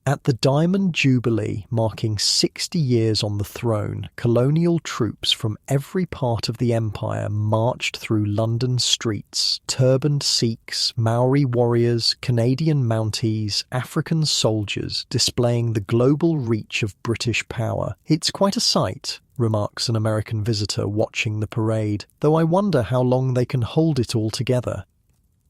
At the Diamond Jubilee, marking 60 years on the throne, colonial troops from every part of the empire marched through London streets. Turbaned Sikhs, Maori warriors, Canadian Mounties, African soldiers, displaying the global reach of British power. "It's quite a sight," remarks an American visitor watching the parade, "though I wonder how long they can hold it all together."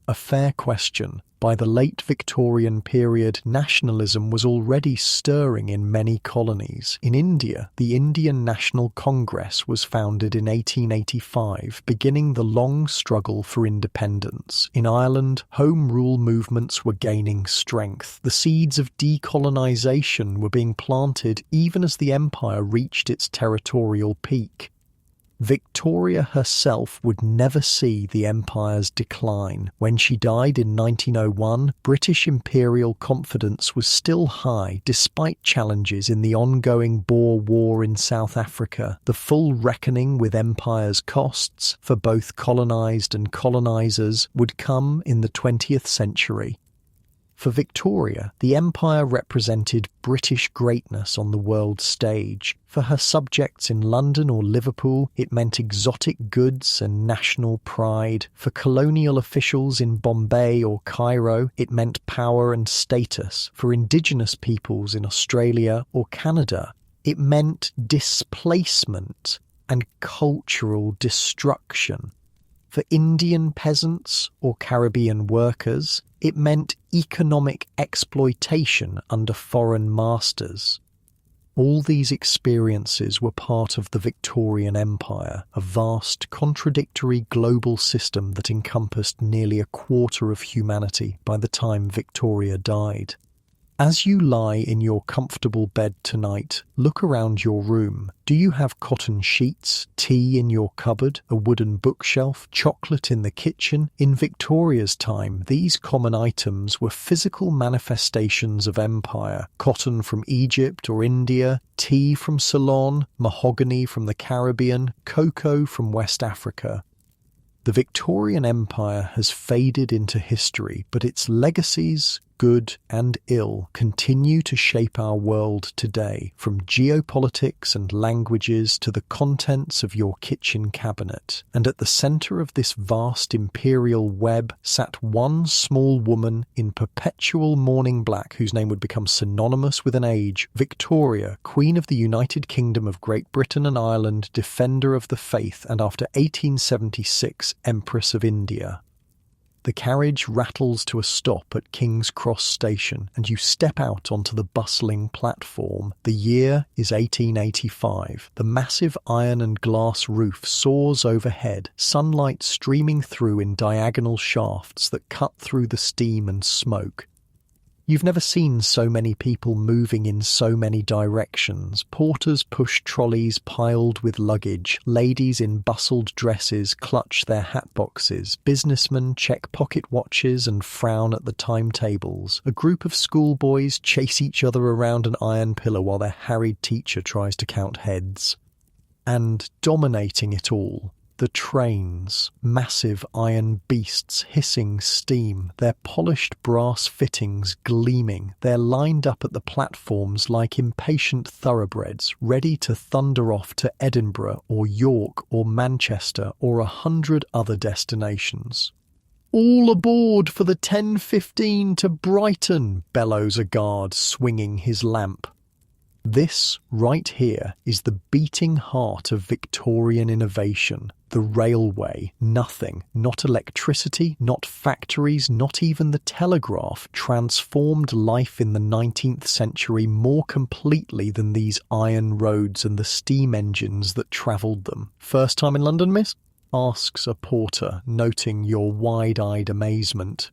A fair question. By the late Victorian period, nationalism was already stirring in many colonies. In India, the Indian National Congress was founded in 1885, beginning the long struggle for independence. In Ireland, Home Rule movements were gaining strength. The seeds of decolonisation were being planted even as the empire reached its territorial peak. Victoria herself would never see the empire's decline. When she died in 1901, British imperial confidence was still high despite challenges in the ongoing Boer War in South Africa. The full reckoning with empire's costs for both colonised and colonisers would come in the 20th century. For Victoria, the empire represented British greatness on the world stage. For her subjects in London or Liverpool, it meant exotic goods and national pride. For colonial officials in Bombay or Cairo, it meant power and status. For indigenous peoples in Australia or Canada, it meant displacement and cultural destruction. For Indian peasants or Caribbean workers, it meant economic exploitation under foreign masters. All these experiences were part of the Victorian Empire, a vast, contradictory global system that encompassed nearly a quarter of humanity by the time Victoria died. As you lie in your comfortable bed tonight, look around your room. Do you have cotton sheets, tea in your cupboard, a wooden bookshelf, chocolate in the kitchen? In Victoria's time, these common items were physical manifestations of empire. Cotton from Egypt or India, tea from Ceylon, mahogany from the Caribbean, cocoa from West Africa. The Victorian Empire has faded into history, but its legacies, good and ill, continue to shape our world today, from geopolitics and languages to the contents of your kitchen cabinet. And at the centre of this vast imperial web sat one small woman in perpetual mourning black, whose name would become synonymous with an age: Victoria, Queen of the United Kingdom of Great Britain and Ireland, Defender of the Faith, and after 1876, Empress of India. The carriage rattles to a stop at King's Cross Station, and you step out onto the bustling platform. The year is 1885. The massive iron and glass roof soars overhead, sunlight streaming through in diagonal shafts that cut through the steam and smoke. You've never seen so many people moving in so many directions. Porters push trolleys piled with luggage. Ladies in bustled dresses clutch their hat boxes. Businessmen check pocket watches and frown at the timetables. A group of schoolboys chase each other around an iron pillar while their harried teacher tries to count heads. And dominating it all, the trains, massive iron beasts hissing steam, their polished brass fittings gleaming. They're lined up at the platforms like impatient thoroughbreds, ready to thunder off to Edinburgh or York or Manchester or 100 other destinations. "All aboard for the 10:15 to Brighton," bellows a guard swinging his lamp. This, right here, is the beating heart of Victorian innovation. The railway. Nothing, not electricity, not factories, not even the telegraph, transformed life in the 19th century more completely than these iron roads and the steam engines that travelled them. First time in London, miss? Asks a porter, noting your wide-eyed amazement.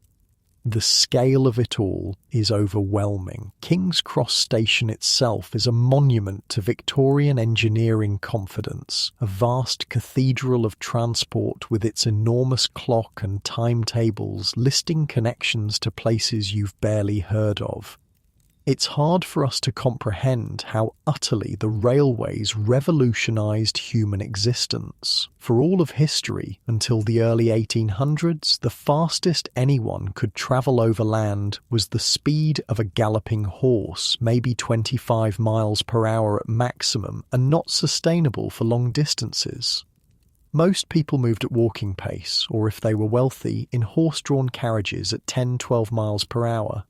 The scale of it all is overwhelming. King's Cross Station itself is a monument to Victorian engineering confidence, a vast cathedral of transport with its enormous clock and timetables listing connections to places you've barely heard of. It's hard for us to comprehend how utterly the railways revolutionised human existence. For all of history, until the early 1800s, the fastest anyone could travel over land was the speed of a galloping horse, maybe 25 miles per hour at maximum, and not sustainable for long distances. Most people moved at walking pace, or if they were wealthy, in horse-drawn carriages at 10-12 miles per hour.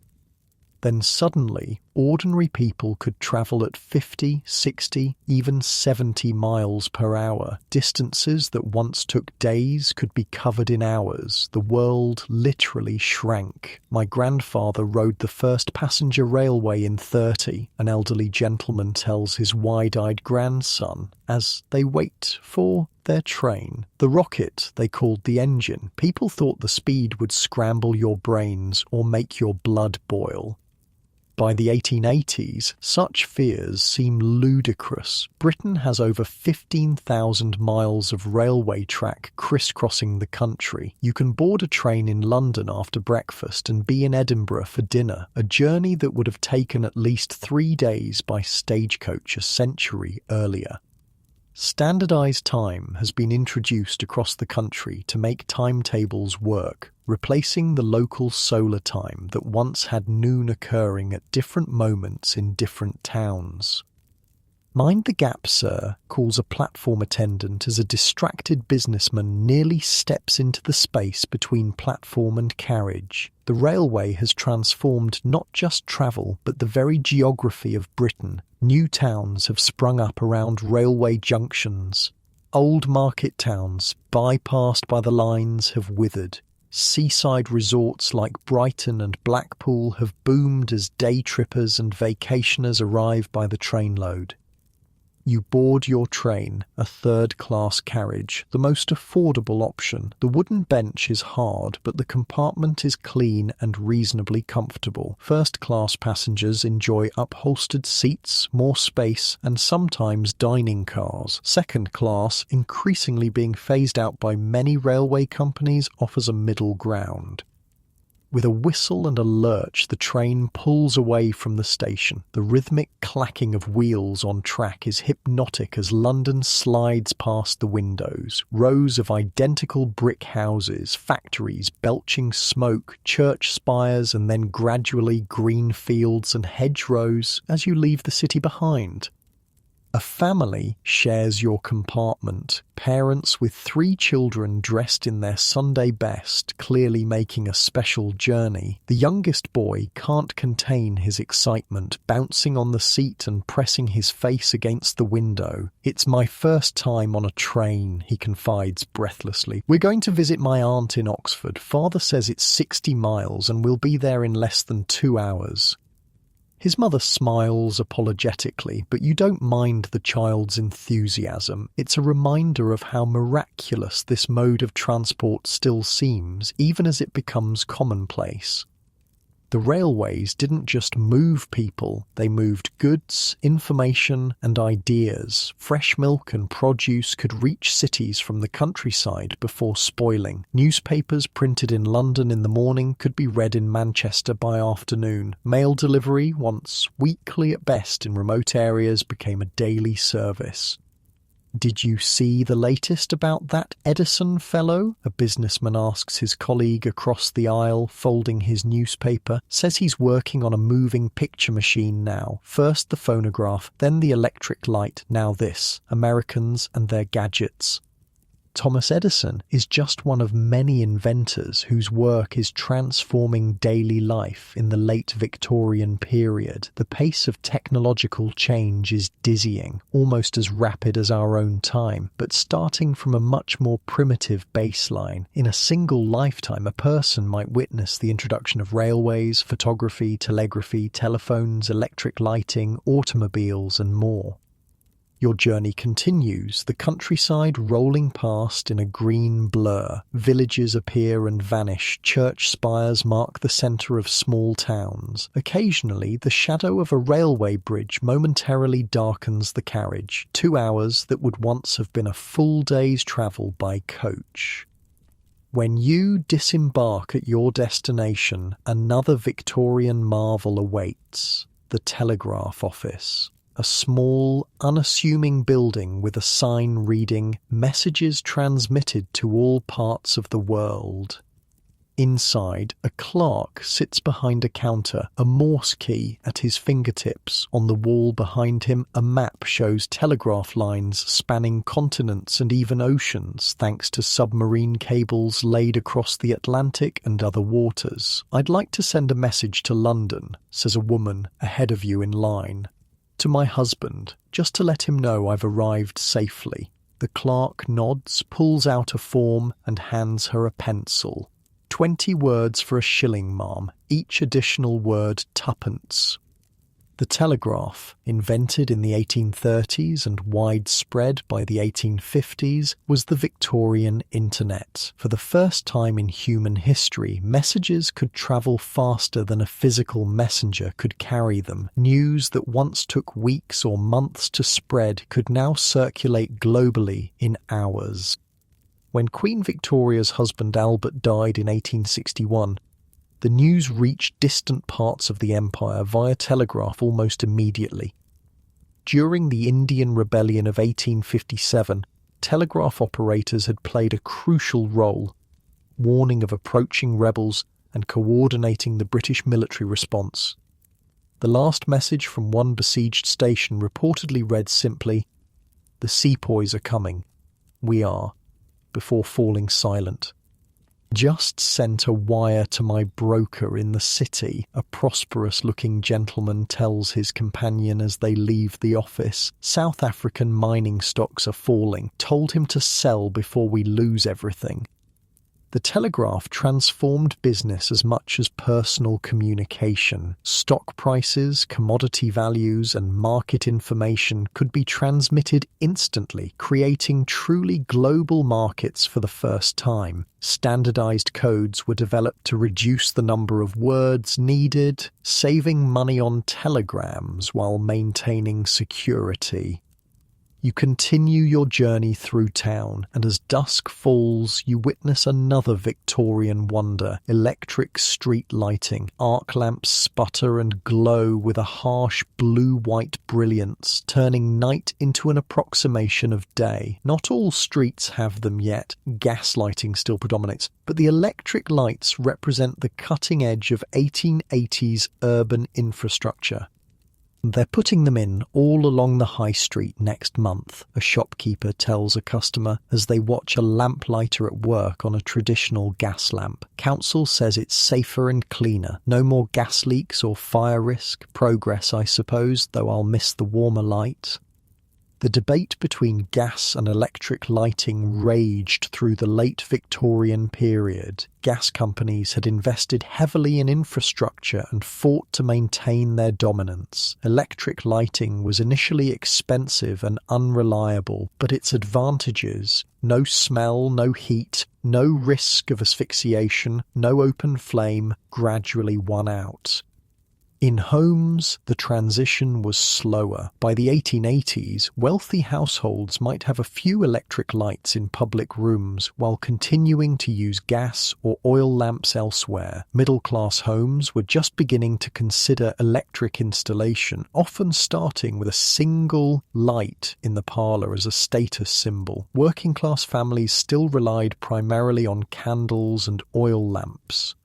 Then suddenly, ordinary people could travel at 50, 60, even 70 miles per hour. Distances that once took days could be covered in hours. The world literally shrank. My grandfather rode the first passenger railway in 30, an elderly gentleman tells his wide-eyed grandson, as they wait for their train. The rocket, they called the engine. People thought the speed would scramble your brains or make your blood boil. By the 1880s, such fears seem ludicrous. Britain has over 15,000 miles of railway track crisscrossing the country. You can board a train in London after breakfast and be in Edinburgh for dinner, a journey that would have taken at least 3 days by stagecoach a century earlier. Standardized time has been introduced across the country to make timetables work, replacing the local solar time that once had noon occurring at different moments in different towns. "Mind the gap, sir," calls a platform attendant as a distracted businessman nearly steps into the space between platform and carriage. The railway has transformed not just travel, but the very geography of Britain. New towns have sprung up around railway junctions. Old market towns, bypassed by the lines, have withered. Seaside resorts like Brighton and Blackpool have boomed as day trippers and vacationers arrive by the trainload. You board your train, a third-class carriage, the most affordable option. The wooden bench is hard, but the compartment is clean and reasonably comfortable. First-class passengers enjoy upholstered seats, more space, and sometimes dining cars. Second class, increasingly being phased out by many railway companies, offers a middle ground. With a whistle and a lurch, the train pulls away from the station. The rhythmic clacking of wheels on track is hypnotic as London slides past the windows. Rows of identical brick houses, factories belching smoke, church spires, and then gradually green fields and hedgerows as you leave the city behind. A family shares your compartment. Parents with 3 children dressed in their Sunday best, clearly making a special journey. The youngest boy can't contain his excitement, bouncing on the seat and pressing his face against the window. "It's my first time on a train," he confides breathlessly. "We're going to visit my aunt in Oxford. Father says it's 60 miles and we'll be there in less than 2 hours. His mother smiles apologetically, but you don't mind the child's enthusiasm. It's a reminder of how miraculous this mode of transport still seems, even as it becomes commonplace. The railways didn't just move people, they moved goods, information, and ideas. Fresh milk and produce could reach cities from the countryside before spoiling. Newspapers printed in London in the morning could be read in Manchester by afternoon. Mail delivery, once weekly at best in remote areas, became a daily service. "Did you see the latest about that Edison fellow?" a businessman asks his colleague across the aisle, folding his newspaper. "Says he's working on a moving picture machine now. First the phonograph, then the electric light, now this. Americans and their gadgets." Thomas Edison is just one of many inventors whose work is transforming daily life in the late Victorian period. The pace of technological change is dizzying, almost as rapid as our own time, but starting from a much more primitive baseline. In a single lifetime, a person might witness the introduction of railways, photography, telegraphy, telephones, electric lighting, automobiles, and more. Your journey continues, the countryside rolling past in a green blur. Villages appear and vanish, church spires mark the centre of small towns. Occasionally, the shadow of a railway bridge momentarily darkens the carriage, 2 hours that would once have been a full day's travel by coach. When you disembark at your destination, another Victorian marvel awaits: the telegraph office. A small, unassuming building with a sign reading "Messages transmitted to all parts of the world." Inside, a clerk sits behind a counter, a Morse key at his fingertips. On the wall behind him, a map shows telegraph lines spanning continents and even oceans, thanks to submarine cables laid across the Atlantic and other waters. "I'd like to send a message to London," says a woman ahead of you in line. "To my husband, just to let him know I've arrived safely." The clerk nods, pulls out a form, and hands her a pencil. 20 words for a shilling, ma'am, each additional word tuppence. The telegraph, invented in the 1830s and widespread by the 1850s, was the Victorian internet. For the first time in human history, messages could travel faster than a physical messenger could carry them. News that once took weeks or months to spread could now circulate globally in hours. When Queen Victoria's husband Albert died in 1861, the news reached distant parts of the empire via telegraph almost immediately. During the Indian Rebellion of 1857, telegraph operators had played a crucial role, warning of approaching rebels and coordinating the British military response. The last message from one besieged station reportedly read simply, "The sepoys are coming. We are," before falling silent. "Just sent a wire to my broker in the city," a prosperous-looking gentleman tells his companion as they leave the office. "South African mining stocks are falling. Told him to sell before we lose everything." The telegraph transformed business as much as personal communication. Stock prices, commodity values, and market information could be transmitted instantly, creating truly global markets for the first time. Standardized codes were developed to reduce the number of words needed, saving money on telegrams while maintaining security. You continue your journey through town, and as dusk falls, you witness another Victorian wonder: electric street lighting. Arc lamps sputter and glow with a harsh blue-white brilliance, turning night into an approximation of day. Not all streets have them yet. Gas lighting still predominates, but the electric lights represent the cutting edge of 1880s urban infrastructure. "They're putting them in all along the high street next month," a shopkeeper tells a customer as they watch a lamplighter at work on a traditional gas lamp. "Council says it's safer and cleaner. No more gas leaks or fire risk. Progress, I suppose, though I'll miss the warmer light." The debate between gas and electric lighting raged through the late Victorian period. Gas companies had invested heavily in infrastructure and fought to maintain their dominance. Electric lighting was initially expensive and unreliable, but its advantages — no smell, no heat, no risk of asphyxiation, no open flame — gradually won out. In homes, the transition was slower. By the 1880s, wealthy households might have a few electric lights in public rooms while continuing to use gas or oil lamps elsewhere. Middle-class homes were just beginning to consider electric installation, often starting with a single light in the parlour as a status symbol. Working-class families still relied primarily on candles and oil lamps.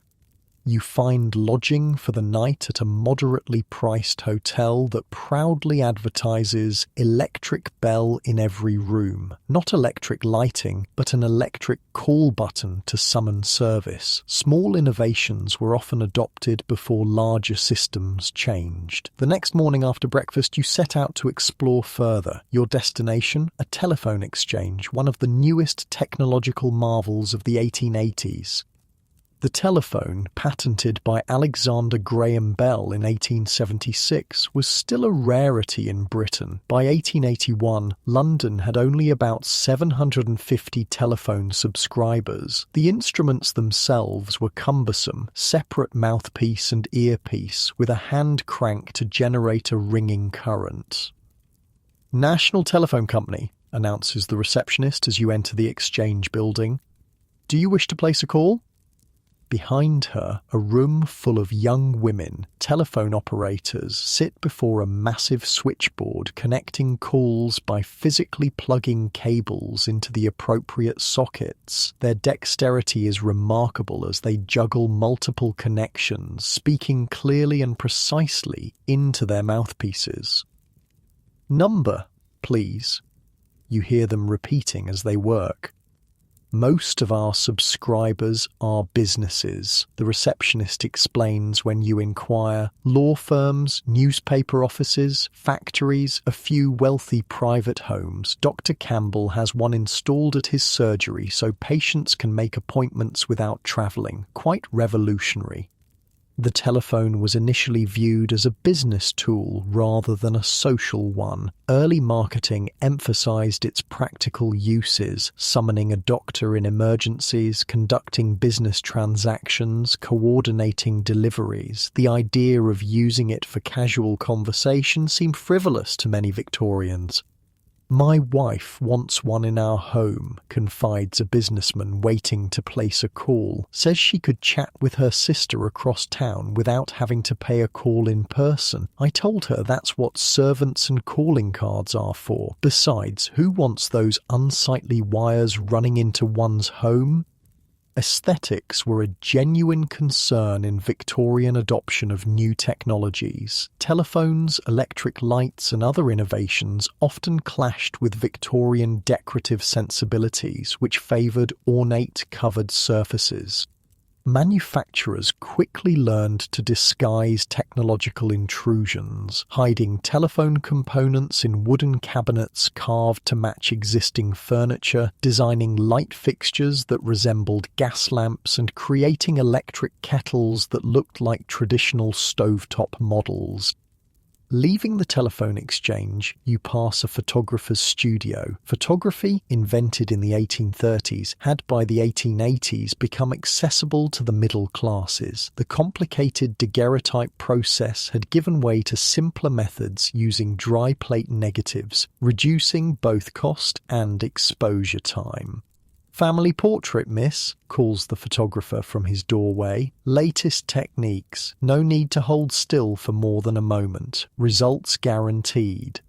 You find lodging for the night at a moderately priced hotel that proudly advertises electric bell in every room. Not electric lighting, but an electric call button to summon service. Small innovations were often adopted before larger systems changed. The next morning after breakfast, you set out to explore further. Your destination? A telephone exchange, one of the newest technological marvels of the 1880s. The telephone, patented by Alexander Graham Bell in 1876, was still a rarity in Britain. By 1881, London had only about 750 telephone subscribers. The instruments themselves were cumbersome, separate mouthpiece and earpiece, with a hand crank to generate a ringing current. "National Telephone Company," announces the receptionist as you enter the exchange building. "Do you wish to place a call?" Behind her, a room full of young women, telephone operators, sit before a massive switchboard connecting calls by physically plugging cables into the appropriate sockets. Their dexterity is remarkable as they juggle multiple connections, speaking clearly and precisely into their mouthpieces. "Number, please," you hear them repeating as they work. "Most of our subscribers are businesses," the receptionist explains when you inquire. "Law firms, newspaper offices, factories, a few wealthy private homes. Dr. Campbell has one installed at his surgery so patients can make appointments without travelling. Quite revolutionary." The telephone was initially viewed as a business tool rather than a social one. Early marketing emphasized its practical uses, summoning a doctor in emergencies, conducting business transactions, coordinating deliveries. The idea of using it for casual conversation seemed frivolous to many Victorians. "My wife wants one in our home," confides a businessman waiting to place a call. "Says she could chat with her sister across town without having to pay a call in person. I told her that's what servants and calling cards are for. Besides, who wants those unsightly wires running into one's home?" Aesthetics were a genuine concern in Victorian adoption of new technologies. Telephones, electric lights, and other innovations often clashed with Victorian decorative sensibilities, which favoured ornate covered surfaces. Manufacturers quickly learned to disguise technological intrusions, hiding telephone components in wooden cabinets carved to match existing furniture, designing light fixtures that resembled gas lamps, and creating electric kettles that looked like traditional stovetop models. Leaving the telephone exchange, you pass a photographer's studio. Photography, invented in the 1830s, had by the 1880s become accessible to the middle classes. The complicated daguerreotype process had given way to simpler methods using dry plate negatives, reducing both cost and exposure time. "Family portrait, miss," calls the photographer from his doorway. "Latest techniques. No need to hold still for more than a moment. Results guaranteed."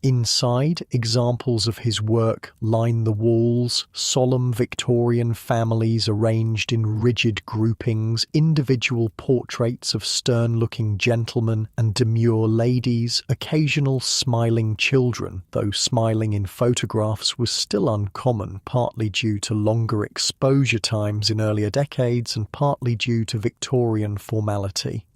Inside, examples of his work line the walls, solemn Victorian families arranged in rigid groupings, individual portraits of stern-looking gentlemen and demure ladies, occasional smiling children, though smiling in photographs was still uncommon, partly due to longer exposure times in earlier decades and partly due to Victorian formality.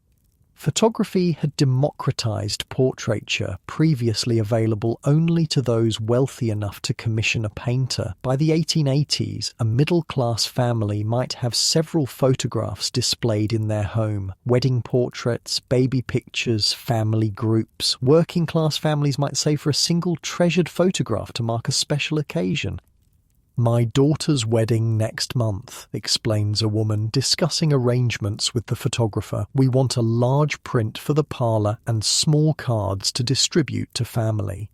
Photography had democratized portraiture, previously available only to those wealthy enough to commission a painter. By the 1880s, a middle-class family might have several photographs displayed in their home. Wedding portraits, baby pictures, family groups. Working-class families might save for a single treasured photograph to mark a special occasion. "My daughter's wedding next month," explains a woman, discussing arrangements with the photographer. "We want a large print for the parlour and small cards to distribute to family."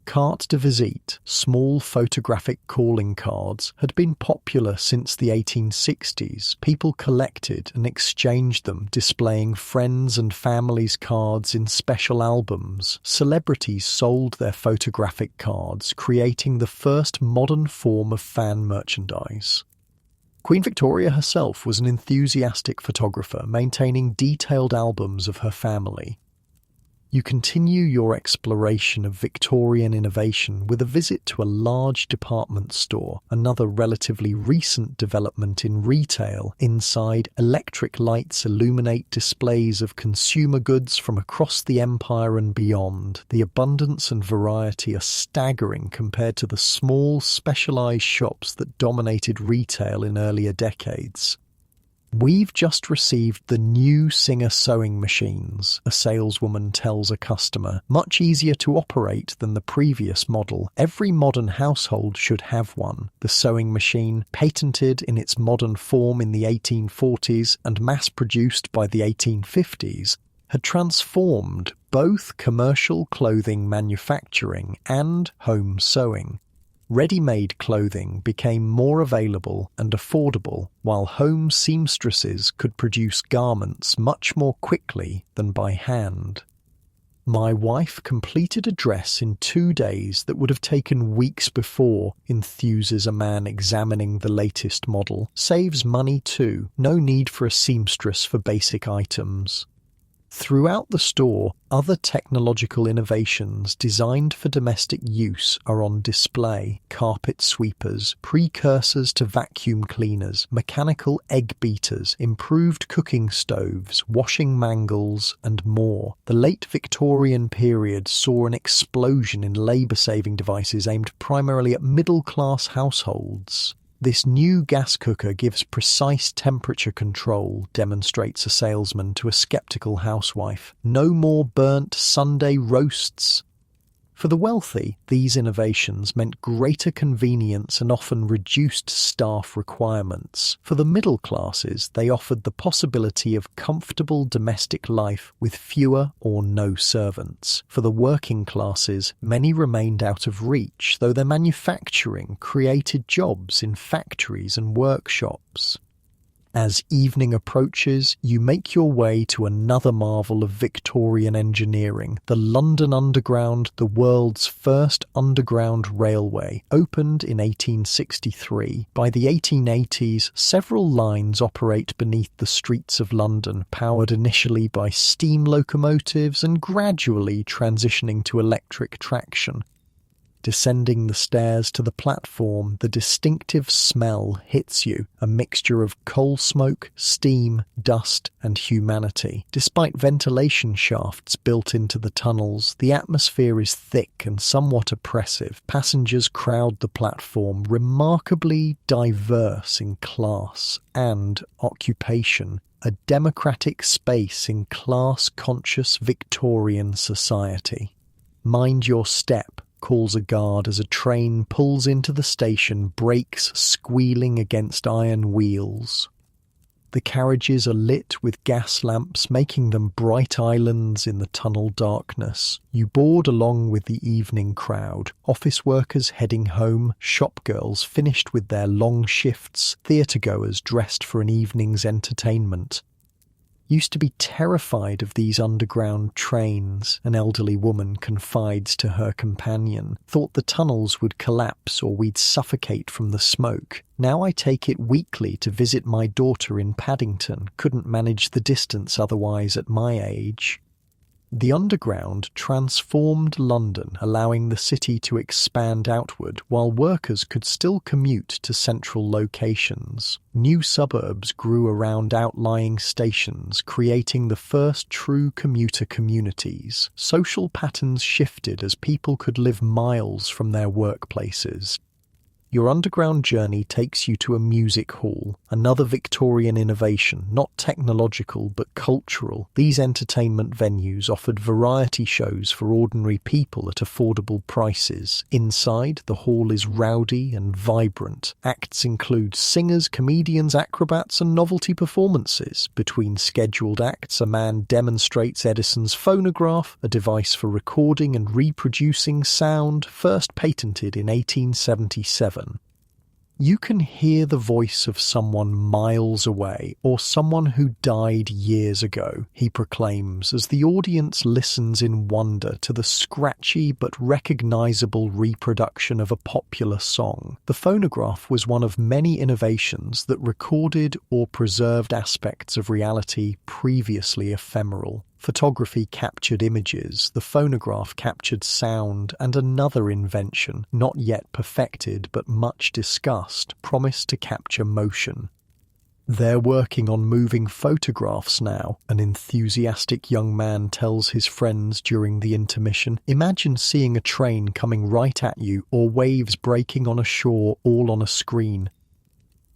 Carte de visite, small photographic calling cards, had been popular since the 1860s. People collected and exchanged them, displaying friends' and families' cards in special albums. Celebrities sold their photographic cards, creating the first modern form of fan merchandise. Queen Victoria herself was an enthusiastic photographer, maintaining detailed albums of her family. You continue your exploration of Victorian innovation with a visit to a large department store, another relatively recent development in retail. Inside, electric lights illuminate displays of consumer goods from across the empire and beyond. The abundance and variety are staggering compared to the small, specialized shops that dominated retail in earlier decades. "We've just received the new Singer sewing machines," a saleswoman tells a customer. "Much easier to operate than the previous model. Every modern household should have one." The sewing machine, patented in its modern form in the 1840s and mass-produced by the 1850s, had transformed both commercial clothing manufacturing and home sewing. Ready-made clothing became more available and affordable, while home seamstresses could produce garments much more quickly than by hand. "My wife completed a dress in 2 days that would have taken weeks before," enthuses a man examining the latest model. "Saves money too. No need for a seamstress for basic items." Throughout the store, other technological innovations designed for domestic use are on display. Carpet sweepers, precursors to vacuum cleaners, mechanical egg beaters, improved cooking stoves, washing mangles, and more. The late Victorian period saw an explosion in labour-saving devices aimed primarily at middle-class households. "This new gas cooker gives precise temperature control," demonstrates a salesman to a skeptical housewife. "No more burnt Sunday roasts." For the wealthy, these innovations meant greater convenience and often reduced staff requirements. For the middle classes, they offered the possibility of comfortable domestic life with fewer or no servants. For the working classes, many remained out of reach, though their manufacturing created jobs in factories and workshops. As evening approaches, you make your way to another marvel of Victorian engineering. The London Underground, the world's first underground railway, opened in 1863. By the 1880s, several lines operate beneath the streets of London, powered initially by steam locomotives and gradually transitioning to electric traction. Descending the stairs to the platform, the distinctive smell hits you, a mixture of coal smoke, steam, dust, and humanity. Despite ventilation shafts built into the tunnels, the atmosphere is thick and somewhat oppressive. Passengers crowd the platform, remarkably diverse in class and occupation. A democratic space in class-conscious Victorian society. "Mind your step," calls a guard as a train pulls into the station, brakes squealing against iron wheels. The carriages are lit with gas lamps, making them bright islands in the tunnel darkness. You board along with the evening crowd, office workers heading home, shop girls finished with their long shifts, theatre-goers dressed for an evening's entertainment. "Used to be terrified of these underground trains," an elderly woman confides to her companion. "Thought the tunnels would collapse or we'd suffocate from the smoke. Now I take it weekly to visit my daughter in Paddington. Couldn't manage the distance otherwise at my age." The Underground transformed London, allowing the city to expand outward, while workers could still commute to central locations. New suburbs grew around outlying stations, creating the first true commuter communities. Social patterns shifted as people could live miles from their workplaces. Your underground journey takes you to a music hall, another Victorian innovation, not technological but cultural. These entertainment venues offered variety shows for ordinary people at affordable prices. Inside, the hall is rowdy and vibrant. Acts include singers, comedians, acrobats, and novelty performances. Between scheduled acts, a man demonstrates Edison's phonograph, a device for recording and reproducing sound, first patented in 1877. You can hear the voice of someone miles away or someone who died years ago, he proclaims as the audience listens in wonder to the scratchy but recognizable reproduction of a popular song. The phonograph was one of many innovations that recorded or preserved aspects of reality previously ephemeral. Photography captured images, the phonograph captured sound, and another invention, not yet perfected but much discussed, promised to capture motion. They're working on moving photographs now, an enthusiastic young man tells his friends during the intermission. Imagine seeing a train coming right at you or waves breaking on a shore all on a screen.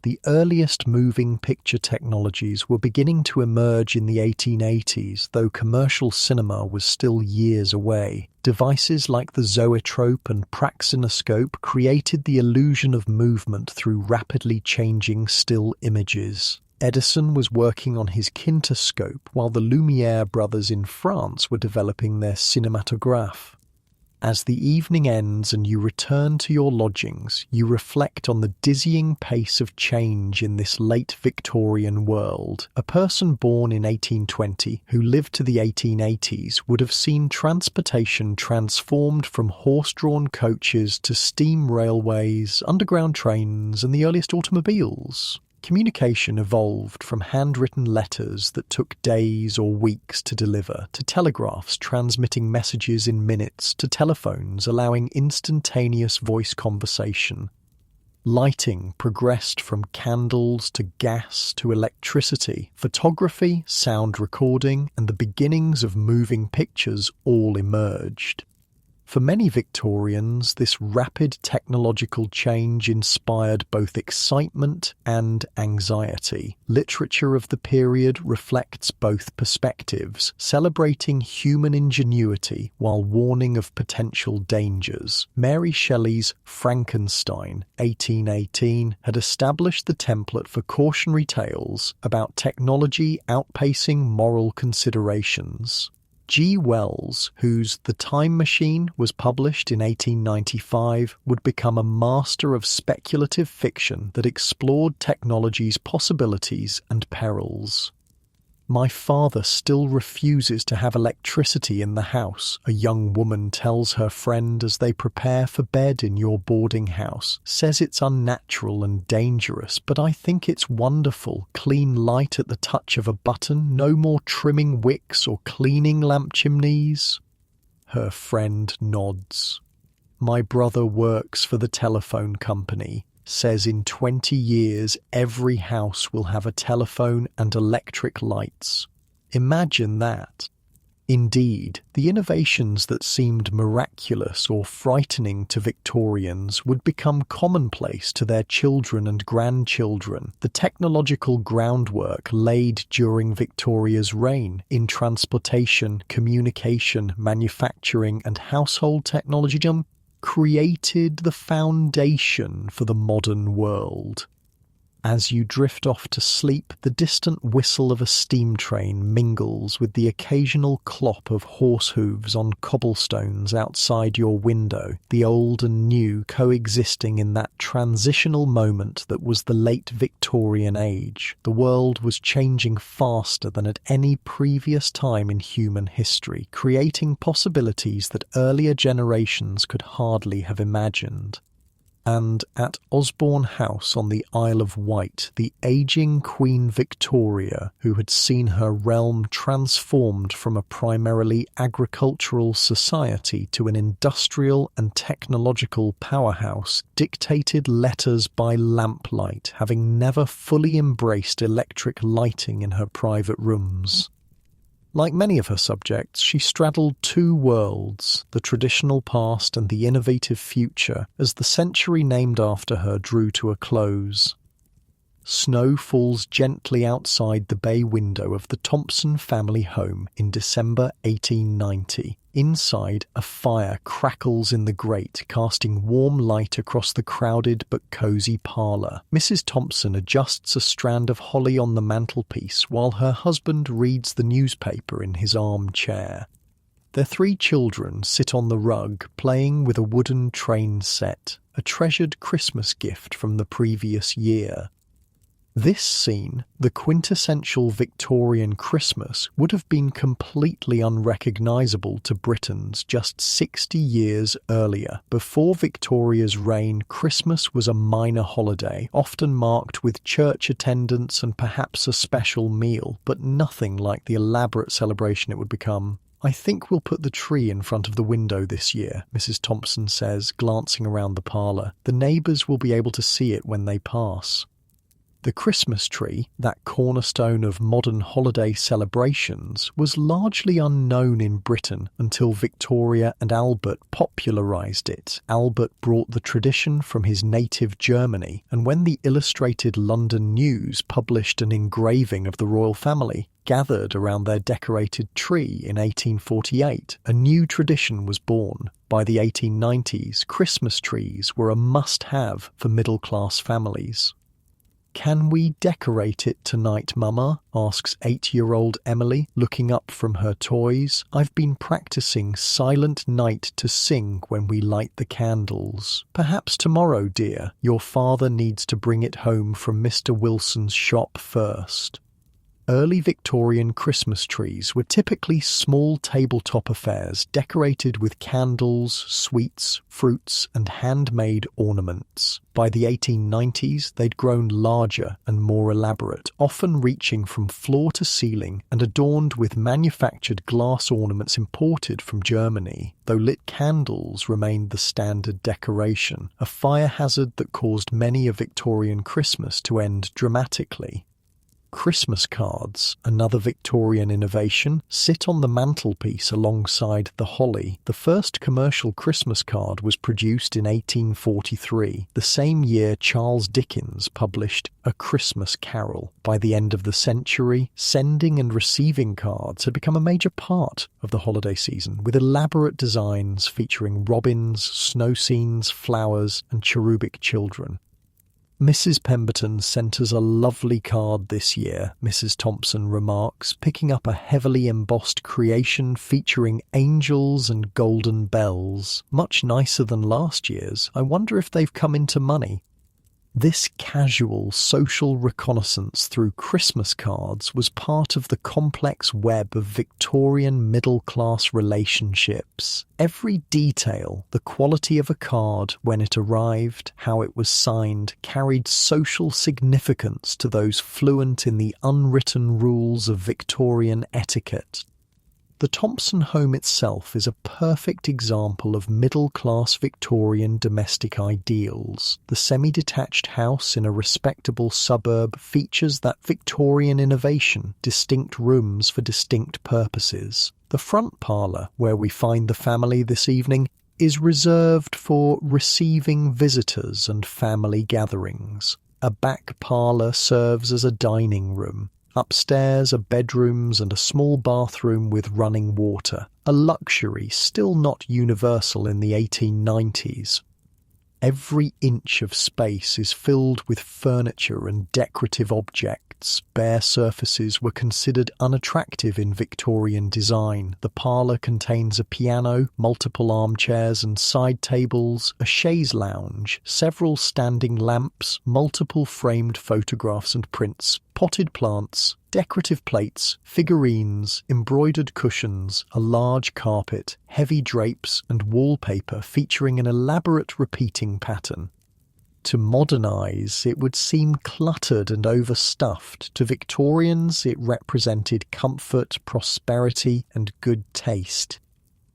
The earliest moving picture technologies were beginning to emerge in the 1880s, though commercial cinema was still years away. Devices like the zoetrope and praxinoscope created the illusion of movement through rapidly changing still images. Edison was working on his kinetoscope while the Lumiere brothers in France were developing their cinematograph. As the evening ends and you return to your lodgings, you reflect on the dizzying pace of change in this late Victorian world. A person born in 1820 who lived to the 1880s would have seen transportation transformed from horse-drawn coaches to steam railways, underground trains, and the earliest automobiles. Communication evolved from handwritten letters that took days or weeks to deliver, to telegraphs transmitting messages in minutes, to telephones allowing instantaneous voice conversation. Lighting progressed from candles to gas to electricity. Photography, sound recording, and the beginnings of moving pictures all emerged. For many Victorians, this rapid technological change inspired both excitement and anxiety. Literature of the period reflects both perspectives, celebrating human ingenuity while warning of potential dangers. Mary Shelley's Frankenstein, 1818, had established the template for cautionary tales about technology outpacing moral considerations. G. Wells, whose The Time Machine was published in 1895, would become a master of speculative fiction that explored technology's possibilities and perils. My father still refuses to have electricity in the house, a young woman tells her friend as they prepare for bed in your boarding house. Says it's unnatural and dangerous, but I think it's wonderful. Clean light at the touch of a button, no more trimming wicks or cleaning lamp chimneys. Her friend nods. My brother works for the telephone company. Says in 20 years every house will have a telephone and electric lights. Imagine that. Indeed, the innovations that seemed miraculous or frightening to Victorians would become commonplace to their children and grandchildren. The technological groundwork laid during Victoria's reign in transportation, communication, manufacturing, and household technology created the foundation for the modern world. As you drift off to sleep, the distant whistle of a steam train mingles with the occasional clop of horse hooves on cobblestones outside your window, the old and new coexisting in that transitional moment that was the late Victorian age. The world was changing faster than at any previous time in human history, creating possibilities that earlier generations could hardly have imagined. And at Osborne House on the Isle of Wight, the ageing Queen Victoria, who had seen her realm transformed from a primarily agricultural society to an industrial and technological powerhouse, dictated letters by lamplight, having never fully embraced electric lighting in her private rooms. Like many of her subjects, she straddled two worlds, the traditional past and the innovative future, as the century named after her drew to a close. Snow falls gently outside the bay window of the Thompson family home in December 1890. Inside, a fire crackles in the grate, casting warm light across the crowded but cosy parlour. Mrs. Thompson adjusts a strand of holly on the mantelpiece while her husband reads the newspaper in his armchair. Their three children sit on the rug, playing with a wooden train set. A a treasured Christmas gift from the previous year. This scene, the quintessential Victorian Christmas, would have been completely unrecognisable to Britons just 60 years earlier. Before Victoria's reign, Christmas was a minor holiday, often marked with church attendance and perhaps a special meal, but nothing like the elaborate celebration it would become. "I think we'll put the tree in front of the window this year," Mrs. Thompson says, glancing around the parlour. "The neighbours will be able to see it when they pass." The Christmas tree, that cornerstone of modern holiday celebrations, was largely unknown in Britain until Victoria and Albert popularised it. Albert brought the tradition from his native Germany, and when the Illustrated London News published an engraving of the royal family, gathered around their decorated tree in 1848, a new tradition was born. By the 1890s, Christmas trees were a must-have for middle-class families. "Can we decorate it tonight, Mama?" asks 8-year-old Emily, looking up from her toys. "I've been practicing Silent Night to sing when we light the candles." "Perhaps tomorrow, dear. Your father needs to bring it home from Mr. Wilson's shop first." Early Victorian Christmas trees were typically small tabletop affairs decorated with candles, sweets, fruits, and handmade ornaments. By the 1890s, they'd grown larger and more elaborate, often reaching from floor to ceiling and adorned with manufactured glass ornaments imported from Germany. Though lit candles remained the standard decoration, a fire hazard that caused many a Victorian Christmas to end dramatically. Christmas cards, another Victorian innovation, sit on the mantelpiece alongside the holly. The first commercial Christmas card was produced in 1843, the same year Charles Dickens published A Christmas Carol. By the end of the century, sending and receiving cards had become a major part of the holiday season, with elaborate designs featuring robins, snow scenes, flowers, and cherubic children. "Mrs. Pemberton sent us a lovely card this year," Mrs. Thompson remarks, picking up a heavily embossed creation featuring angels and golden bells. "Much nicer than last year's. I wonder if they've come into money." This casual social reconnaissance through Christmas cards was part of the complex web of Victorian middle-class relationships. Every detail, the quality of a card when it arrived, how it was signed, carried social significance to those fluent in the unwritten rules of Victorian etiquette. The Thompson home itself is a perfect example of middle-class Victorian domestic ideals. The semi-detached house in a respectable suburb features that Victorian innovation, distinct rooms for distinct purposes. The front parlour, where we find the family this evening, is reserved for receiving visitors and family gatherings. A back parlour serves as a dining room. Upstairs are bedrooms and a small bathroom with running water, a luxury still not universal in the 1890s. Every inch of space is filled with furniture and decorative objects. Bare surfaces were considered unattractive in Victorian design. The parlour contains a piano, multiple armchairs and side tables, a chaise lounge, several standing lamps, multiple framed photographs and prints, potted plants, decorative plates, figurines, embroidered cushions, a large carpet, heavy drapes and wallpaper featuring an elaborate repeating pattern. To modernise, it would seem cluttered and overstuffed. To Victorians, it represented comfort, prosperity and good taste.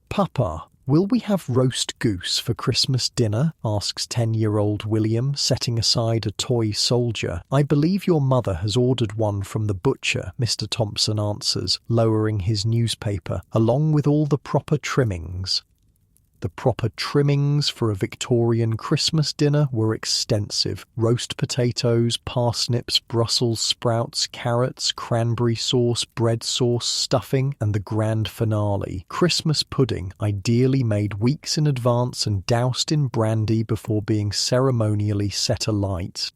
"Papa, will we have roast goose for Christmas dinner?" asks 10-year-old William, setting aside a toy soldier. "I believe your mother has ordered one from the butcher," Mr. Thompson answers, lowering his newspaper, "along with all the proper trimmings." The proper trimmings for a Victorian Christmas dinner were extensive. Roast potatoes, parsnips, Brussels sprouts, carrots, cranberry sauce, bread sauce, stuffing, and the grand finale, Christmas pudding, ideally made weeks in advance and doused in brandy before being ceremonially set alight.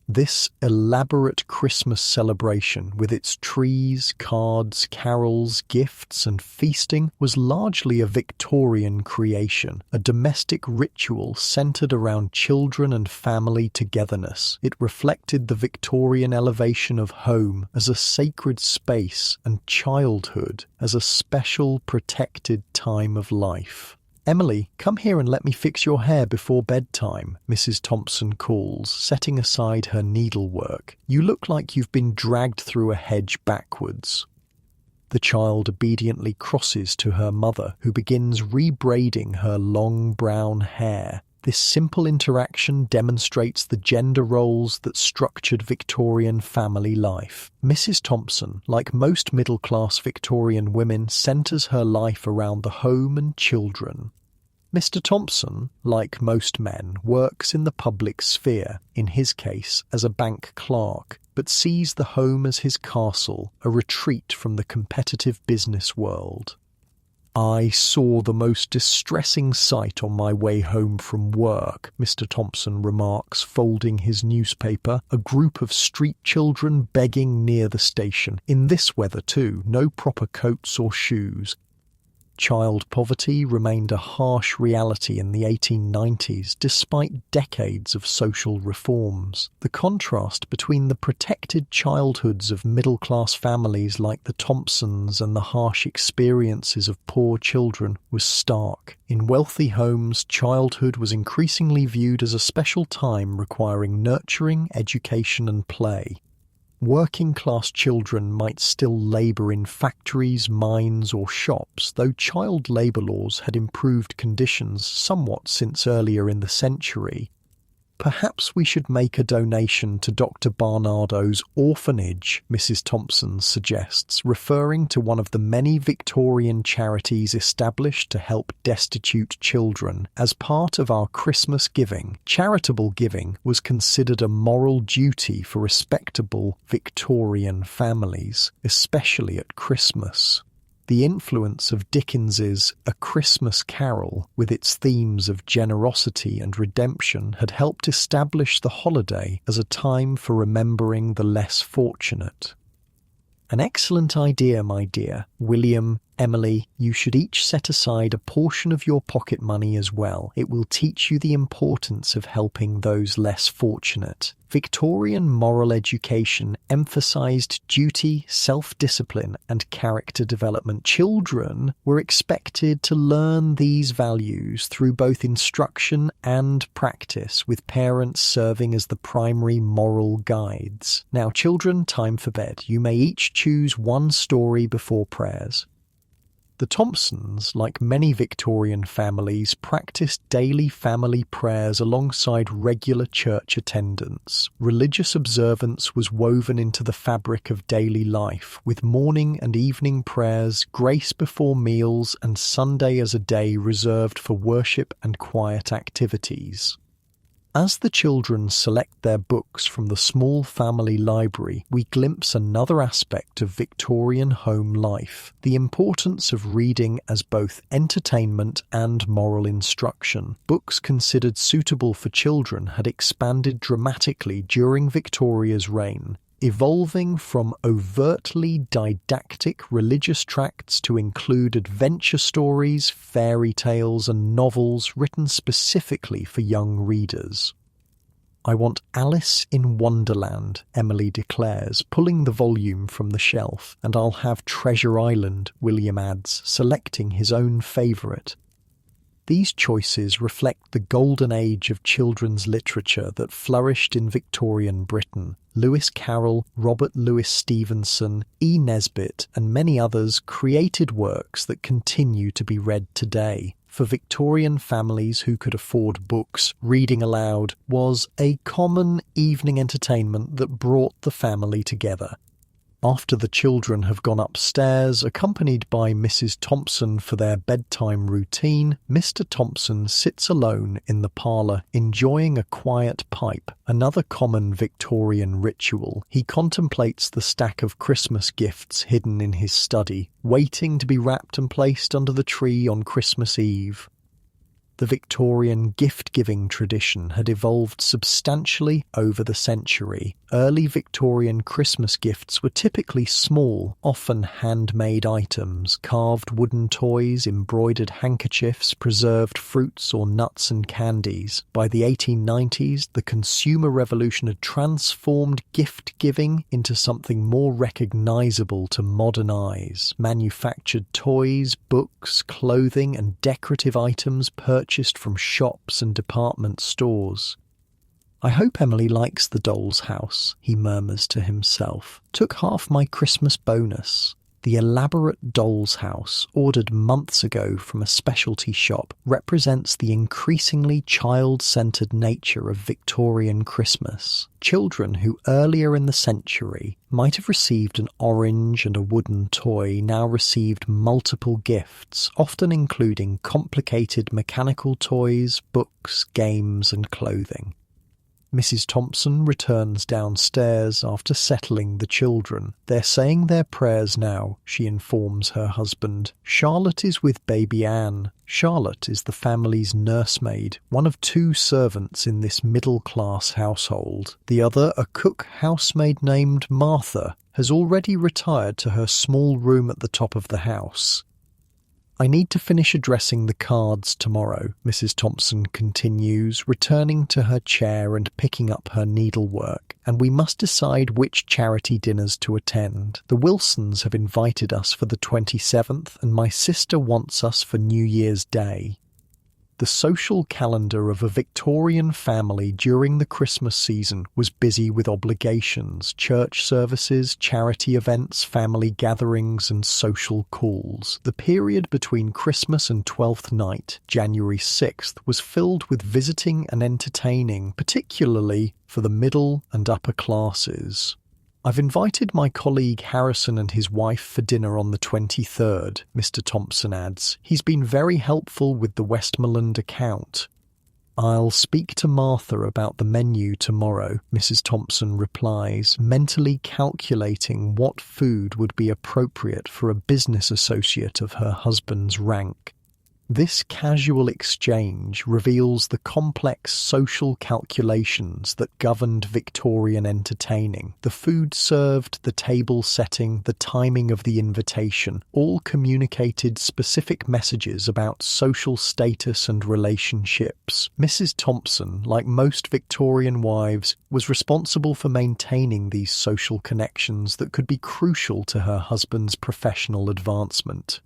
This elaborate Christmas celebration, with its trees, cards, carols, gifts, and feasting, was largely a Victorian creation, a domestic ritual centered around children and family togetherness. It reflected the Victorian elevation of home as a sacred space and childhood as a special, protected time of life. "Emily, come here and let me fix your hair before bedtime," Mrs. Thompson calls, setting aside her needlework. "You look like you've been dragged through a hedge backwards." The child obediently crosses to her mother, who begins rebraiding her long brown hair. This simple interaction demonstrates the gender roles that structured Victorian family life. Mrs. Thompson, like most middle-class Victorian women, centres her life around the home and children. Mr. Thompson, like most men, works in the public sphere, in his case as a bank clerk, but sees the home as his castle, a retreat from the competitive business world. "I saw the most distressing sight on my way home from work," Mr. Thompson remarks, folding his newspaper. "A group of street children begging near the station. In this weather too, no proper coats or shoes." Child poverty remained a harsh reality in the 1890s, despite decades of social reforms. The contrast between the protected childhoods of middle-class families like the Thompsons and the harsh experiences of poor children was stark. In wealthy homes, childhood was increasingly viewed as a special time requiring nurturing, education, and play. Working-class children might still labour in factories, mines or shops, though child labour laws had improved conditions somewhat since earlier in the century. "Perhaps we should make a donation to Dr. Barnardo's orphanage," Mrs. Thompson suggests, referring to one of the many Victorian charities established to help destitute children. As part of our Christmas giving, charitable giving was considered a moral duty for respectable Victorian families, especially at Christmas. The influence of Dickens's A Christmas Carol, with its themes of generosity and redemption, had helped establish the holiday as a time for remembering the less fortunate. "An excellent idea, my dear. William, Emily, you should each set aside a portion of your pocket money as well. It will teach you the importance of helping those less fortunate." Victorian moral education emphasized duty, self-discipline, and character development. Children were expected to learn these values through both instruction and practice, with parents serving as the primary moral guides. "Now, children, time for bed. You may each choose one story before prayers." The Thompsons, like many Victorian families, practiced daily family prayers alongside regular church attendance. Religious observance was woven into the fabric of daily life, with morning and evening prayers, grace before meals, and Sunday as a day reserved for worship and quiet activities. As the children select their books from the small family library, we glimpse another aspect of Victorian home life, the importance of reading as both entertainment and moral instruction. Books considered suitable for children had expanded dramatically during Victoria's reign, evolving from overtly didactic religious tracts to include adventure stories, fairy tales, and novels written specifically for young readers. "I want Alice in Wonderland," Emily declares, pulling the volume from the shelf, "and I'll have Treasure Island," William adds, selecting his own favourite. These choices reflect the golden age of children's literature that flourished in Victorian Britain. Lewis Carroll, Robert Louis Stevenson, E. Nesbit, and many others created works that continue to be read today. For Victorian families who could afford books, reading aloud was a common evening entertainment that brought the family together. After the children have gone upstairs, accompanied by Mrs. Thompson for their bedtime routine, Mr. Thompson sits alone in the parlour, enjoying a quiet pipe, another common Victorian ritual. He contemplates the stack of Christmas gifts hidden in his study, waiting to be wrapped and placed under the tree on Christmas Eve. The Victorian gift-giving tradition had evolved substantially over the century. Early Victorian Christmas gifts were typically small, often handmade items, carved wooden toys, embroidered handkerchiefs, preserved fruits or nuts and candies. By the 1890s, the consumer revolution had transformed gift-giving into something more recognizable to modern eyes. Manufactured toys, books, clothing, and decorative items purchased from shops and department stores. "I hope Emily likes the doll's house," he murmurs to himself. "Took half my Christmas bonus." The elaborate doll's house, ordered months ago from a specialty shop, represents the increasingly child-centered nature of Victorian Christmas. Children who earlier in the century might have received an orange and a wooden toy now received multiple gifts, often including complicated mechanical toys, books, games, and clothing. Mrs. Thompson returns downstairs after settling the children. "They're saying their prayers now," she informs her husband. "Charlotte is with baby Anne." Charlotte is the family's nursemaid, one of two servants in this middle-class household. The other, a cook housemaid named Martha, has already retired to her small room at the top of the house. "I need to finish addressing the cards tomorrow," Mrs. Thompson continues, returning to her chair and picking up her needlework, "and we must decide which charity dinners to attend. The Wilsons have invited us for the 27th, and my sister wants us for New Year's Day." The social calendar of a Victorian family during the Christmas season was busy with obligations, church services, charity events, family gatherings, and social calls. The period between Christmas and Twelfth Night, January 6th, was filled with visiting and entertaining, particularly for the middle and upper classes. "I've invited my colleague Harrison and his wife for dinner on the 23rd, Mr. Thompson adds. "He's been very helpful with the Westmoreland account." "I'll speak to Martha about the menu tomorrow," Mrs. Thompson replies, mentally calculating what food would be appropriate for a business associate of her husband's rank. This casual exchange reveals the complex social calculations that governed Victorian entertaining. The food served, the table setting, the timing of the invitation, all communicated specific messages about social status and relationships. Mrs. Thompson, like most Victorian wives, was responsible for maintaining these social connections that could be crucial to her husband's professional advancement.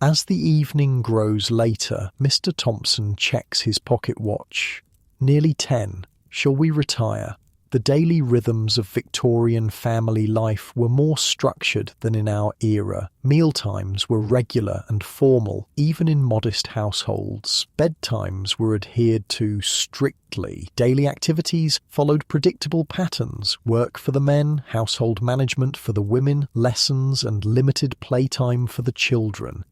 As the evening grows later, Mr. Thompson checks his pocket watch. "Nearly 10. Shall we retire?" The daily rhythms of Victorian family life were more structured than in our era. Mealtimes were regular and formal, even in modest households. Bedtimes were adhered to strictly. Daily activities followed predictable patterns: work for the men, household management for the women, lessons and limited playtime for the children.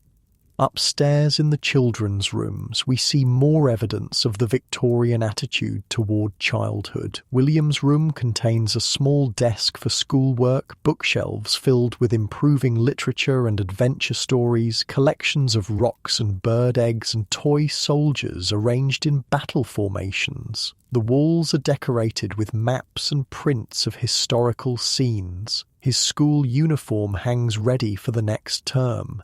Upstairs in the children's rooms, we see more evidence of the Victorian attitude toward childhood. William's room contains a small desk for schoolwork, bookshelves filled with improving literature and adventure stories, collections of rocks and bird eggs, and toy soldiers arranged in battle formations. The walls are decorated with maps and prints of historical scenes. His school uniform hangs ready for the next term.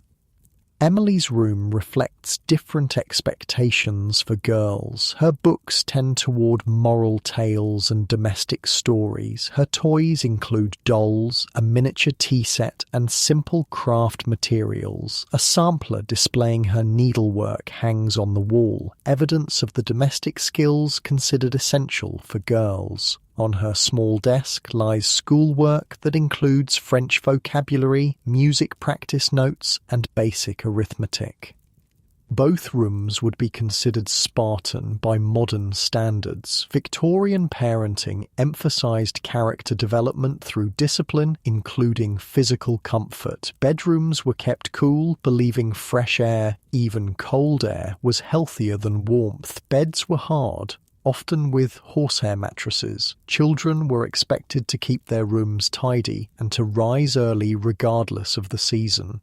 Emily's room reflects different expectations for girls. Her books tend toward moral tales and domestic stories. Her toys include dolls, a miniature tea set, and simple craft materials. A sampler displaying her needlework hangs on the wall, evidence of the domestic skills considered essential for girls. On her small desk lies schoolwork that includes French vocabulary, music practice notes, and basic arithmetic. Both rooms would be considered Spartan by modern standards. Victorian parenting emphasized character development through discipline, including physical comfort. Bedrooms were kept cool, believing fresh air, even cold air, was healthier than warmth. Beds were hard, often with horsehair mattresses. Children were expected to keep their rooms tidy and to rise early regardless of the season.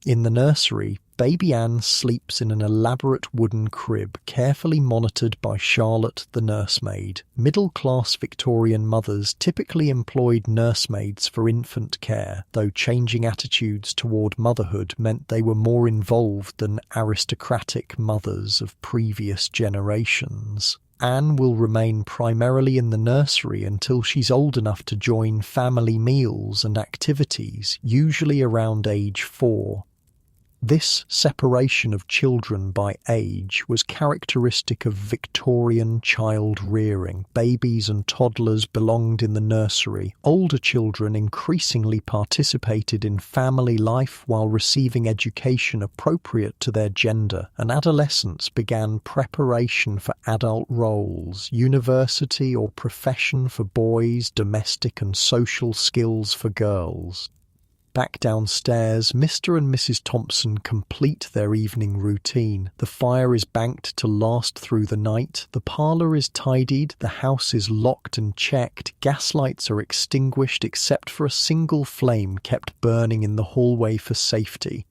In the nursery, Baby Anne sleeps in an elaborate wooden crib carefully monitored by Charlotte the nursemaid. Middle-class Victorian mothers typically employed nursemaids for infant care, though changing attitudes toward motherhood meant they were more involved than aristocratic mothers of previous generations. Anne will remain primarily in the nursery until she's old enough to join family meals and activities, usually around age 4. This separation of children by age was characteristic of Victorian child rearing. Babies and toddlers belonged in the nursery. Older children increasingly participated in family life while receiving education appropriate to their gender, and adolescence began preparation for adult roles, university or profession for boys, domestic and social skills for girls. Back downstairs, Mr. and Mrs. Thompson complete their evening routine. The fire is banked to last through the night, the parlour is tidied, the house is locked and checked, gas lights are extinguished except for a single flame kept burning in the hallway for safety.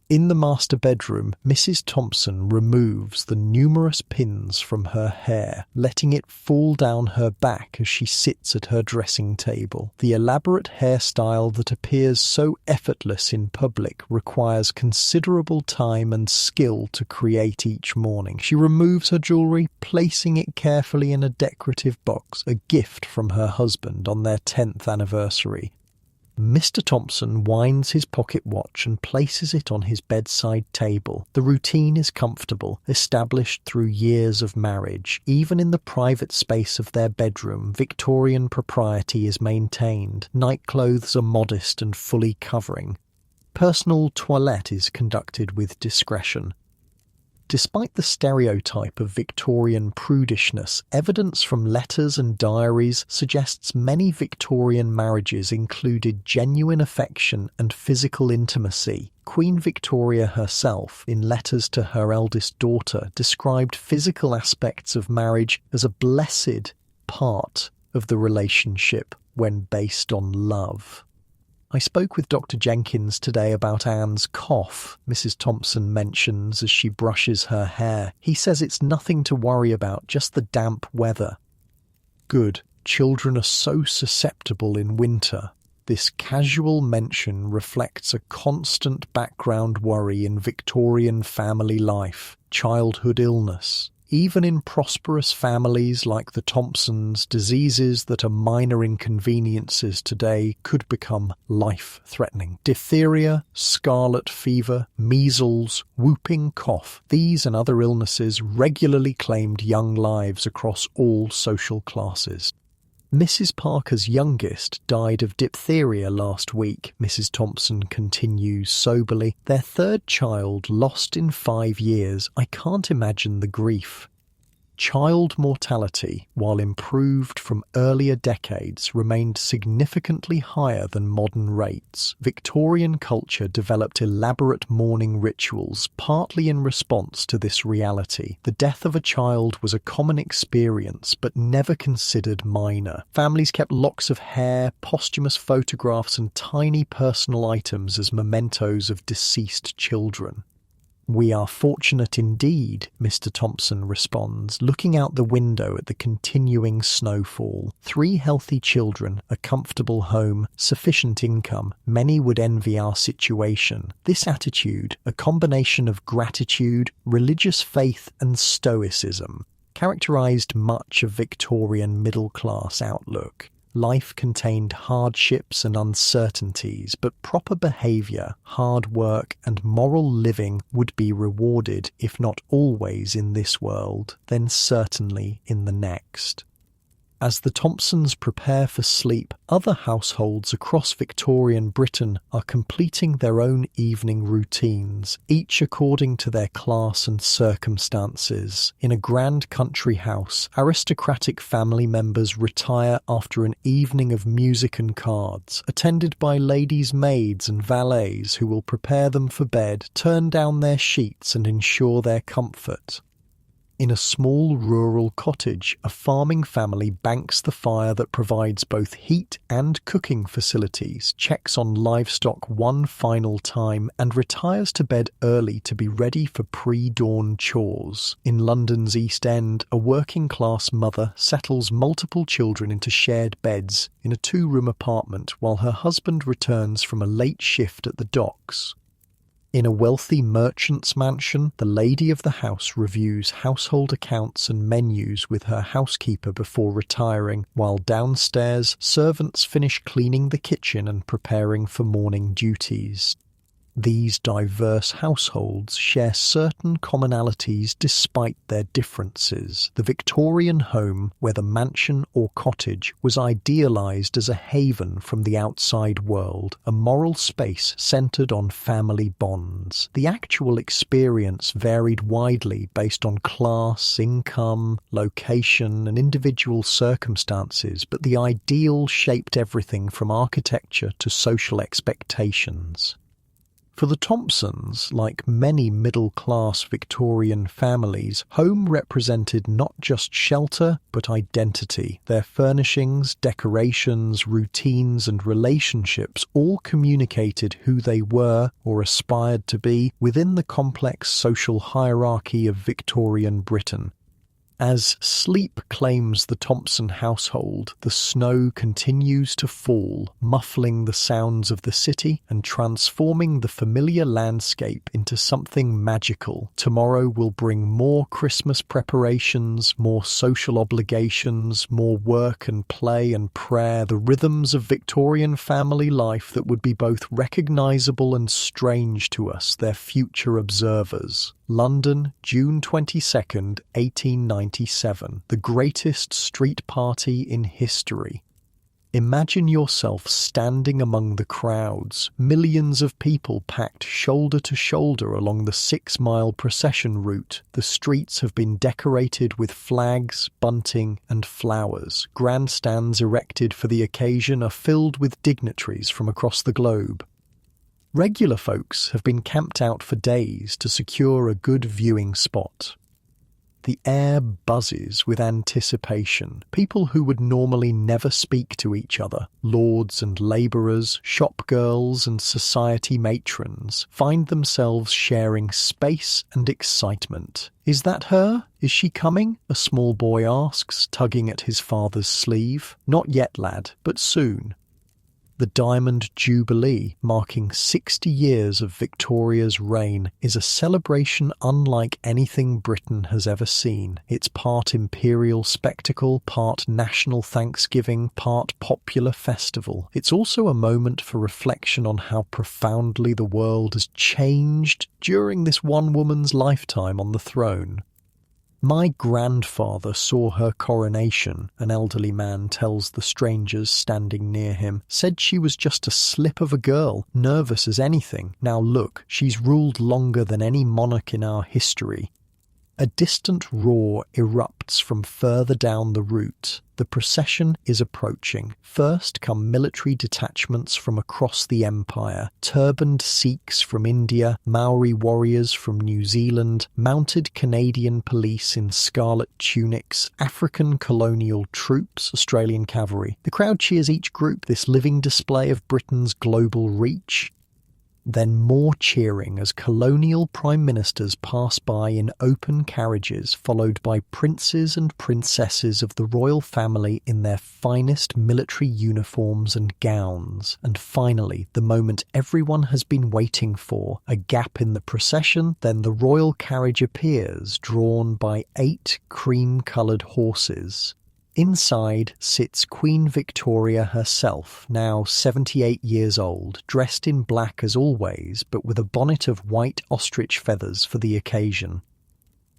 In the master bedroom, Mrs. Thompson removes the numerous pins from her hair, letting it fall down her back as she sits at her dressing table. The elaborate hairstyle that appears so effortless in public requires considerable time and skill to create each morning. She removes her jewellery, placing it carefully in a decorative box, a gift from her husband on their 10th anniversary. Mr. Thompson winds his pocket watch and places it on his bedside table. The routine is comfortable, established through years of marriage. Even in the private space of their bedroom, Victorian propriety is maintained. Nightclothes are modest and fully covering. Personal toilette is conducted with discretion. Despite the stereotype of Victorian prudishness, evidence from letters and diaries suggests many Victorian marriages included genuine affection and physical intimacy. Queen Victoria herself, in letters to her eldest daughter, described physical aspects of marriage as a blessed part of the relationship when based on love. I spoke with Dr. Jenkins today about Anne's cough, Mrs. Thompson mentions as she brushes her hair. He says it's nothing to worry about, just the damp weather. Good. Children are so susceptible in winter. This casual mention reflects a constant background worry in Victorian family life, childhood illness. Even in prosperous families like the Thompsons, diseases that are minor inconveniences today could become life-threatening. Diphtheria, scarlet fever, measles, whooping cough, these and other illnesses regularly claimed young lives across all social classes. Mrs. Parker's youngest died of diphtheria last week, Mrs. Thompson continues soberly. Their third child lost in 5 years. I can't imagine the grief. Child mortality, while improved from earlier decades, remained significantly higher than modern rates. Victorian culture developed elaborate mourning rituals, partly in response to this reality. The death of a child was a common experience, but never considered minor. Families kept locks of hair, posthumous photographs, and tiny personal items as mementos of deceased children. "We are fortunate indeed," Mr. Thompson responds, looking out the window at the continuing snowfall. 3 healthy children, a comfortable home, sufficient income. Many would envy our situation. This attitude, a combination of gratitude, religious faith and stoicism, characterized much of Victorian middle-class outlook. Life contained hardships and uncertainties, but proper behaviour, hard work and moral living would be rewarded, if not always in this world, then certainly in the next. As the Thompsons prepare for sleep, other households across Victorian Britain are completing their own evening routines, each according to their class and circumstances. In a grand country house, aristocratic family members retire after an evening of music and cards, attended by ladies' maids and valets who will prepare them for bed, turn down their sheets and ensure their comfort. In a small rural cottage, a farming family banks the fire that provides both heat and cooking facilities, checks on livestock one final time, and retires to bed early to be ready for pre-dawn chores. In London's East End, a working-class mother settles multiple children into shared beds in a two-room apartment while her husband returns from a late shift at the docks. In a wealthy merchant's mansion, the lady of the house reviews household accounts and menus with her housekeeper before retiring, while downstairs, servants finish cleaning the kitchen and preparing for morning duties. These diverse households share certain commonalities despite their differences. The Victorian home, whether mansion or cottage, was idealized as a haven from the outside world, a moral space centered on family bonds. The actual experience varied widely based on class, income, location, and individual circumstances, but the ideal shaped everything from architecture to social expectations. For the Thompsons, like many middle-class Victorian families, home represented not just shelter, but identity. Their furnishings, decorations, routines, and relationships all communicated who they were or aspired to be within the complex social hierarchy of Victorian Britain. As sleep claims the Thompson household, the snow continues to fall, muffling the sounds of the city and transforming the familiar landscape into something magical. Tomorrow will bring more Christmas preparations, more social obligations, more work and play and prayer, the rhythms of Victorian family life that would be both recognisable and strange to us, their future observers. London, June 22nd, 1897. The greatest street party in history. Imagine yourself standing among the crowds, millions of people packed shoulder to shoulder along the 6-mile procession route. The streets have been decorated with flags, bunting, and flowers. Grandstands erected for the occasion are filled with dignitaries from across the globe. Regular folks have been camped out for days to secure a good viewing spot. The air buzzes with anticipation. People who would normally never speak to each other, lords and labourers, shop girls and society matrons, find themselves sharing space and excitement. "Is that her? Is she coming?" a small boy asks, tugging at his father's sleeve. "Not yet, lad, but soon." The Diamond Jubilee, marking 60 years of Victoria's reign, is a celebration unlike anything Britain has ever seen. It's part imperial spectacle, part national thanksgiving, part popular festival. It's also a moment for reflection on how profoundly the world has changed during this one woman's lifetime on the throne. "My grandfather saw her coronation," an elderly man tells the strangers standing near him. "Said she was just a slip of a girl, nervous as anything. Now look, she's ruled longer than any monarch in our history." A distant roar erupts from further down the route. The procession is approaching. First come military detachments from across the empire, turbaned Sikhs from India, Maori warriors from New Zealand, mounted Canadian police in scarlet tunics, African colonial troops, Australian cavalry. The crowd cheers each group, this living display of Britain's global reach. Then more cheering as colonial prime ministers pass by in open carriages, followed by princes and princesses of the royal family in their finest military uniforms and gowns. And finally, the moment everyone has been waiting for, a gap in the procession, then the royal carriage appears, drawn by 8 cream-coloured horses. Inside sits Queen Victoria herself, now 78 years old, dressed in black as always, but with a bonnet of white ostrich feathers for the occasion.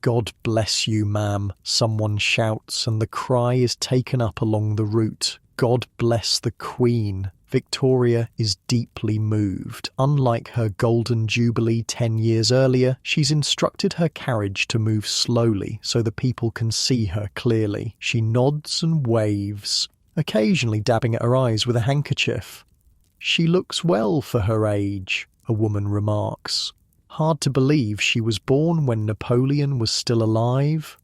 "God bless you, ma'am," someone shouts, and the cry is taken up along the route. "God bless the Queen." Victoria is deeply moved. Unlike her golden jubilee 10 years earlier, she's instructed her carriage to move slowly so the people can see her clearly. She nods and waves, occasionally dabbing at her eyes with a handkerchief. "She looks well for her age," a woman remarks. "Hard to believe she was born when Napoleon was still alive."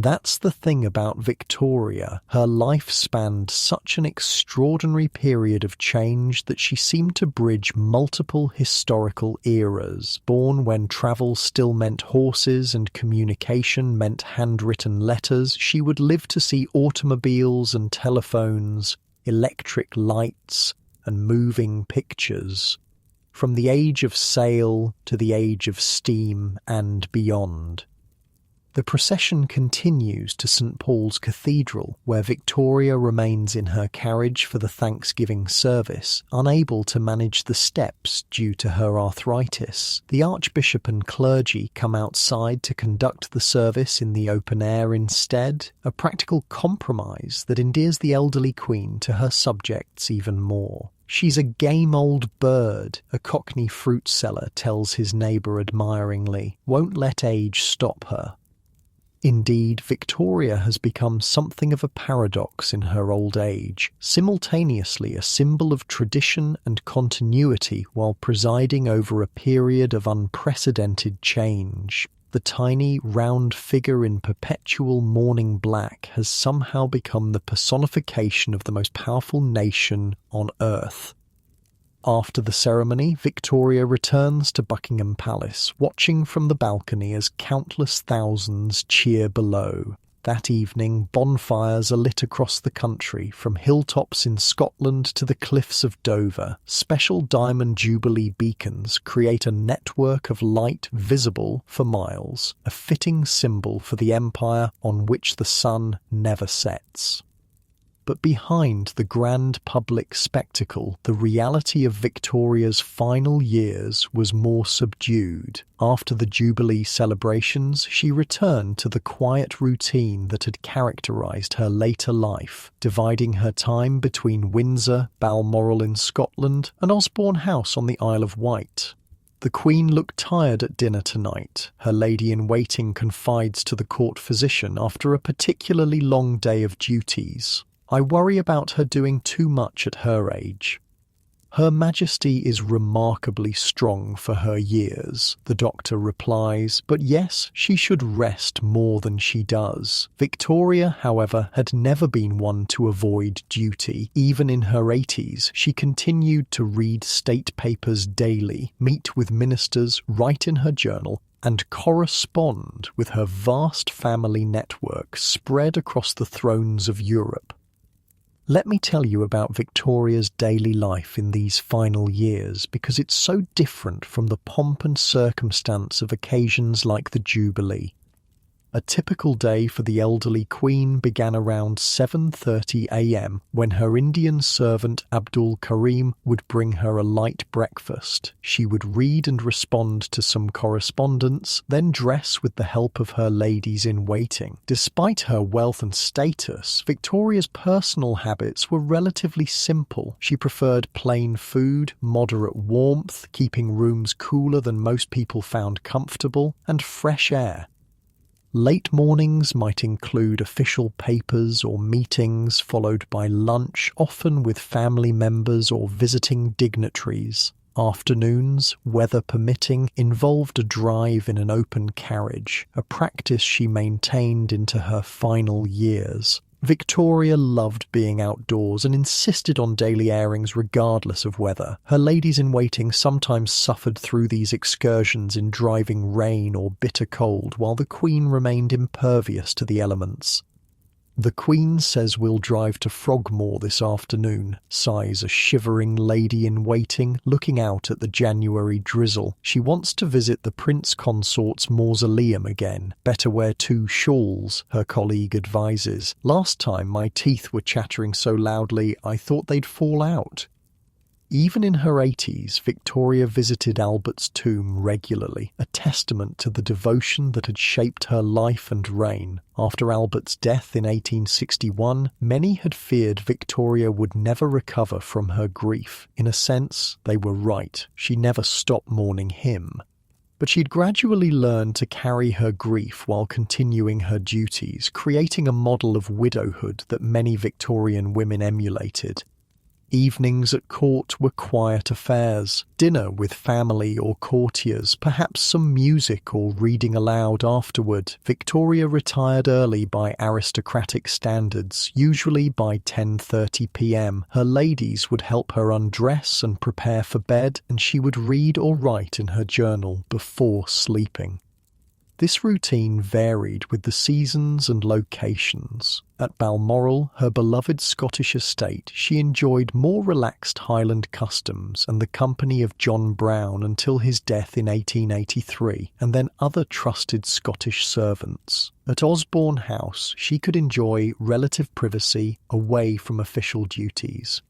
That's the thing about Victoria. Her life spanned such an extraordinary period of change that she seemed to bridge multiple historical eras. Born when travel still meant horses and communication meant handwritten letters, she would live to see automobiles and telephones, electric lights and moving pictures. From the age of sail to the age of steam and beyond. The procession continues to St. Paul's Cathedral, where Victoria remains in her carriage for the Thanksgiving service, unable to manage the steps due to her arthritis. The Archbishop and clergy come outside to conduct the service in the open air instead, a practical compromise that endears the elderly Queen to her subjects even more. "She's a game old bird," a Cockney fruit seller tells his neighbour admiringly. "Won't let age stop her." Indeed, Victoria has become something of a paradox in her old age, simultaneously a symbol of tradition and continuity while presiding over a period of unprecedented change. The tiny, round figure in perpetual mourning black has somehow become the personification of the most powerful nation on earth. After the ceremony, Victoria returns to Buckingham Palace, watching from the balcony as countless thousands cheer below. That evening, bonfires are lit across the country, from hilltops in Scotland to the cliffs of Dover. Special Diamond Jubilee beacons create a network of light visible for miles, a fitting symbol for the empire on which the sun never sets. But behind the grand public spectacle, the reality of Victoria's final years was more subdued. After the Jubilee celebrations, she returned to the quiet routine that had characterised her later life, dividing her time between Windsor, Balmoral in Scotland, and Osborne House on the Isle of Wight. The Queen looked tired at dinner tonight, her lady-in-waiting confides to the court physician after a particularly long day of duties. "I worry about her doing too much at her age." "Her Majesty is remarkably strong for her years," the doctor replies, "but yes, she should rest more than she does." Victoria, however, had never been one to avoid duty. Even in her 80s, she continued to read state papers daily, meet with ministers, write in her journal, and correspond with her vast family network spread across the thrones of Europe. Let me tell you about Victoria's daily life in these final years because it's so different from the pomp and circumstance of occasions like the Jubilee. A typical day for the elderly Queen began around 7:30 a.m. when her Indian servant Abdul Karim would bring her a light breakfast. She would read and respond to some correspondence, then dress with the help of her ladies-in-waiting. Despite her wealth and status, Victoria's personal habits were relatively simple. She preferred plain food, moderate warmth, keeping rooms cooler than most people found comfortable, and fresh air. Late mornings might include official papers or meetings, followed by lunch, often with family members or visiting dignitaries. Afternoons, weather permitting, involved a drive in an open carriage, a practice she maintained into her final years. Victoria loved being outdoors and insisted on daily airings regardless of weather. Her ladies-in-waiting sometimes suffered through these excursions in driving rain or bitter cold, while the Queen remained impervious to the elements. "The Queen says we'll drive to Frogmore this afternoon," sighs a shivering lady-in-waiting, looking out at the January drizzle. "She wants to visit the Prince Consort's mausoleum again. Better wear 2 shawls, her colleague advises. "Last time my teeth were chattering so loudly I thought they'd fall out." Even in her 80s, Victoria visited Albert's tomb regularly, a testament to the devotion that had shaped her life and reign. After Albert's death in 1861, many had feared Victoria would never recover from her grief. In a sense, they were right. She never stopped mourning him. But she'd gradually learned to carry her grief while continuing her duties, creating a model of widowhood that many Victorian women emulated. Evenings at court were quiet affairs, dinner with family or courtiers, perhaps some music or reading aloud afterward. Victoria retired early by aristocratic standards, usually by 10:30 p.m. Her ladies would help her undress and prepare for bed, and she would read or write in her journal before sleeping. This routine varied with the seasons and locations. At Balmoral, her beloved Scottish estate, she enjoyed more relaxed Highland customs and the company of John Brown until his death in 1883, and then other trusted Scottish servants. At Osborne House, she could enjoy relative privacy away from official duties.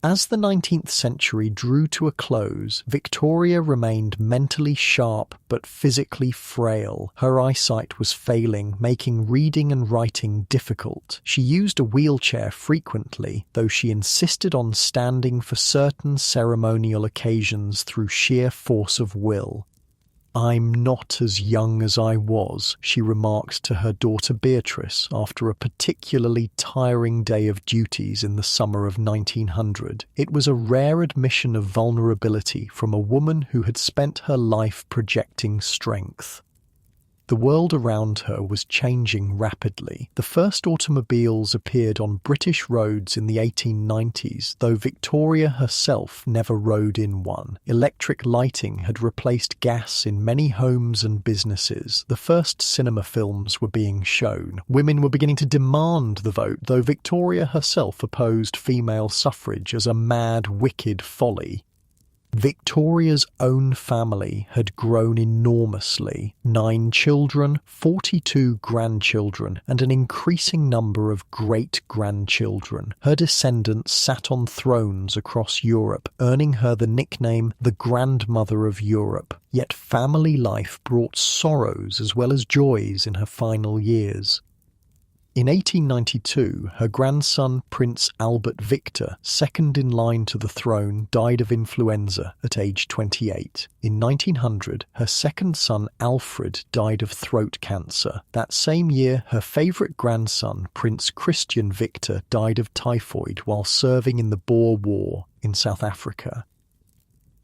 As the 19th century drew to a close, Victoria remained mentally sharp but physically frail. Her eyesight was failing, making reading and writing difficult. She used a wheelchair frequently, though she insisted on standing for certain ceremonial occasions through sheer force of will. "I'm not as young as I was," she remarked to her daughter Beatrice after a particularly tiring day of duties in the summer of 1900. It was a rare admission of vulnerability from a woman who had spent her life projecting strength. The world around her was changing rapidly. The first automobiles appeared on British roads in the 1890s, though Victoria herself never rode in one. Electric lighting had replaced gas in many homes and businesses. The first cinema films were being shown. Women were beginning to demand the vote, though Victoria herself opposed female suffrage as a mad, wicked folly. Victoria's own family had grown enormously. 9 children, 42 grandchildren, and an increasing number of great-grandchildren. Her descendants sat on thrones across Europe, earning her the nickname the Grandmother of Europe. Yet family life brought sorrows as well as joys in her final years. In 1892, her grandson Prince Albert Victor, second in line to the throne, died of influenza at age 28. In 1900, her second son Alfred died of throat cancer. That same year, her favourite grandson, Prince Christian Victor, died of typhoid while serving in the Boer War in South Africa.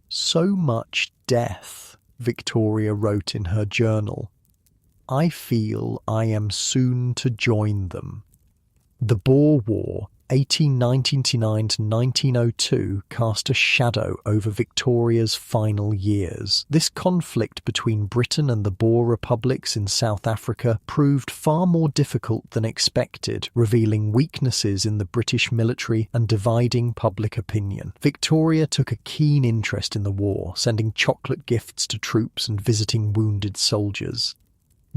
"So much death," Victoria wrote in her journal. "I feel I am soon to join them." The Boer War, 1899 to 1902, cast a shadow over Victoria's final years. This conflict between Britain and the Boer republics in South Africa proved far more difficult than expected, revealing weaknesses in the British military and dividing public opinion. Victoria took a keen interest in the war, sending chocolate gifts to troops and visiting wounded soldiers.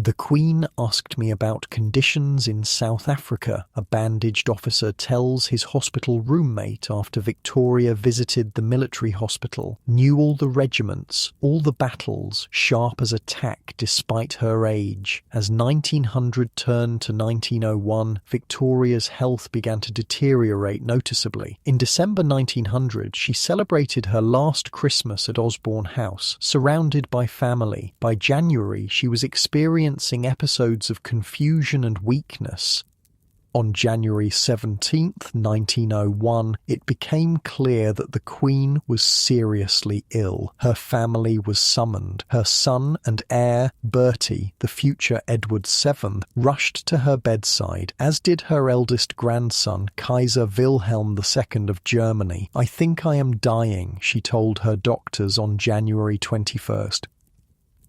"The Queen asked me about conditions in South Africa," a bandaged officer tells his hospital roommate after Victoria visited the military hospital. "Knew all the regiments, all the battles, sharp as a tack despite her age." As 1900 turned to 1901, Victoria's health began to deteriorate noticeably. In December 1900, she celebrated her last Christmas at Osborne House, surrounded by family. By January, she was experiencing episodes of confusion and weakness. On January 17th, 1901, it became clear that the Queen was seriously ill. Her family was summoned. Her son and heir, Bertie, the future Edward VII, rushed to her bedside, as did her eldest grandson, Kaiser Wilhelm II of Germany. "I think I am dying," she told her doctors on January 21st.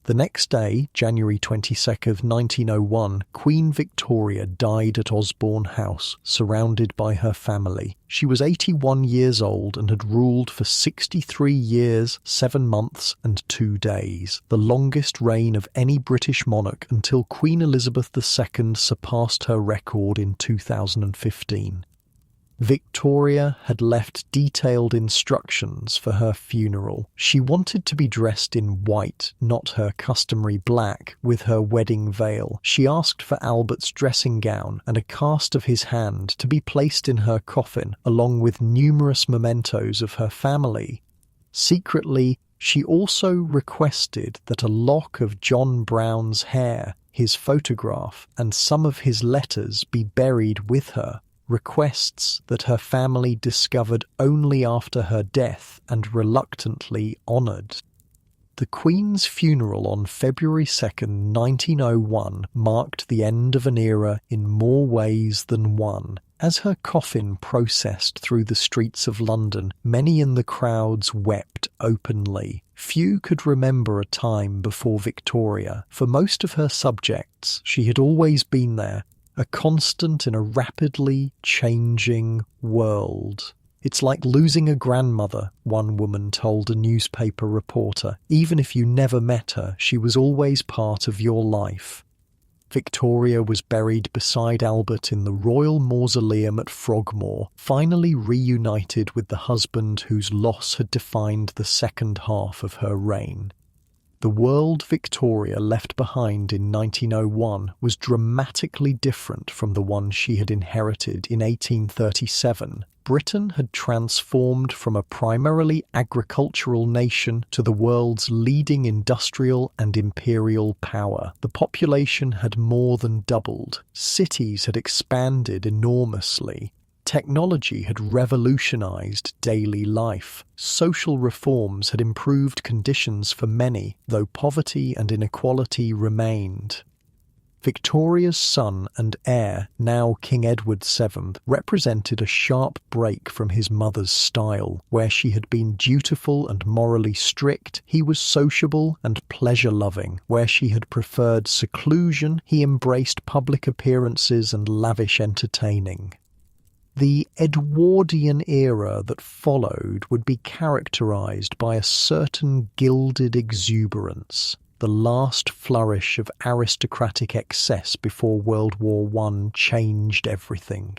The next day, January 22nd, 1901, Queen Victoria died at Osborne House, surrounded by her family. She was 81 years old and had ruled for 63 years, 7 months and 2 days, the longest reign of any British monarch until Queen Elizabeth II surpassed her record in 2015. Victoria had left detailed instructions for her funeral. She wanted to be dressed in white, not her customary black, with her wedding veil. She asked for Albert's dressing gown and a cast of his hand to be placed in her coffin, along with numerous mementos of her family. Secretly, she also requested that a lock of John Brown's hair, his photograph, and some of his letters be buried with her. requests that her family discovered only after her death and reluctantly honoured. The Queen's funeral on February 2nd, 1901 marked the end of an era in more ways than one. As her coffin processed through the streets of London, many in the crowds wept openly. Few could remember a time before Victoria. For most of her subjects, she had always been there, a constant in a rapidly changing world. "It's like losing a grandmother," one woman told a newspaper reporter. "Even if you never met her, she was always part of your life." Victoria was buried beside Albert in the Royal Mausoleum at Frogmore, finally reunited with the husband whose loss had defined the second half of her reign. The world Victoria left behind in 1901 was dramatically different from the one she had inherited in 1837. Britain had transformed from a primarily agricultural nation to the world's leading industrial and imperial power. The population had more than doubled. Cities had expanded enormously. Technology had revolutionized daily life. Social reforms had improved conditions for many, though poverty and inequality remained. Victoria's son and heir, now King Edward VII, represented a sharp break from his mother's style. Where she had been dutiful and morally strict, he was sociable and pleasure-loving. Where she had preferred seclusion, he embraced public appearances and lavish entertaining. The Edwardian era that followed would be characterized by a certain gilded exuberance, the last flourish of aristocratic excess before World War I changed everything.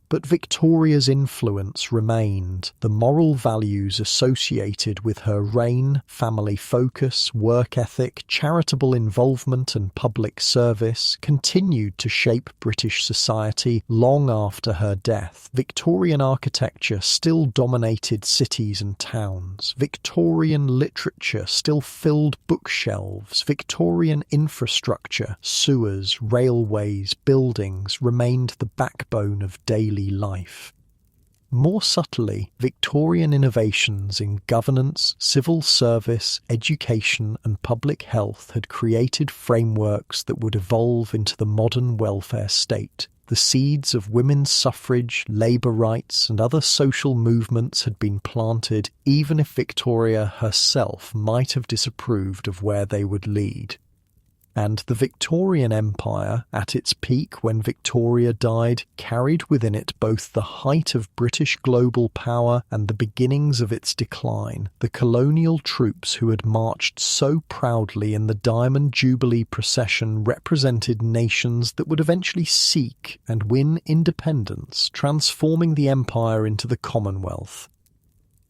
But Victoria's influence remained. The moral values associated with her reign, family focus, work ethic, charitable involvement and public service, continued to shape British society long after her death. Victorian architecture still dominated cities and towns. Victorian literature still filled bookshelves. Victorian infrastructure, sewers, railways, buildings remained the backbone of daily life. More subtly, Victorian innovations in governance, civil service, education and public health had created frameworks that would evolve into the modern welfare state. The seeds of women's suffrage, labour rights and other social movements had been planted, even if Victoria herself might have disapproved of where they would lead. And the Victorian Empire, at its peak when Victoria died, carried within it both the height of British global power and the beginnings of its decline. The colonial troops who had marched so proudly in the Diamond Jubilee procession represented nations that would eventually seek and win independence, transforming the empire into the Commonwealth.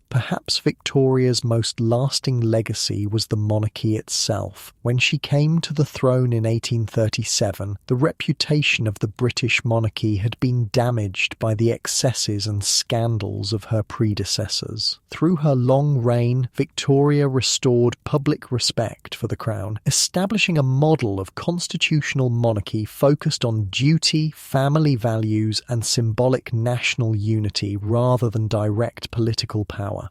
Perhaps Victoria's most lasting legacy was the monarchy itself. When she came to the throne in 1837, the reputation of the British monarchy had been damaged by the excesses and scandals of her predecessors. Through her long reign, Victoria restored public respect for the crown, establishing a model of constitutional monarchy focused on duty, family values, and symbolic national unity rather than direct political power.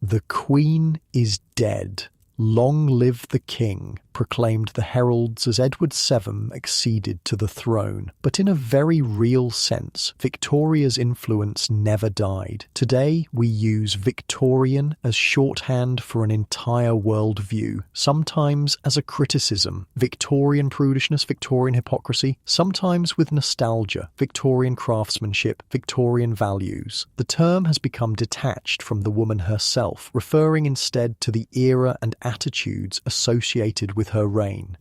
"The Queen is dead. Long live the King," proclaimed the heralds as Edward VII acceded to the throne. But in a very real sense, Victoria's influence never died. Today, we use Victorian as shorthand for an entire worldview, sometimes as a criticism. Victorian prudishness, Victorian hypocrisy, sometimes with nostalgia, Victorian craftsmanship, Victorian values. The term has become detached from the woman herself, referring instead to the era and attitudes associated with her reign.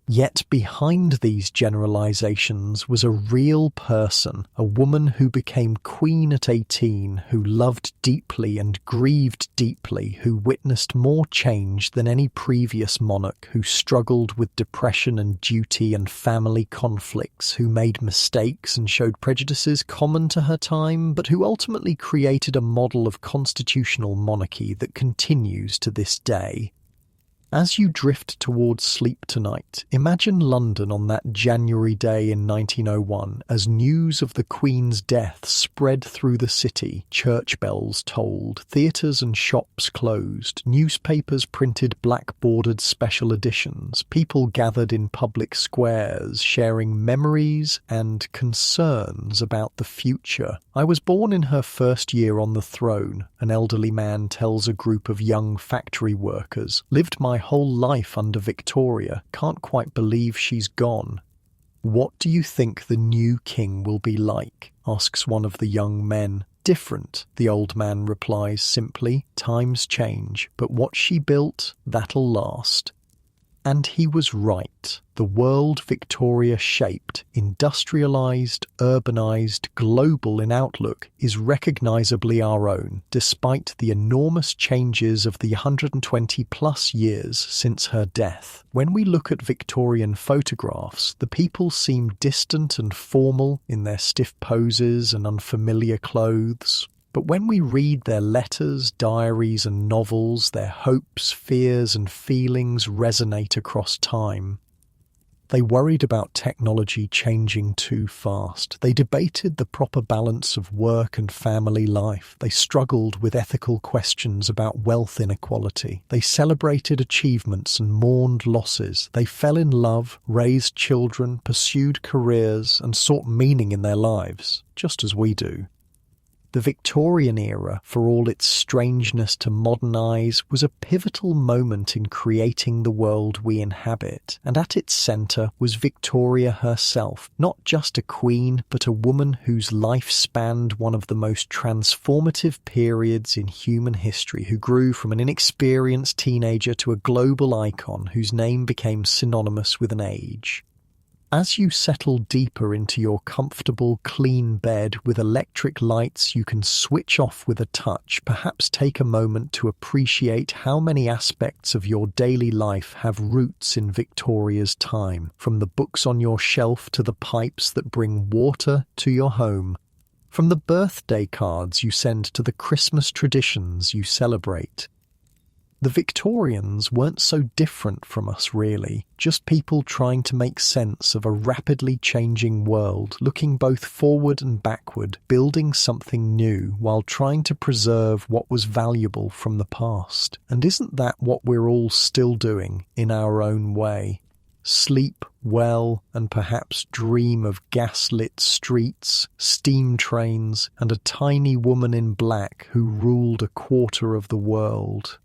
Yet behind these generalizations was a real person, a woman who became queen at 18, who loved deeply and grieved deeply, who witnessed more change than any previous monarch, who struggled with depression and duty and family conflicts, who made mistakes and showed prejudices common to her time, but who ultimately created a model of constitutional monarchy that continues to this day. As you drift towards sleep tonight, imagine London on that January day in 1901 as news of the Queen's death spread through the city, church bells tolled, theatres and shops closed, newspapers printed black-bordered special editions, people gathered in public squares, sharing memories and concerns about the future. "I was born in her first year on the throne," an elderly man tells a group of young factory workers. "Lived my whole life under Victoria, can't quite believe she's gone." "What do you think the new king will be like?" asks one of the young men. "Different," the old man replies simply. "Times change, but what she built, that'll last." And he was right. The world Victoria shaped, industrialised, urbanised, global in outlook, is recognisably our own, despite the enormous changes of the 120-plus years since her death. When we look at Victorian photographs, the people seem distant and formal in their stiff poses and unfamiliar clothes. But when we read their letters, diaries and novels, their hopes, fears and feelings resonate across time. They worried about technology changing too fast. They debated the proper balance of work and family life. They struggled with ethical questions about wealth inequality. They celebrated achievements and mourned losses. They fell in love, raised children, pursued careers and sought meaning in their lives, just as we do. The Victorian era, for all its strangeness to modernise, was a pivotal moment in creating the world we inhabit, and at its centre was Victoria herself, not just a queen, but a woman whose life spanned one of the most transformative periods in human history, who grew from an inexperienced teenager to a global icon whose name became synonymous with an age. As you settle deeper into your comfortable, clean bed with electric lights you can switch off with a touch, perhaps take a moment to appreciate how many aspects of your daily life have roots in Victoria's time, from the books on your shelf to the pipes that bring water to your home, from the birthday cards you send to the Christmas traditions you celebrate. The Victorians weren't so different from us, really, just people trying to make sense of a rapidly changing world, looking both forward and backward, building something new while trying to preserve what was valuable from the past. And isn't that what we're all still doing, in our own way? Sleep well and perhaps dream of gas-lit streets, steam trains, and a tiny woman in black who ruled a quarter of the world.